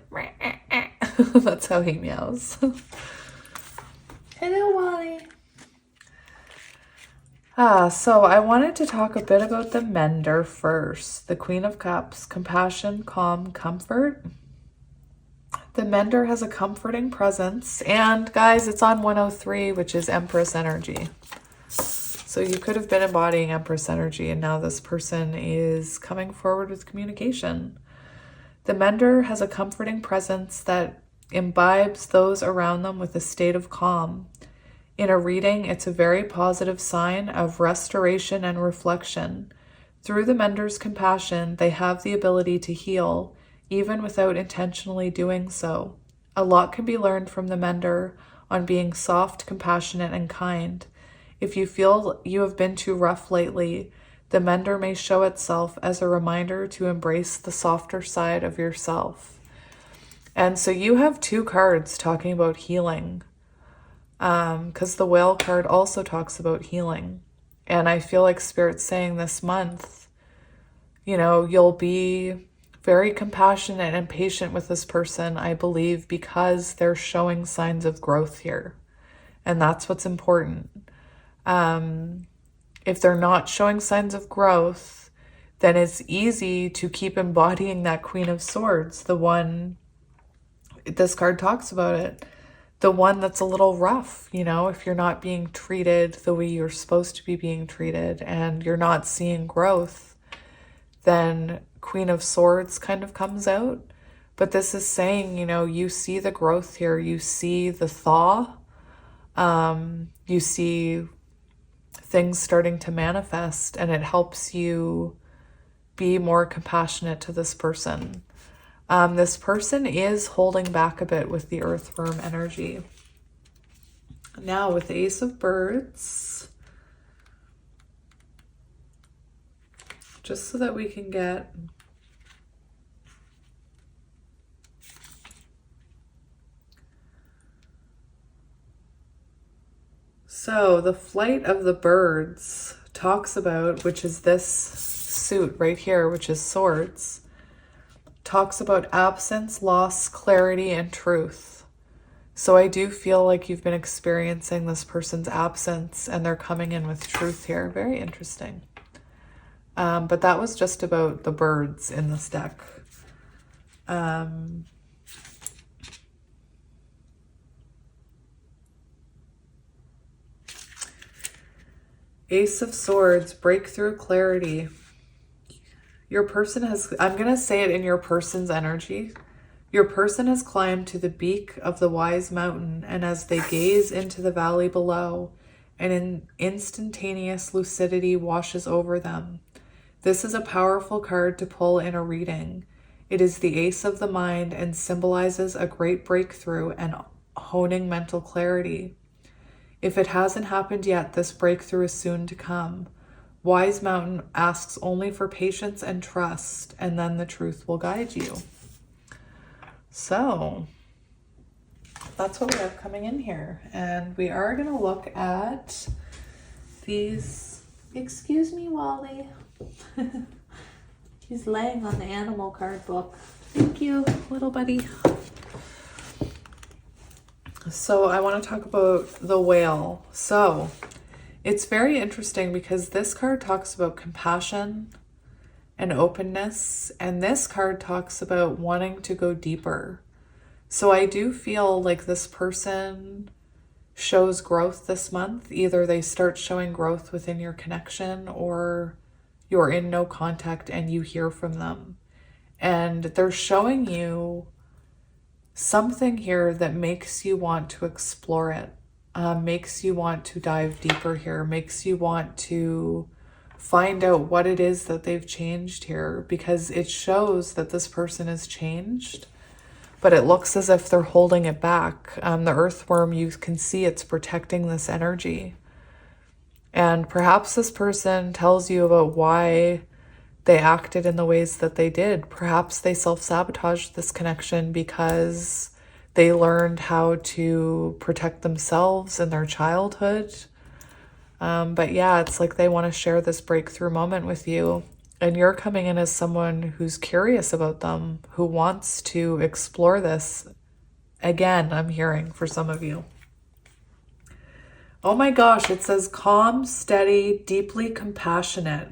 that's how he meows. Hello, Wally. So I wanted to talk a bit about the Mender first. The Queen of Cups, compassion, calm, comfort. The Mender has a comforting presence, and guys, it's on 103, which is Empress energy. So you could have been embodying Empress energy, and now this person is coming forward with communication. The Mender has a comforting presence that imbibes those around them with a state of calm. In a reading, it's a very positive sign of restoration and reflection. Through the Mender's compassion, they have the ability to heal, even without intentionally doing so. A lot can be learned from the Mender on being soft, compassionate, and kind. If you feel you have been too rough lately, the Mender may show itself as a reminder to embrace the softer side of yourself. And so you have two cards talking about healing. Because the Whale card also talks about healing. And I feel like Spirit's saying this month, you'll be very compassionate and patient with this person, I believe, because they're showing signs of growth here. And that's what's important. If they're not showing signs of growth, then it's easy to keep embodying that Queen of Swords, the one, this card talks about it, the one that's a little rough, if you're not being treated the way you're supposed to be being treated and you're not seeing growth, then Queen of Swords kind of comes out. But this is saying, you see the growth here, you see the thaw, you see things starting to manifest, and it helps you be more compassionate to this person. This person is holding back a bit with the Earthworm energy. Now with the Ace of Birds, just so that we can get so the flight of the birds talks about, which is this suit right here, which is Swords, talks about absence, loss, clarity, and truth. So I do feel like you've been experiencing this person's absence and they're coming in with truth here. Very interesting. But that was just about the birds in this deck. Ace of Swords, breakthrough, clarity. Your person has, I'm going to say it in your person's energy. Your person has climbed to the peak of the wise mountain, and as they gaze into the valley below, an instantaneous lucidity washes over them. This is a powerful card to pull in a reading. It is the ace of the mind and symbolizes a great breakthrough and honing mental clarity. If it hasn't happened yet, this breakthrough is soon to come. Wise Mountain asks only for patience and trust, and then the truth will guide you. So that's what we have coming in here. And we are going to look at these. Excuse me, Wally. He's laying on the animal card book. Thank you, little buddy. So I want to talk about the Whale. So it's very interesting because this card talks about compassion and openness, and this card talks about wanting to go deeper. So I do feel like this person shows growth this month. Either they start showing growth within your connection, or you're in no contact and you hear from them. And they're showing you something here that makes you want to explore it. Makes you want to dive deeper here, makes you want to find out what it is that they've changed here, because it shows that this person has changed, but it looks as if they're holding it back. The earthworm, you can see it's protecting this energy. And perhaps this person tells you about why they acted in the ways that they did. Perhaps they self-sabotaged this connection because they learned how to protect themselves in their childhood. But yeah, it's like they want to share this breakthrough moment with you. And you're coming in as someone who's curious about them, who wants to explore this. Again, I'm hearing for some of you. Oh my gosh, it says calm, steady, deeply compassionate.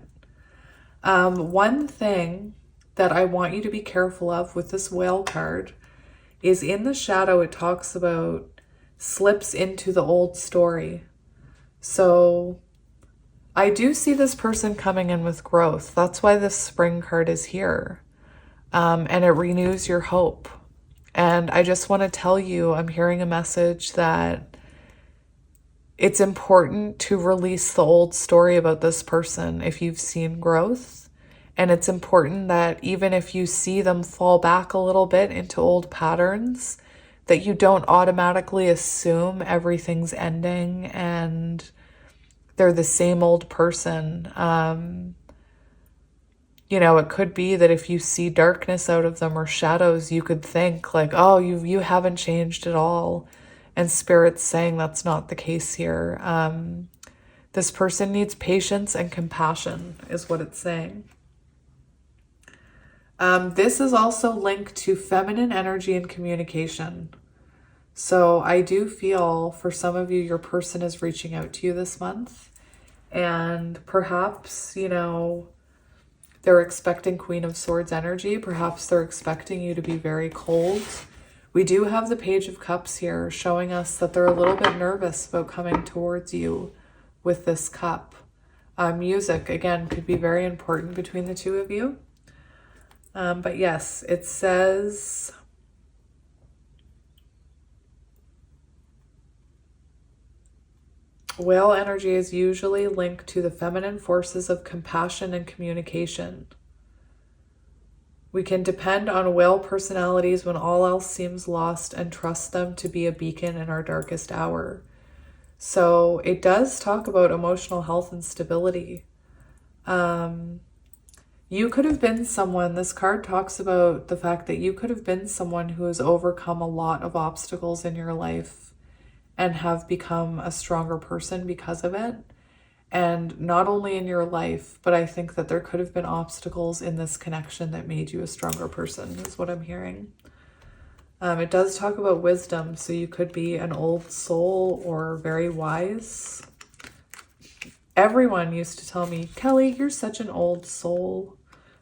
One thing that I want you to be careful of with this whale card is in the shadow, it talks about slips into the old story. So I do see this person coming in with growth. That's why this spring card is here. And it renews your hope. And I just want to tell you, I'm hearing a message that it's important to release the old story about this person if you've seen growth. And it's important that even if you see them fall back a little bit into old patterns, that you don't automatically assume everything's ending and they're the same old person. You know, it could be that if you see darkness out of them or shadows, you could think like, oh, you haven't changed at all. And Spirit's saying that's not the case here. This person needs patience and compassion is what it's saying. This is also linked to feminine energy and communication. So I do feel for some of you, your person is reaching out to you this month. And perhaps, you know, they're expecting Queen of Swords energy. Perhaps they're expecting you to be very cold. We do have the Page of Cups here showing us that they're a little bit nervous about coming towards you with this cup. Music, again, could be very important between the two of you. But yes, it says... Whale energy is usually linked to the feminine forces of compassion and communication. We can depend on whale personalities when all else seems lost and trust them to be a beacon in our darkest hour. So it does talk about emotional health and stability. You could have been someone, this card talks about the fact that you could have been someone who has overcome a lot of obstacles in your life and have become a stronger person because of it. And not only in your life, but I think that there could have been obstacles in this connection that made you a stronger person, is what I'm hearing. It does talk about wisdom, so you could be an old soul or very wise. Everyone used to tell me, Kelly, you're such an old soul.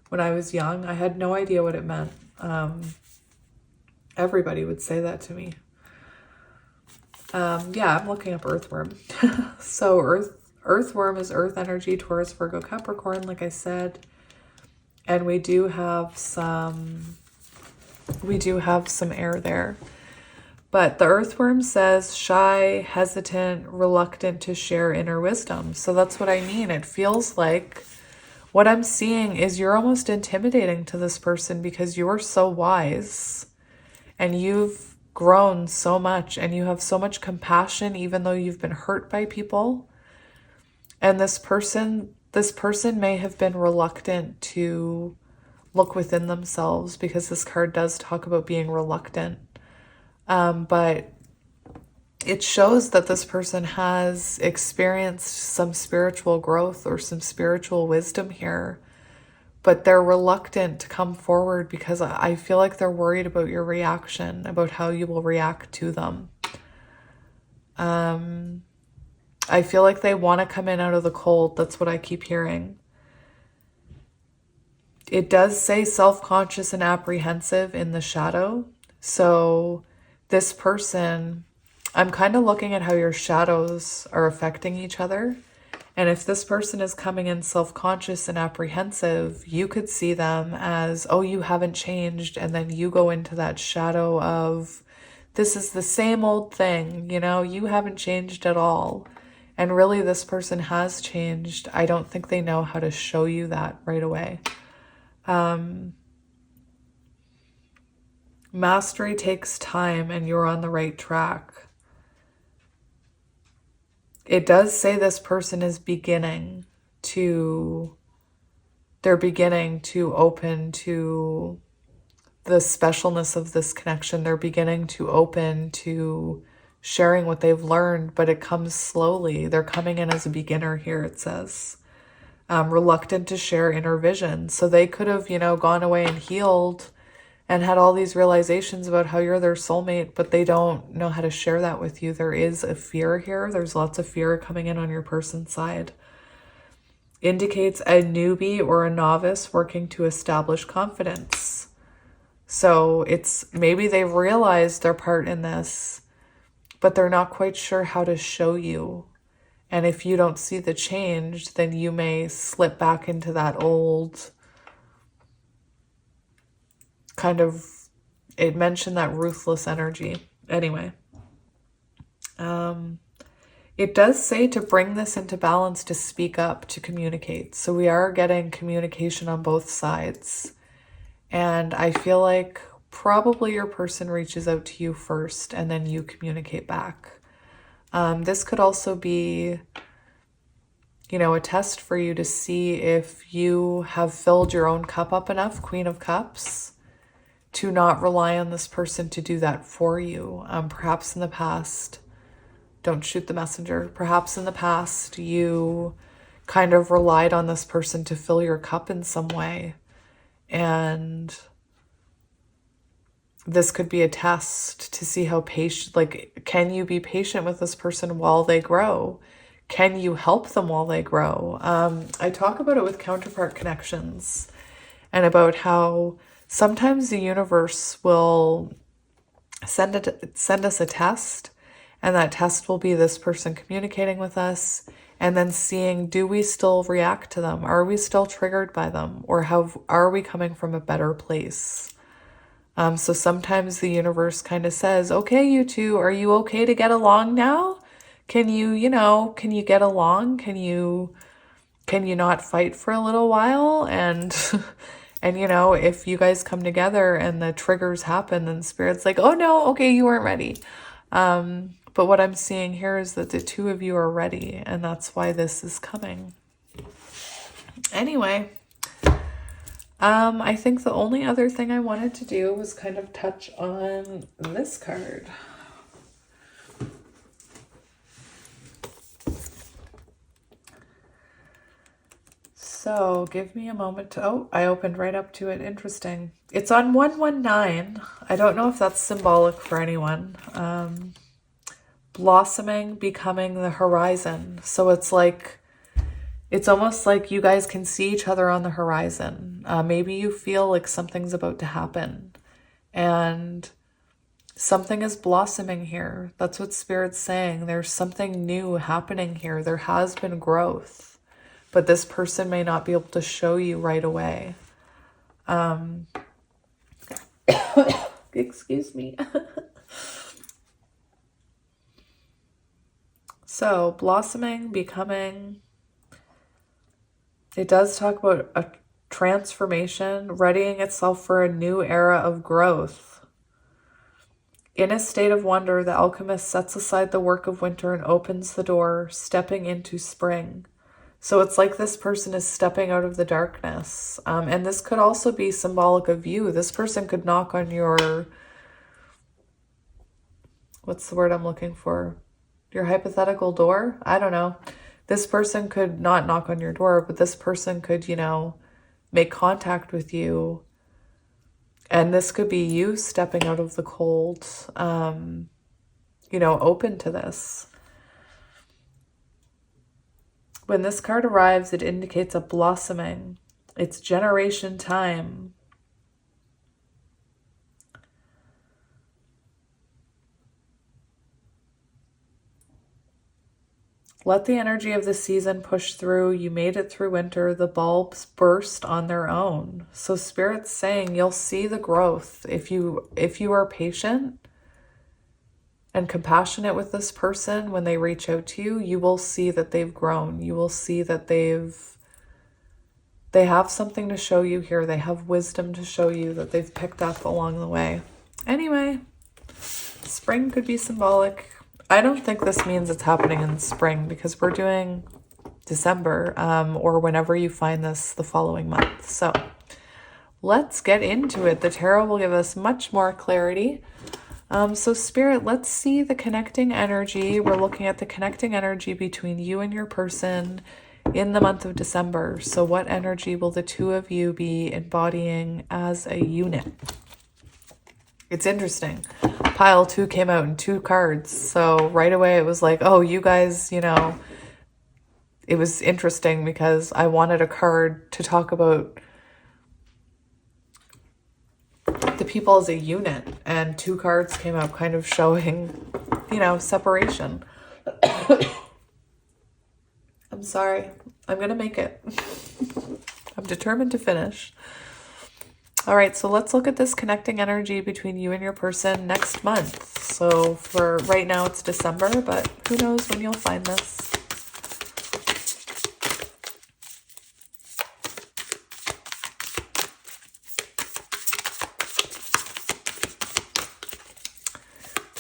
When I was young, I had no idea what it meant. Everybody would say that to me. Yeah, I'm looking up earthworm. So earthworm is earth energy, Taurus, Virgo, Capricorn, like I said. And we do have some air there. But the earthworm says shy, hesitant, reluctant to share inner wisdom. So that's what I mean. It feels like what I'm seeing is you're almost intimidating to this person because you're so wise and you've grown so much and you have so much compassion even though you've been hurt by people. And this person may have been reluctant to look within themselves because this card does talk about being reluctant. But it shows that this person has experienced some spiritual growth or some spiritual wisdom here, but they're reluctant to come forward because I feel like they're worried about your reaction, about how you will react to them. I feel like they want to come in out of the cold. That's what I keep hearing. It does say self-conscious and apprehensive in the shadow. So this person, I'm kind of looking at how your shadows are affecting each other. And if this person is coming in self-conscious and apprehensive, you could see them as, oh, you haven't changed. And then you go into that shadow of, this is the same old thing, you know, you haven't changed at all. And really this person has changed. I don't think they know how to show you that right away. Mastery takes time and you're on the right track. It does say this person is beginning to open to the specialness of this connection. They're beginning to open to sharing what they've learned, but it comes slowly. They're coming in as a beginner here, it says. Reluctant to share inner vision. So they could have, gone away and healed and had all these realizations about how you're their soulmate, but they don't know how to share that with you. There is a fear here. There's lots of fear coming in on your person's side. Indicates a newbie or a novice working to establish confidence. So it's maybe they've realized their part in this, but they're not quite sure how to show you. And if you don't see the change, then you may slip back into that old kind of, it mentioned that ruthless energy. Anyway, it does say to bring this into balance, to speak up, to communicate. So we are getting communication on both sides. And I feel like probably your person reaches out to you first and then you communicate back. This could also be, a test for you to see if you have filled your own cup up enough, Queen of Cups, to not rely on this person to do that for you. Perhaps in the past, don't shoot the messenger. Perhaps in the past, you kind of relied on this person to fill your cup in some way. And this could be a test to see how patient, can you be patient with this person while they grow? Can you help them while they grow? I talk about it with counterpart connections and about how sometimes the universe will send us a test, and that test will be this person communicating with us and then seeing, do we still react to them? Are we still triggered by them? Or are we coming from a better place? So sometimes the universe kind of says, okay, you two, are you okay to get along now? Can you get along? Can you not fight for a little while? And, and if you guys come together and the triggers happen, then Spirit's like, oh no, okay, you weren't ready. But what I'm seeing here is that the two of you are ready, and that's why this is coming. Anyway, I think the only other thing I wanted to do was kind of touch on this card. So give me a moment to, oh, I opened right up to it. Interesting. It's on 119. I don't know if that's symbolic for anyone. Blossoming, becoming the horizon. So it's almost like you guys can see each other on the horizon. Maybe you feel like something's about to happen and something is blossoming here. That's what Spirit's saying. There's something new happening here. There has been growth, but this person may not be able to show you right away. Excuse me. So blossoming, becoming, it does talk about a transformation, readying itself for a new era of growth. In a state of wonder, the alchemist sets aside the work of winter and opens the door, stepping into spring. So it's like this person is stepping out of the darkness. And this could also be symbolic of you. This person could knock on your, what's the word I'm looking for? Your hypothetical door? I don't know. This person could not knock on your door, but this person could, make contact with you. And this could be you stepping out of the cold, open to this. When this card arrives, it indicates a blossoming. It's generation time. Let the energy of the season push through. You made it through winter. The bulbs burst on their own. So Spirit's saying you'll see the growth. If you are patient and compassionate with this person when they reach out to you, you will see that they've grown. You will see that they have something to show you here. They have wisdom to show you that they've picked up along the way. Anyway, spring could be symbolic. I don't think this means it's happening in spring because we're doing December or whenever you find this the following month. So let's get into it. The tarot will give us much more clarity. So Spirit, let's see the connecting energy. We're looking at the connecting energy between you and your person in the month of December. So what energy will the two of you be embodying as a unit? It's interesting. Pile 2 came out in 2 cards. So right away it was like, oh, you guys, you know, it was interesting because I wanted a card to talk about the people as a unit, and 2 cards came up kind of showing, you know, separation. I'm sorry. I'm going to make it. I'm determined to finish. All right, so let's look at this connecting energy between you and your person next month. So for right now it's December, but who knows when you'll find this.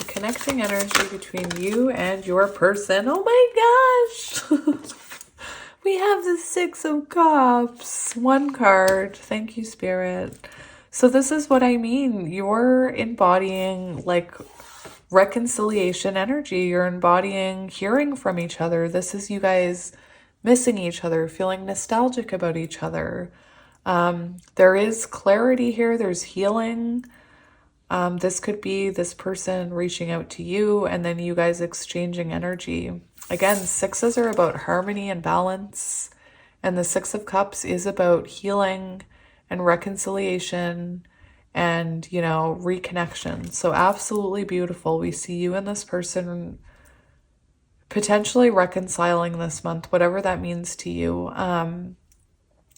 Connecting energy between you and your person. Oh my gosh. We have the 6 of Cups. 1 card. Thank you, Spirit. So this is what I mean. You're embodying like reconciliation energy. You're embodying hearing from each other. This is you guys missing each other, feeling nostalgic about each other. There is clarity here. There's healing. This could be this person reaching out to you and then you guys exchanging energy. Again, 6s are about harmony and balance. And the 6 of Cups is about healing and reconciliation and, you know, reconnection. So absolutely beautiful. We see you and this person potentially reconciling this month, whatever that means to you.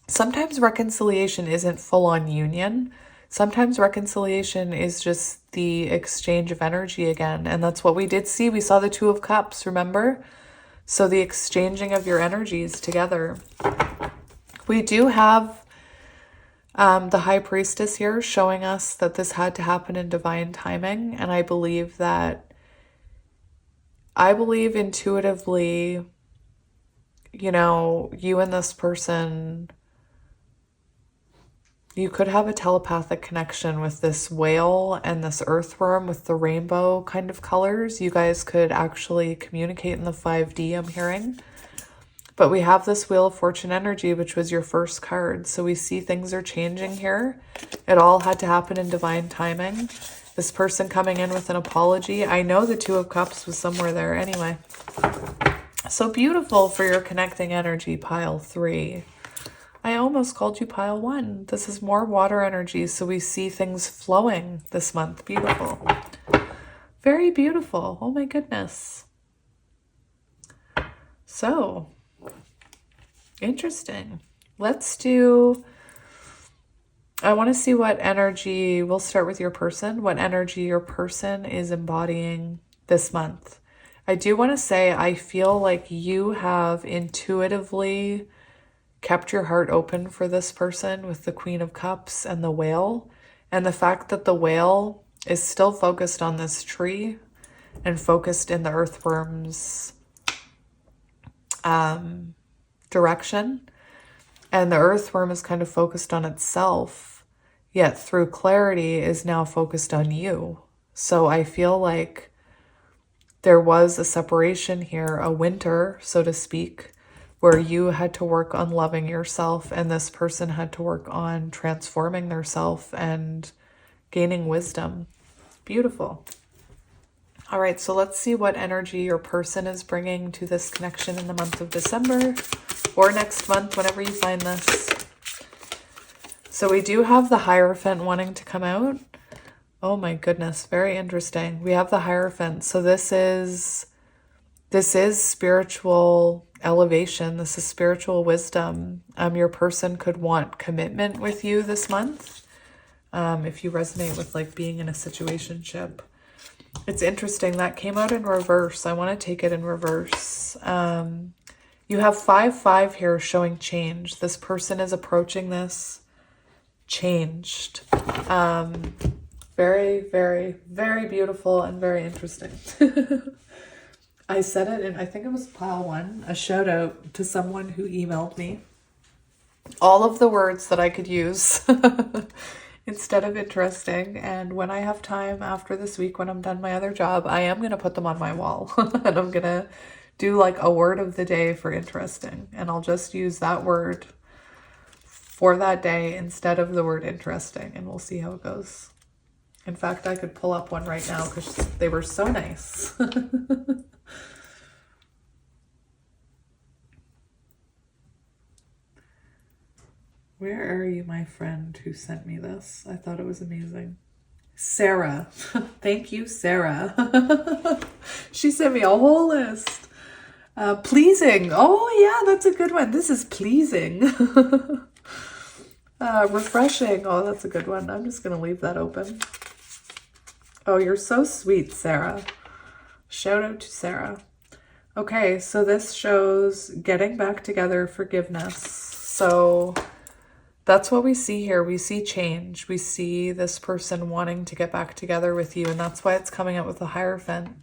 Sometimes reconciliation isn't full-on union. Sometimes reconciliation is just the exchange of energy again. And that's what we did see. We saw the 2 of Cups, remember? So the exchanging of your energies together. We do have the High Priestess here showing us that this had to happen in divine timing. And I believe intuitively, you know, you and this person, you could have a telepathic connection with this whale and this earthworm with the rainbow kind of colors. You guys could actually communicate in the 5D, I'm hearing. But we have this Wheel of Fortune energy, which was your first card. So we see things are changing here. It all had to happen in divine timing. This person coming in with an apology. I know the 2 of Cups was somewhere there anyway. So beautiful for your connecting energy, pile 3. I almost called you pile 1. This is more water energy, so we see things flowing this month. Beautiful. Very beautiful. Oh my goodness. So, interesting. Let's do, I want to see what energy, we'll start with your person, what energy your person is embodying this month. I do want to say, I feel like you have intuitively kept your heart open for this person with the Queen of Cups and the whale. And the fact that the whale is still focused on this tree and focused in the earthworm's direction. And the earthworm is kind of focused on itself, yet through clarity is now focused on you. So I feel like there was a separation here, a winter, so to speak, where you had to work on loving yourself and this person had to work on transforming theirself and gaining wisdom. Beautiful. All right, so let's see what energy your person is bringing to this connection in the month of December or next month, whenever you find this. So we do have the Hierophant wanting to come out. Oh my goodness, very interesting. We have the Hierophant. So this is spiritual elevation. This is spiritual wisdom. Your person could want commitment with you this month. If you resonate with like being in a situationship. It's interesting. That came out in reverse. I want to take it in reverse. You have 5-5 here showing change. This person is approaching this changed. Very, very, very beautiful and very interesting. I said it in, I think it was pile 1, a shout out to someone who emailed me. all of the words that I could use instead of interesting. And when I have time after this week, when I'm done my other job, I am going to put them on my wall and I'm going to do like a word of the day for interesting. And I'll just use that word for that day instead of the word interesting. And we'll see how it goes. In fact, I could pull up one right now because they were so nice. Where are you, my friend who sent me this? I thought it was amazing. Sarah. Thank you, Sarah. She sent me a whole list. Pleasing. Oh, yeah, that's a good one. This is pleasing. Refreshing. Oh, that's a good one. I'm just going to leave that open. Oh, you're so sweet, Sarah. Shout out to Sarah. Okay, so this shows getting back together, forgiveness. So that's what we see here. We see change. We see this person wanting to get back together with you, and that's why it's coming out with the Hierophant.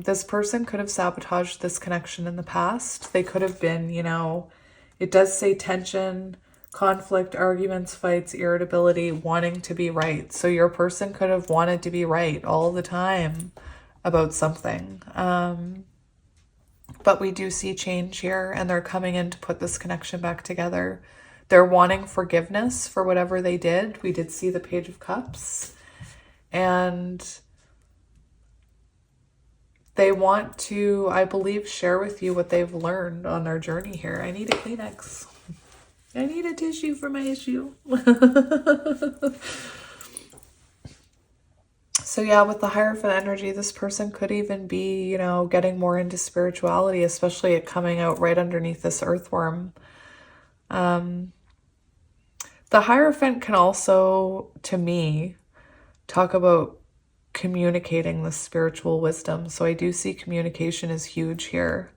This person could have sabotaged this connection in the past. They could have been, you know, it does say tension, conflict, arguments, fights, irritability, wanting to be right. So your person could have wanted to be right all the time about something. But we do see change here, and they're coming in to put this connection back together. They're wanting forgiveness for whatever they did. We did see the Page of Cups. And they want to, I believe, share with you what they've learned on their journey here. I need a Kleenex. I need a tissue for my issue. So yeah, with the Hierophant energy, this person could even be, you know, getting more into spirituality, especially it coming out right underneath this earthworm. The Hierophant can also, to me, talk about communicating the spiritual wisdom. So I do see communication is huge here.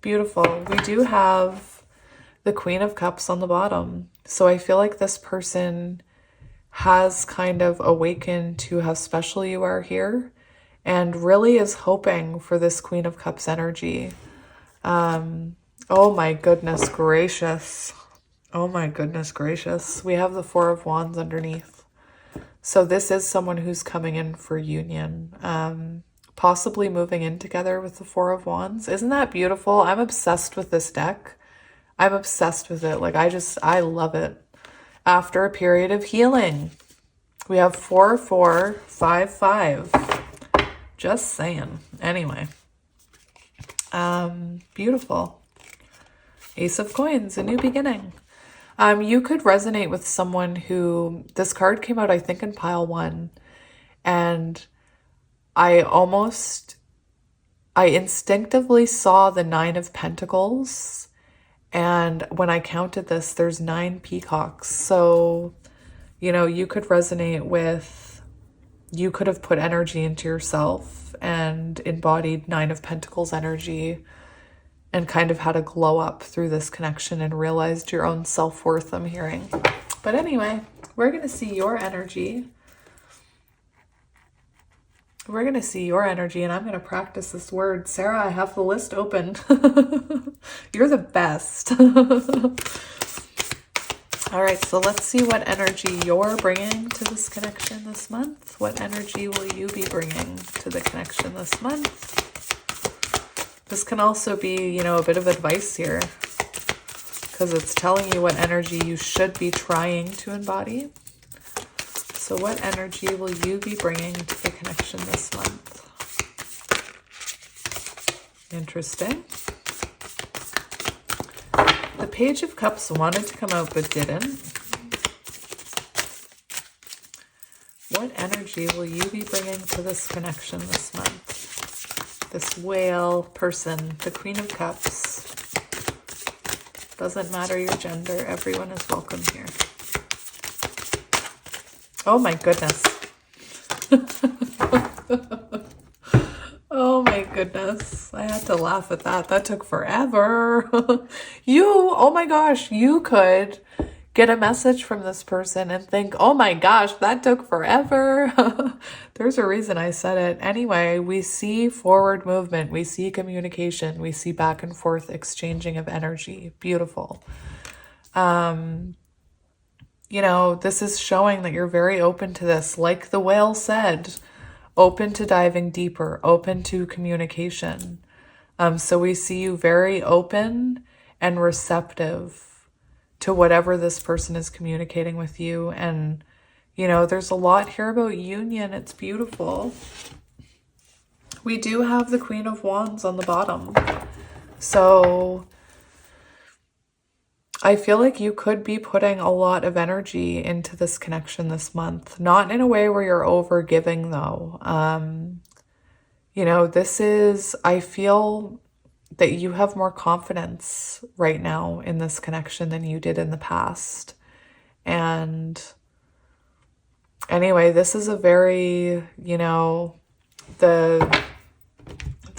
Beautiful. We do have the Queen of Cups on the bottom. So I feel like this person has kind of awakened to how special you are here and really is hoping for this Queen of Cups energy. Oh my goodness gracious. Oh my goodness gracious. We have the Four of Wands underneath. So this is someone who's coming in for union. Possibly moving in together with the Four of Wands. Isn't that beautiful? I'm obsessed with this deck. I'm obsessed with it. Like, I love it. After a period of healing, we have 4, 4, 5, 5. Just saying. Anyway. Beautiful. Ace of Coins, a new beginning. You could resonate with someone who, this card came out, I think, in pile 1. And I instinctively saw the 9 of Pentacles. And when I counted this, there's 9 peacocks. So, you know, you could resonate with, you could have put energy into yourself and embodied 9 of Pentacles energy and kind of had a glow up through this connection and realized your own self-worth, I'm hearing. But anyway, we're going to see your energy. We're going to see your energy, and I'm going to practice this word. Sarah, I have the list open. You're the best. All right, so let's see what energy you're bringing to this connection this month. What energy will you be bringing to the connection this month? This can also be, you know, a bit of advice here because it's telling you what energy you should be trying to embody. So what energy will you be bringing to the connection this month? Interesting. The Page of Cups wanted to come out but didn't. What energy will you be bringing to this connection this month? This whale person, the Queen of Cups. Doesn't matter your gender, everyone is welcome here. Oh my goodness. Oh my goodness. I had to laugh at that. That took forever. Oh my gosh, you could get a message from this person and think, oh my gosh, that took forever. There's a reason I said it. Anyway, we see forward movement, we see communication, we see back and forth exchanging of energy. Beautiful. You know, this is showing that you're very open to this. Like the whale said, open to diving deeper, open to communication. So we see you very open and receptive to whatever this person is communicating with you. And, you know, there's a lot here about union. It's beautiful. We do have the Queen of Wands on the bottom. So I feel like you could be putting a lot of energy into this connection this month. Not in a way where you're over giving though. You know, this is, I feel that you have more confidence right now in this connection than you did in the past. And anyway, this is a very, you know, the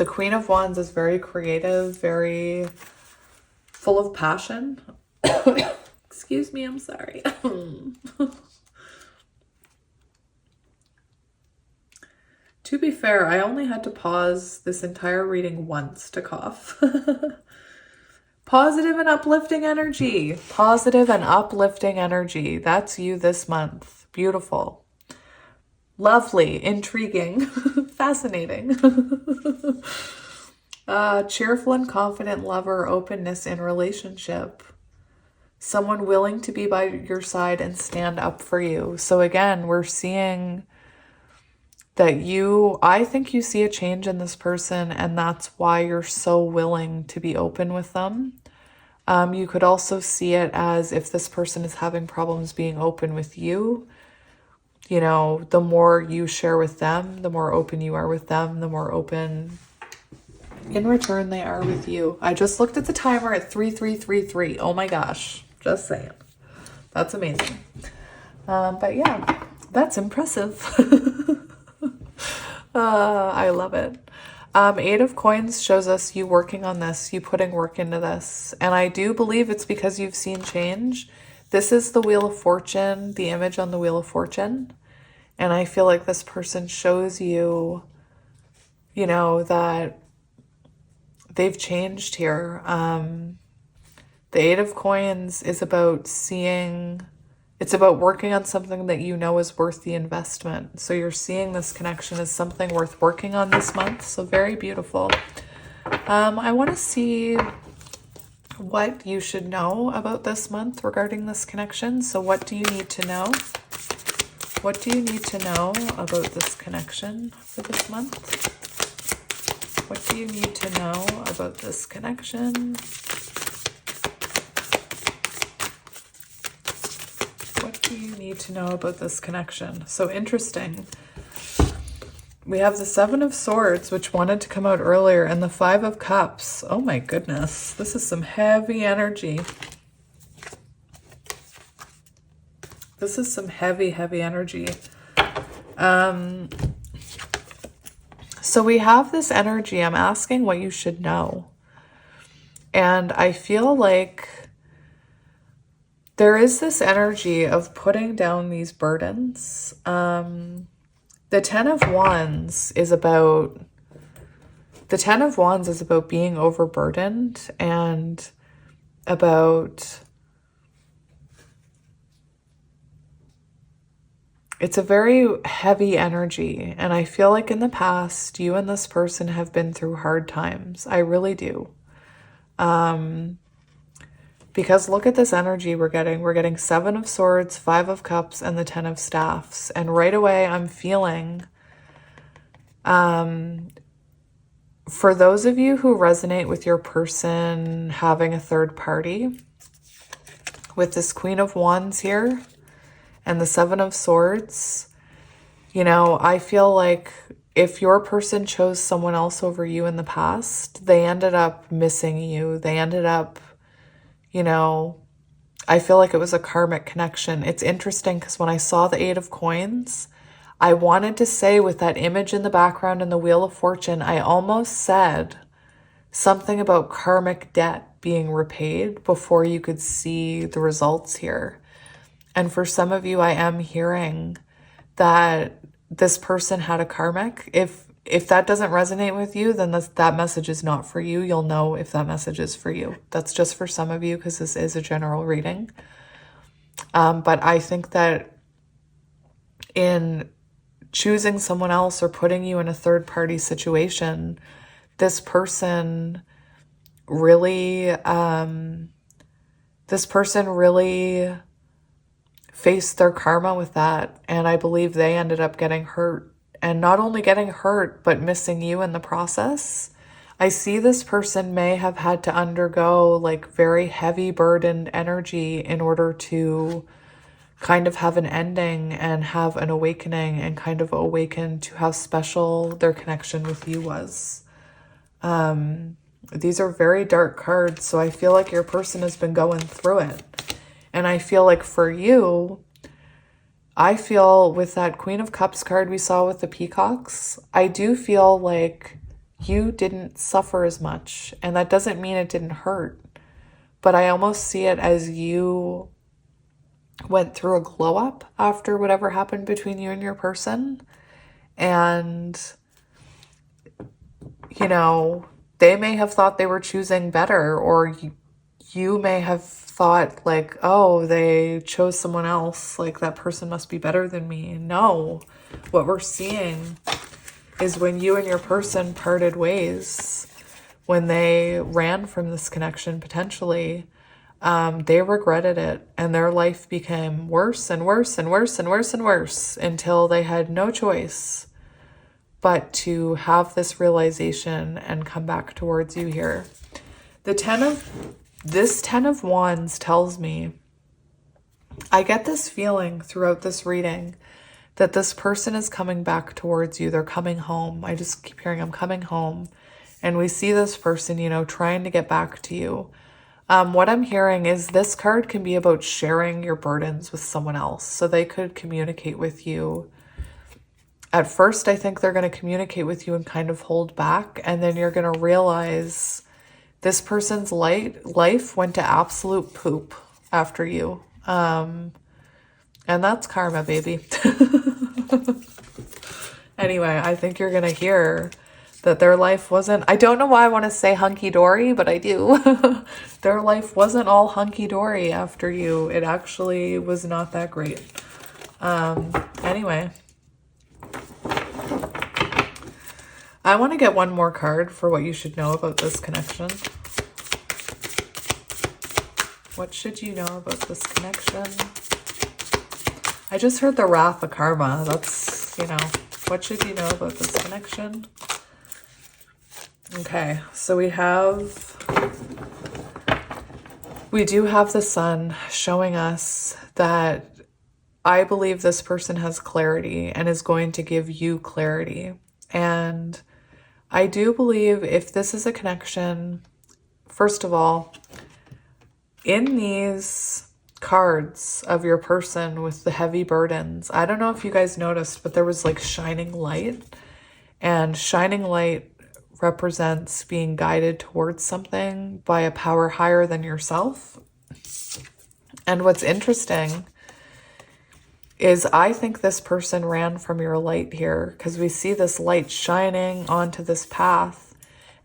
Queen of Wands is very creative, very full of passion. Excuse me, I'm sorry. To be fair, I only had to pause this entire reading once to cough. Positive and uplifting energy. Positive and uplifting energy. That's you this month. Beautiful. Lovely. Intriguing. Fascinating. Cheerful and confident lover. Openness in relationship. Someone willing to be by your side and stand up for you. So again, we're seeing that I think you see a change in this person, and that's why you're so willing to be open with them. You could also see it as if this person is having problems being open with you. You know, the more you share with them, the more open you are with them, the more open in return they are with you. I just looked at the timer at 3333. Oh my gosh. Just saying. That's amazing. But yeah, that's impressive. I love it. Eight of Coins shows us you working on this, you putting work into this. And I do believe it's because you've seen change. This is the Wheel of Fortune, the image on the Wheel of Fortune. And I feel like this person shows you, you know, that they've changed here. The Eight of Coins is about seeing, it's about working on something that you know is worth the investment. So you're seeing this connection as something worth working on this month. So very beautiful. I want to see what you should know about this month regarding this connection. So what do you need to know? What do you need to know about this connection for this month? What do you need to know about this connection? What do you need to know about this connection? So interesting. We have the Seven of Swords, which wanted to come out earlier, and the Five of Cups. Oh my goodness. This is some heavy energy. This is some heavy, heavy energy. So we have this energy. I'm asking what you should know. And I feel like there is this energy of putting down these burdens. The Ten of Wands is about being overburdened and about, it's a very heavy energy. And I feel like in the past, you and this person have been through hard times. I really do. Because look at this energy we're getting. We're getting Seven of Swords, Five of Cups, and the Ten of Staffs. And right away, I'm feeling, for those of you who resonate with your person having a third party, with this Queen of Wands here and the Seven of Swords, you know, I feel like if your person chose someone else over you in the past, they ended up missing you. They ended up, you know, I feel like it was a karmic connection. It's interesting because when I saw the Eight of Coins, I wanted to say with that image in the background and the Wheel of Fortune, I almost said something about karmic debt being repaid before you could see the results here. And for some of you, I am hearing that this person had a karmic. If that doesn't resonate with you, then that message is not for you. You'll know if that message is for you. That's just for some of you because this is a general reading. But I think that in choosing someone else or putting you in a third-party situation, this person really faced their karma with that. And I believe they ended up getting hurt. And not only getting hurt, but missing you in the process. I see this person may have had to undergo like very heavy burdened energy in order to kind of have an ending and have an awakening and kind of awaken to how special their connection with you was. These are very dark cards, so I feel like your person has been going through it. And I feel like for you, I feel with that Queen of Cups card we saw with the peacocks, I do feel like you didn't suffer as much. And that doesn't mean it didn't hurt. But I almost see it as you went through a glow up after whatever happened between you and your person. And, you know, they may have thought they were choosing better, or you may have thought like, oh, they chose someone else, like that person must be better than me. No, what we're seeing is when you and your person parted ways, when they ran from this connection potentially, they regretted it, and their life became worse and worse and worse and worse and worse until they had no choice but to have this realization and come back towards you here. This 10 of Wands tells me, I get this feeling throughout this reading that this person is coming back towards you. They're coming home. I just keep hearing, I'm coming home. And we see this person, you know, trying to get back to you. What I'm hearing is this card can be about sharing your burdens with someone else. So they could communicate with you. At first, I think they're going to communicate with you and kind of hold back. And then you're going to realize this person's life went to absolute poop after you. And that's karma, baby. Anyway, I think you're going to hear that their life wasn't, I don't know why I want to say hunky-dory, but I do. Their life wasn't all hunky-dory after you. It actually was not that great. Anyway, I want to get one more card for what you should know about this connection. What should you know about this connection? I just heard the Wrath of Karma. That's, you know, what should you know about this connection? Okay, so we do have the Sun showing us that I believe this person has clarity and is going to give you clarity. And I do believe if this is a connection, first of all, in these cards of your person with the heavy burdens, I don't know if you guys noticed, but there was like shining light, and shining light represents being guided towards something by a power higher than yourself. And what's interesting is I think this person ran from your light here because we see this light shining onto this path,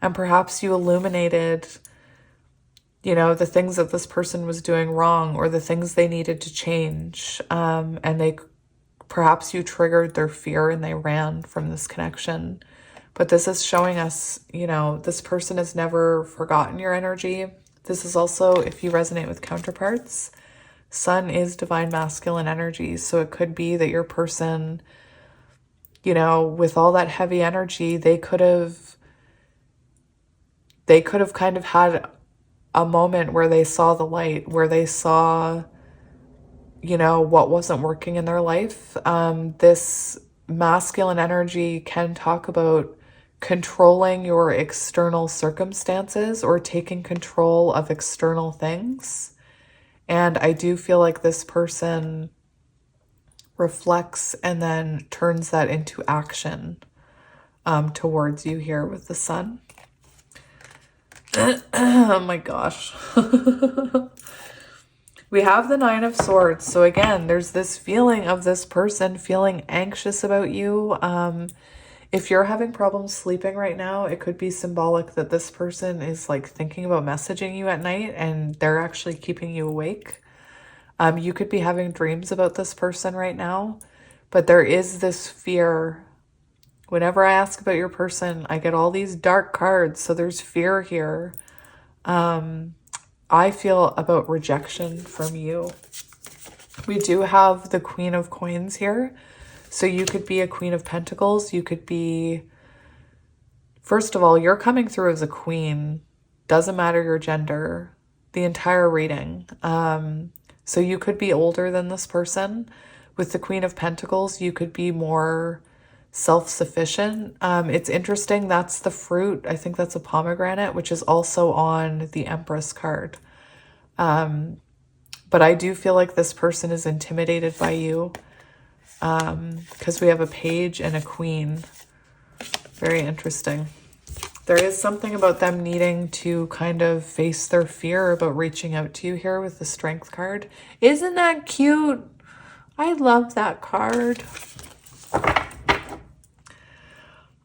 and perhaps you illuminated, you know, the things that this person was doing wrong or the things they needed to change. And perhaps you triggered their fear and they ran from this connection. But this is showing us, you know, this person has never forgotten your energy. This is also, if you resonate with counterparts, Sun is divine masculine energy. So it could be that your person, you know, with all that heavy energy, they could have kind of had a moment where they saw the light, where they saw, you know, what wasn't working in their life. This masculine energy can talk about controlling your external circumstances or taking control of external things. And I do feel like this person reflects and then turns that into action towards you here with the Sun. Oh my gosh. We have the Nine of Swords. So again, there's this feeling of this person feeling anxious about you. If you're having problems sleeping right now, it could be symbolic that this person is like thinking about messaging you at night and they're actually keeping you awake. You could be having dreams about this person right now, but there is this fear. Whenever I ask about your person, I get all these dark cards. So there's fear here. I feel about rejection from you. We do have the Queen of Coins here. So you could be a Queen of Pentacles. You could be, first of all, you're coming through as a queen. Doesn't matter your gender. The entire reading. So you could be older than this person. With the Queen of Pentacles, you could be more self-sufficient. It's interesting. That's the fruit. I think that's a pomegranate, which is also on the Empress card. But I do feel like this person is intimidated by you. Because we have a page and a queen. Very interesting. There is something about them needing to kind of face their fear about reaching out to you here with the Strength card. Isn't that cute? I love that card.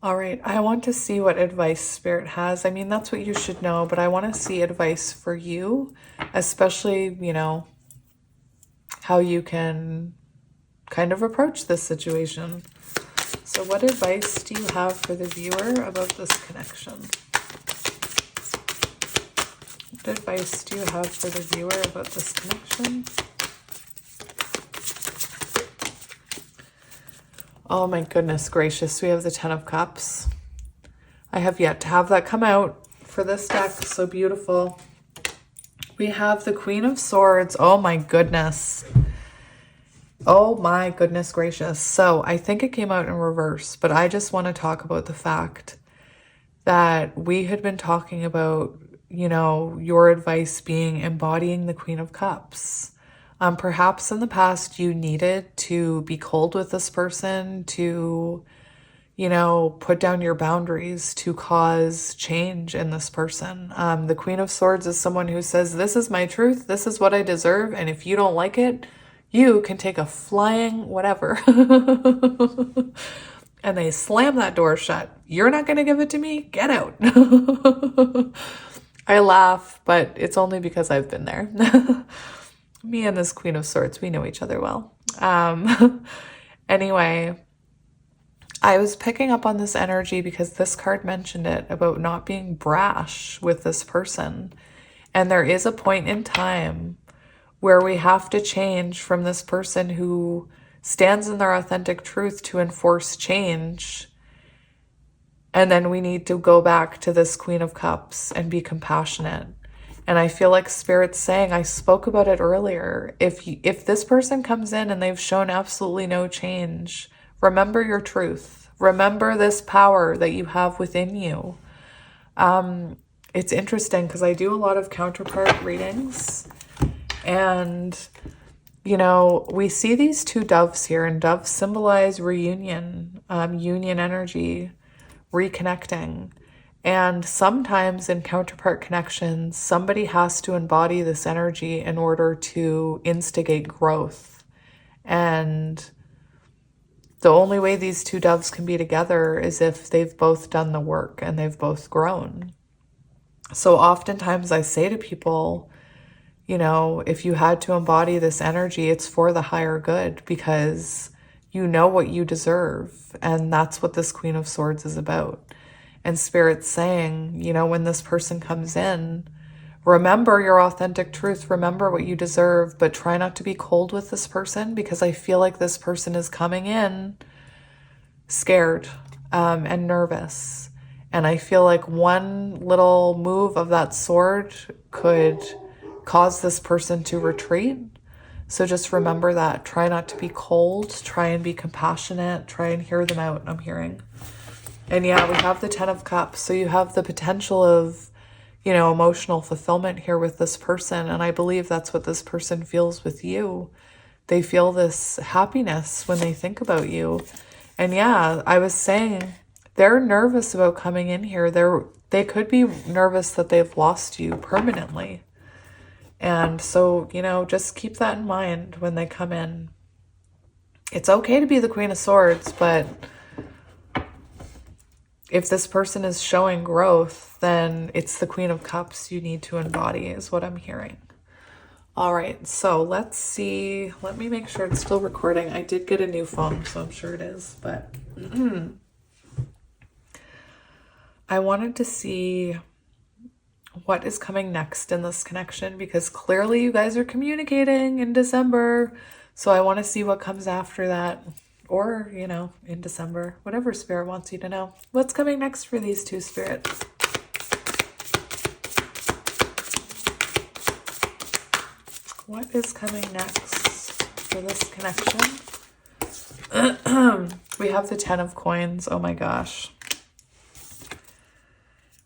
All right, I want to see what advice Spirit has. I mean, that's what you should know, but I want to see advice for you, especially, you know, how you can kind of approach this situation. So what advice do you have for the viewer about this connection? What advice do you have for the viewer about this connection? Oh my goodness gracious, we have the Ten of Cups. I have yet to have that come out for this deck. So beautiful. We have the Queen of Swords. Oh my goodness. Oh my goodness gracious. So I think it came out in reverse, but I just want to talk about the fact that we had been talking about, you know, your advice being embodying the Queen of Cups. Perhaps in the past you needed to be cold with this person, to, you know, put down your boundaries to cause change in this person. The Queen of Swords is someone who says, this is my truth, this is what I deserve, and if you don't like it, you can take a flying whatever. And they slam that door shut. You're not going to give it to me? Get out. I laugh, but it's only because I've been there. Me and this Queen of Swords, we know each other well. Anyway, I was picking up on this energy because this card mentioned it about not being brash with this person. And there is a point in time where we have to change from this person who stands in their authentic truth to enforce change. And then we need to go back to this Queen of Cups and be compassionate. And I feel like Spirit's saying, I spoke about it earlier, if this person comes in and they've shown absolutely no change, remember your truth. Remember this power that you have within you. It's interesting because I do a lot of counterpart readings. And, you know, we see these two doves here, and doves symbolize reunion, union energy, reconnecting. And sometimes in counterpart connections, somebody has to embody this energy in order to instigate growth. And the only way these two doves can be together is if they've both done the work and they've both grown. So oftentimes I say to people, you know, if you had to embody this energy, it's for the higher good, because you know what you deserve. And that's what this Queen of Swords is about. And Spirit's saying, you know, when this person comes in, remember your authentic truth, remember what you deserve, but try not to be cold with this person, because I feel like this person is coming in scared and nervous. And I feel like one little move of that sword could cause this person to retreat. So just remember that. Try not to be cold. Try and be compassionate. Try and hear them out, I'm hearing. And yeah, we have the Ten of Cups. So you have the potential of, you know, emotional fulfillment here with this person. And I believe that's what this person feels with you. They feel this happiness when they think about you. And yeah, I was saying they're nervous about coming in here. They could be nervous that they've lost you permanently. And so, you know, just keep that in mind when they come in. It's okay to be the Queen of Swords, but if this person is showing growth, then it's the Queen of Cups you need to embody, is what I'm hearing. All right, so let's see. Let me make sure it's still recording. I did get a new phone, so I'm sure it is, but I wanted to see what is coming next in this connection, because clearly you guys are communicating in December. So I want to see what comes after that, or, you know, in December, whatever Spirit wants you to know. What's coming next for these two spirits? What is coming next for this connection? We have the 10 of Coins. Oh my gosh.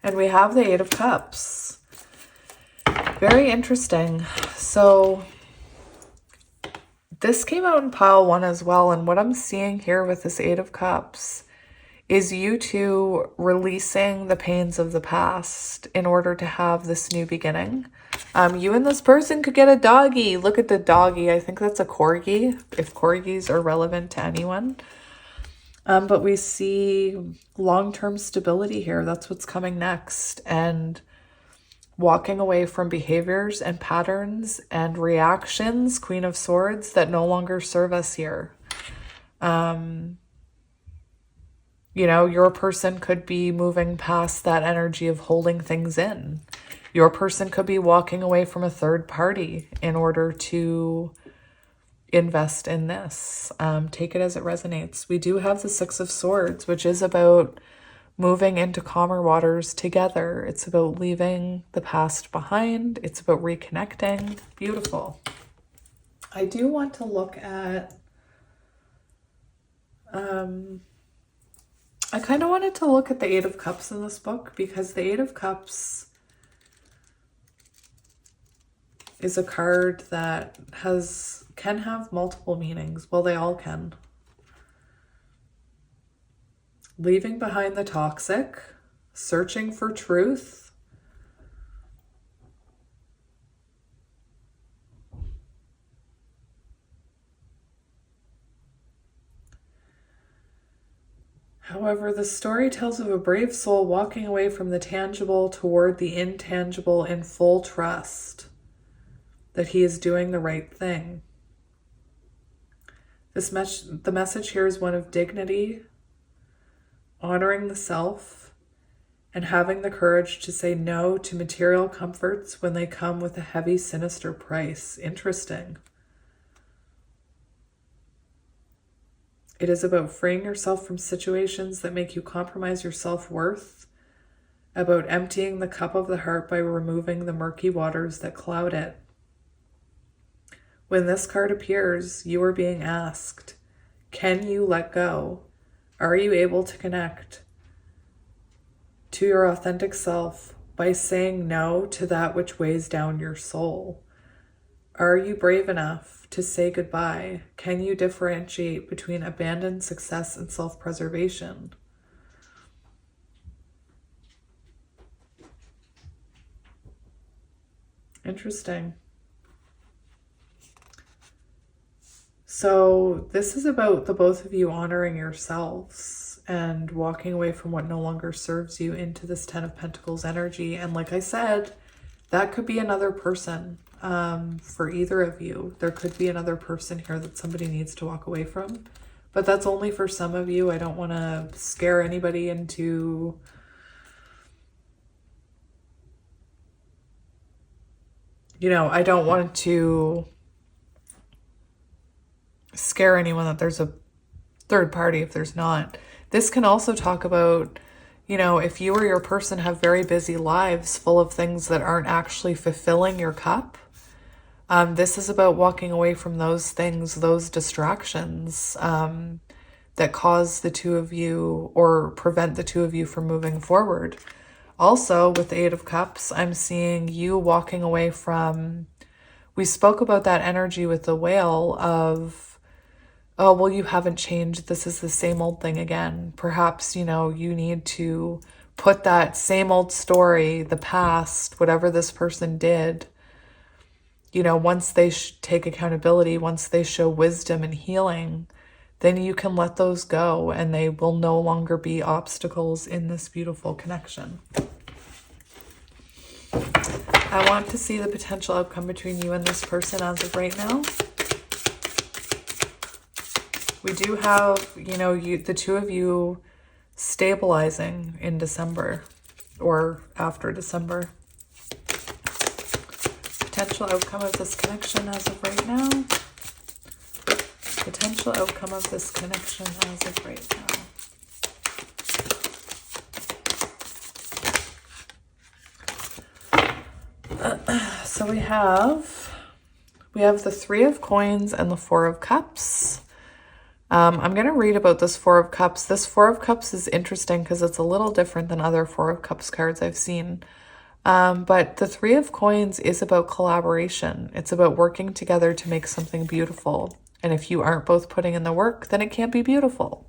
And we have the 8 of Cups. Very interesting. So this came out in pile 1 as well. And what I'm seeing here with this 8 of Cups is you two releasing the pains of the past in order to have this new beginning. You and this person could get a doggy. Look at the doggy. I think that's a corgi, if corgis are relevant to anyone. But we see long-term stability here. That's what's coming next. And walking away from behaviors and patterns and reactions, Queen of Swords, that no longer serve us here. You know, your person could be moving past that energy of holding things in. Your person could be walking away from a third party in order to invest in this. Take it as it resonates. We do have the 6 of Swords, which is about moving into calmer waters together. It's about leaving the past behind. It's about reconnecting. Beautiful. I do want to look at, I kind of wanted to look at the 8 of Cups in this book, because the 8 of Cups is a card that can have multiple meanings. Well, they all can. Leaving behind the toxic, searching for truth, however, the story tells of a brave soul walking away from the tangible toward the intangible in full trust that he is doing the right thing. The message here is one of dignity, honoring the self, and having the courage to say no to material comforts when they come with a heavy, sinister price. Interesting. It is about freeing yourself from situations that make you compromise your self-worth, about emptying the cup of the heart by removing the murky waters that cloud it. When this card appears, you are being asked, can you let go? Are you able to connect to your authentic self by saying no to that which weighs down your soul? Are you brave enough to say goodbye? Can you differentiate between abandoned success and self-preservation? Interesting. So this is about the both of you honoring yourselves and walking away from what no longer serves you into this 10 of Pentacles energy. And like I said, that could be another person for either of you. There could be another person here that somebody needs to walk away from, but that's only for some of you. I don't want to scare anybody into I don't want to scare anyone that there's a third party if there's not. This can also talk about, if you or your person have very busy lives full of things that aren't actually fulfilling your cup. This is about walking away from those things, those distractions that cause the two of you or prevent the two of you from moving forward. Also, with the 8 of Cups, I'm seeing you walking away from, we spoke about that energy with the Whale of, oh, well, you haven't changed. This is the same old thing again. Perhaps, you need to put that same old story, the past, whatever this person did, you know, once they take accountability, once they show wisdom and healing, then you can let those go and they will no longer be obstacles in this beautiful connection. I want to see the potential outcome between you and this person as of right now. We do have, you know, the two of you stabilizing in December or after December. Potential outcome of this connection as of right now. Potential outcome of this connection as of right now. So we have the Three of Coins and the Four of Cups. I'm going to read about this Four of Cups. This Four of Cups is interesting because it's a little different than other Four of Cups cards I've seen. But the Three of Coins is about collaboration. It's about working together to make something beautiful. And if you aren't both putting in the work, then it can't be beautiful.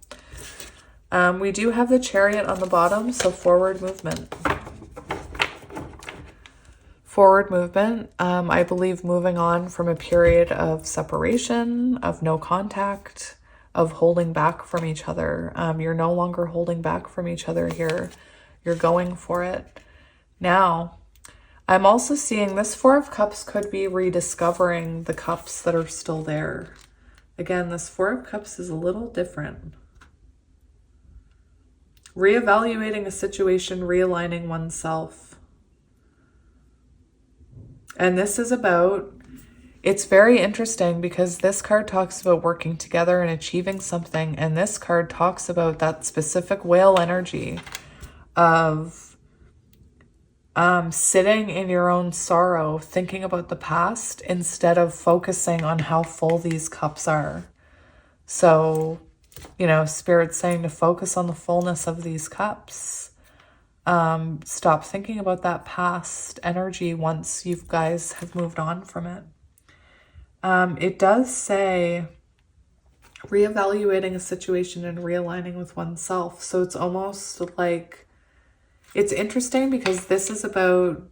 We do have the Chariot on the bottom, so forward movement. Forward movement, I believe moving on from a period of separation, of no contact, of holding back from each other. You're no longer holding back from each other here. You're going for it. Now, I'm also seeing this Four of Cups could be rediscovering the cups that are still there. Again, this Four of Cups is a little different. Reevaluating a situation, realigning oneself. And this is about, it's very interesting because this card talks about working together and achieving something. And this card talks about that specific whale energy of sitting in your own sorrow, thinking about the past instead of focusing on how full these cups are. So, you know, Spirit's saying to focus on the fullness of these cups. Stop thinking about that past energy once you guys have moved on from it. It does say reevaluating a situation and realigning with oneself. So it's almost like, it's interesting because this is about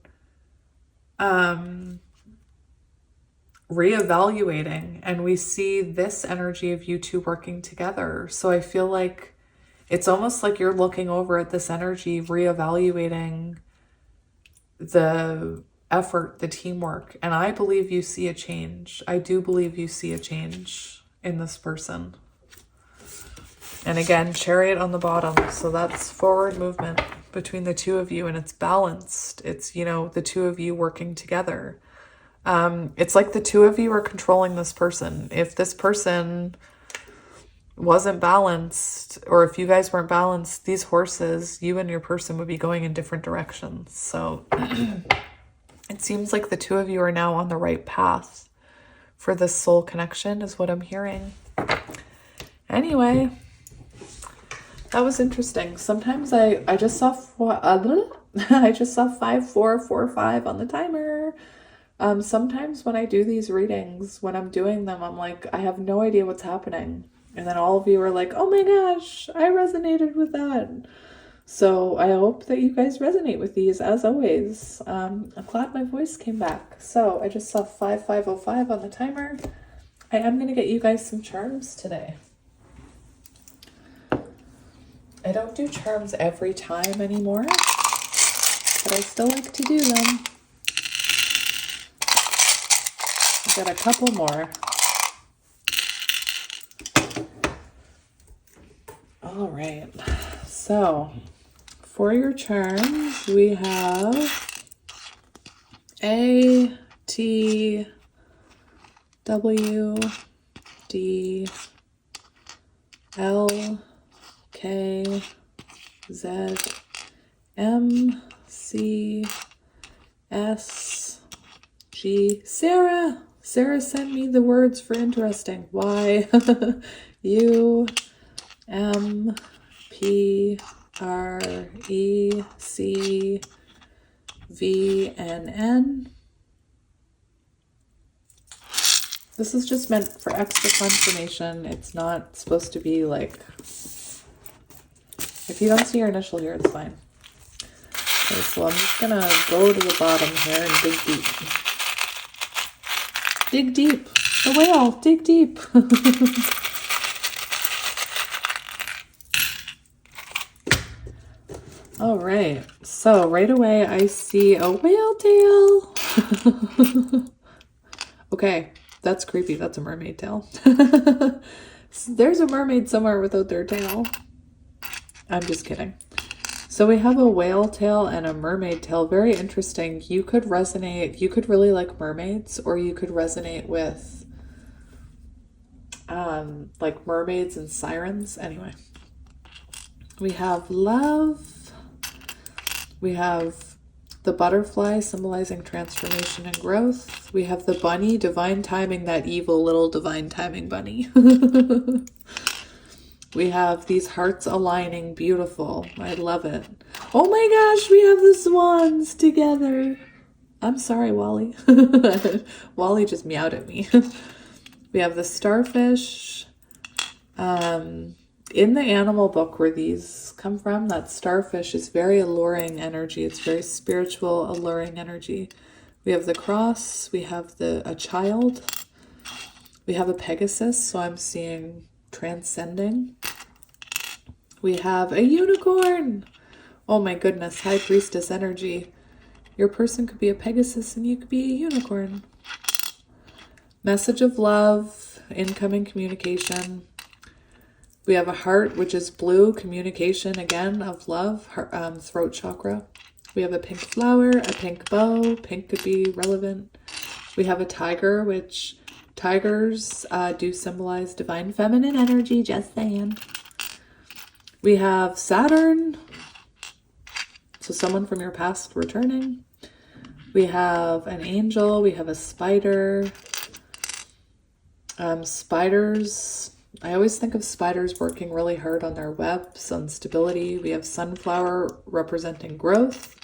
reevaluating, and we see this energy of you two working together. So I feel like it's almost like you're looking over at this energy, reevaluating the effort, the teamwork. And I believe you see a change. I do believe you see a change in this person. And again, Chariot on the bottom. So that's forward movement between the two of you, and it's balanced. It's, you know, the two of you working together. It's like the two of you are controlling this person. If this person wasn't balanced, or if you guys weren't balanced, these horses, you and your person, would be going in different directions. So it seems like the two of you are now on the right path for this soul connection is what I'm hearing. Anyway, that was interesting. Sometimes I just saw I just saw 5 4 4 5 on the timer. Sometimes when I do these readings, when I'm doing them, I'm like, I have no idea what's happening. And then all of you are like, oh my gosh, I resonated with that. So I hope that you guys resonate with these, as always. I'm glad my voice came back. So I just saw 5505 on the timer. I am going to get you guys some charms today. I don't do charms every time anymore, but I still like to do them. Got a couple more. All right. So for your charms, we have A, T, W, D, L, K, Z, M, C, S, G. Sarah sent me the words for interesting. Y, U, M, P, R, E, C, V, and N. This is just meant for extra confirmation. It's not supposed to be like, if you don't see your initial here, it's fine. Okay, so I'm just gonna go to the bottom here and dig deep. Dig deep. The whale, dig deep. All right, so right away I see a whale tail. Okay, that's creepy. That's a mermaid tail. There's a mermaid somewhere without their tail. I'm just kidding. So we have a whale tail and a mermaid tail. Very interesting. You could resonate, you could really like mermaids, or you could resonate with like mermaids and sirens. Anyway, we have love. We have the butterfly symbolizing transformation and growth. We have the bunny, divine timing, that evil little divine timing bunny. We have these hearts aligning, beautiful. I love it. Oh my gosh, we have the swans together. I'm sorry, Wally. Wally just meowed at me. We have the starfish. In the animal book where these come from, that starfish is very alluring energy. It's very spiritual, alluring energy. We have the cross. We have a child. We have a Pegasus, so I'm seeing transcending. We have a unicorn. Oh my goodness, high priestess energy. Your person could be a Pegasus and you could be a unicorn. Message of love, incoming communication. We have a heart, which is blue, communication again of love, heart, throat chakra. We have a pink flower, a pink bow. Pink could be relevant. We have a tiger, which tigers do symbolize divine feminine energy, just saying. We have Saturn, so someone from your past returning. We have an angel. We have a spider. Spiders. I always think of spiders working really hard on their webs, on stability. We have sunflower representing growth.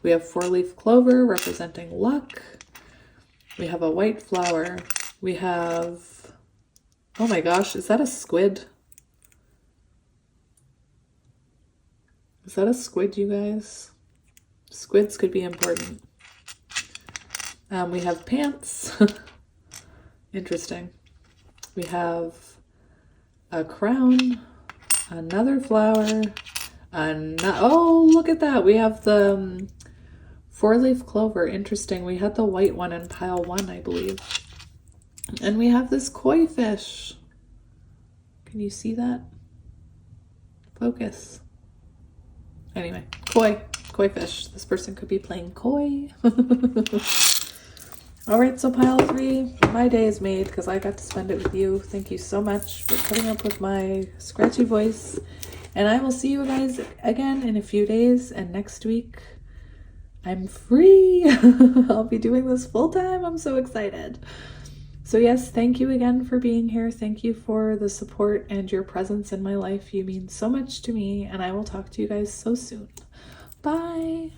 We have four-leaf clover representing luck. We have a white flower. We have, oh my gosh, is that a squid? Is that a squid, you guys? Squids could be important. We have pants. Interesting. We have a crown, another flower, oh, look at that. We have the four-leaf clover. Interesting. We had the white one in pile 1, I believe. And we have this koi fish. Can you see that? Focus. Anyway, koi fish. This person could be playing koi. All right, so pile 3, my day is made because I got to spend it with you. Thank you so much for putting up with my scratchy voice. And I will see you guys again in a few days. And next week, I'm free. I'll be doing this full time. I'm so excited. So yes, thank you again for being here. Thank you for the support and your presence in my life. You mean so much to me. And I will talk to you guys so soon. Bye.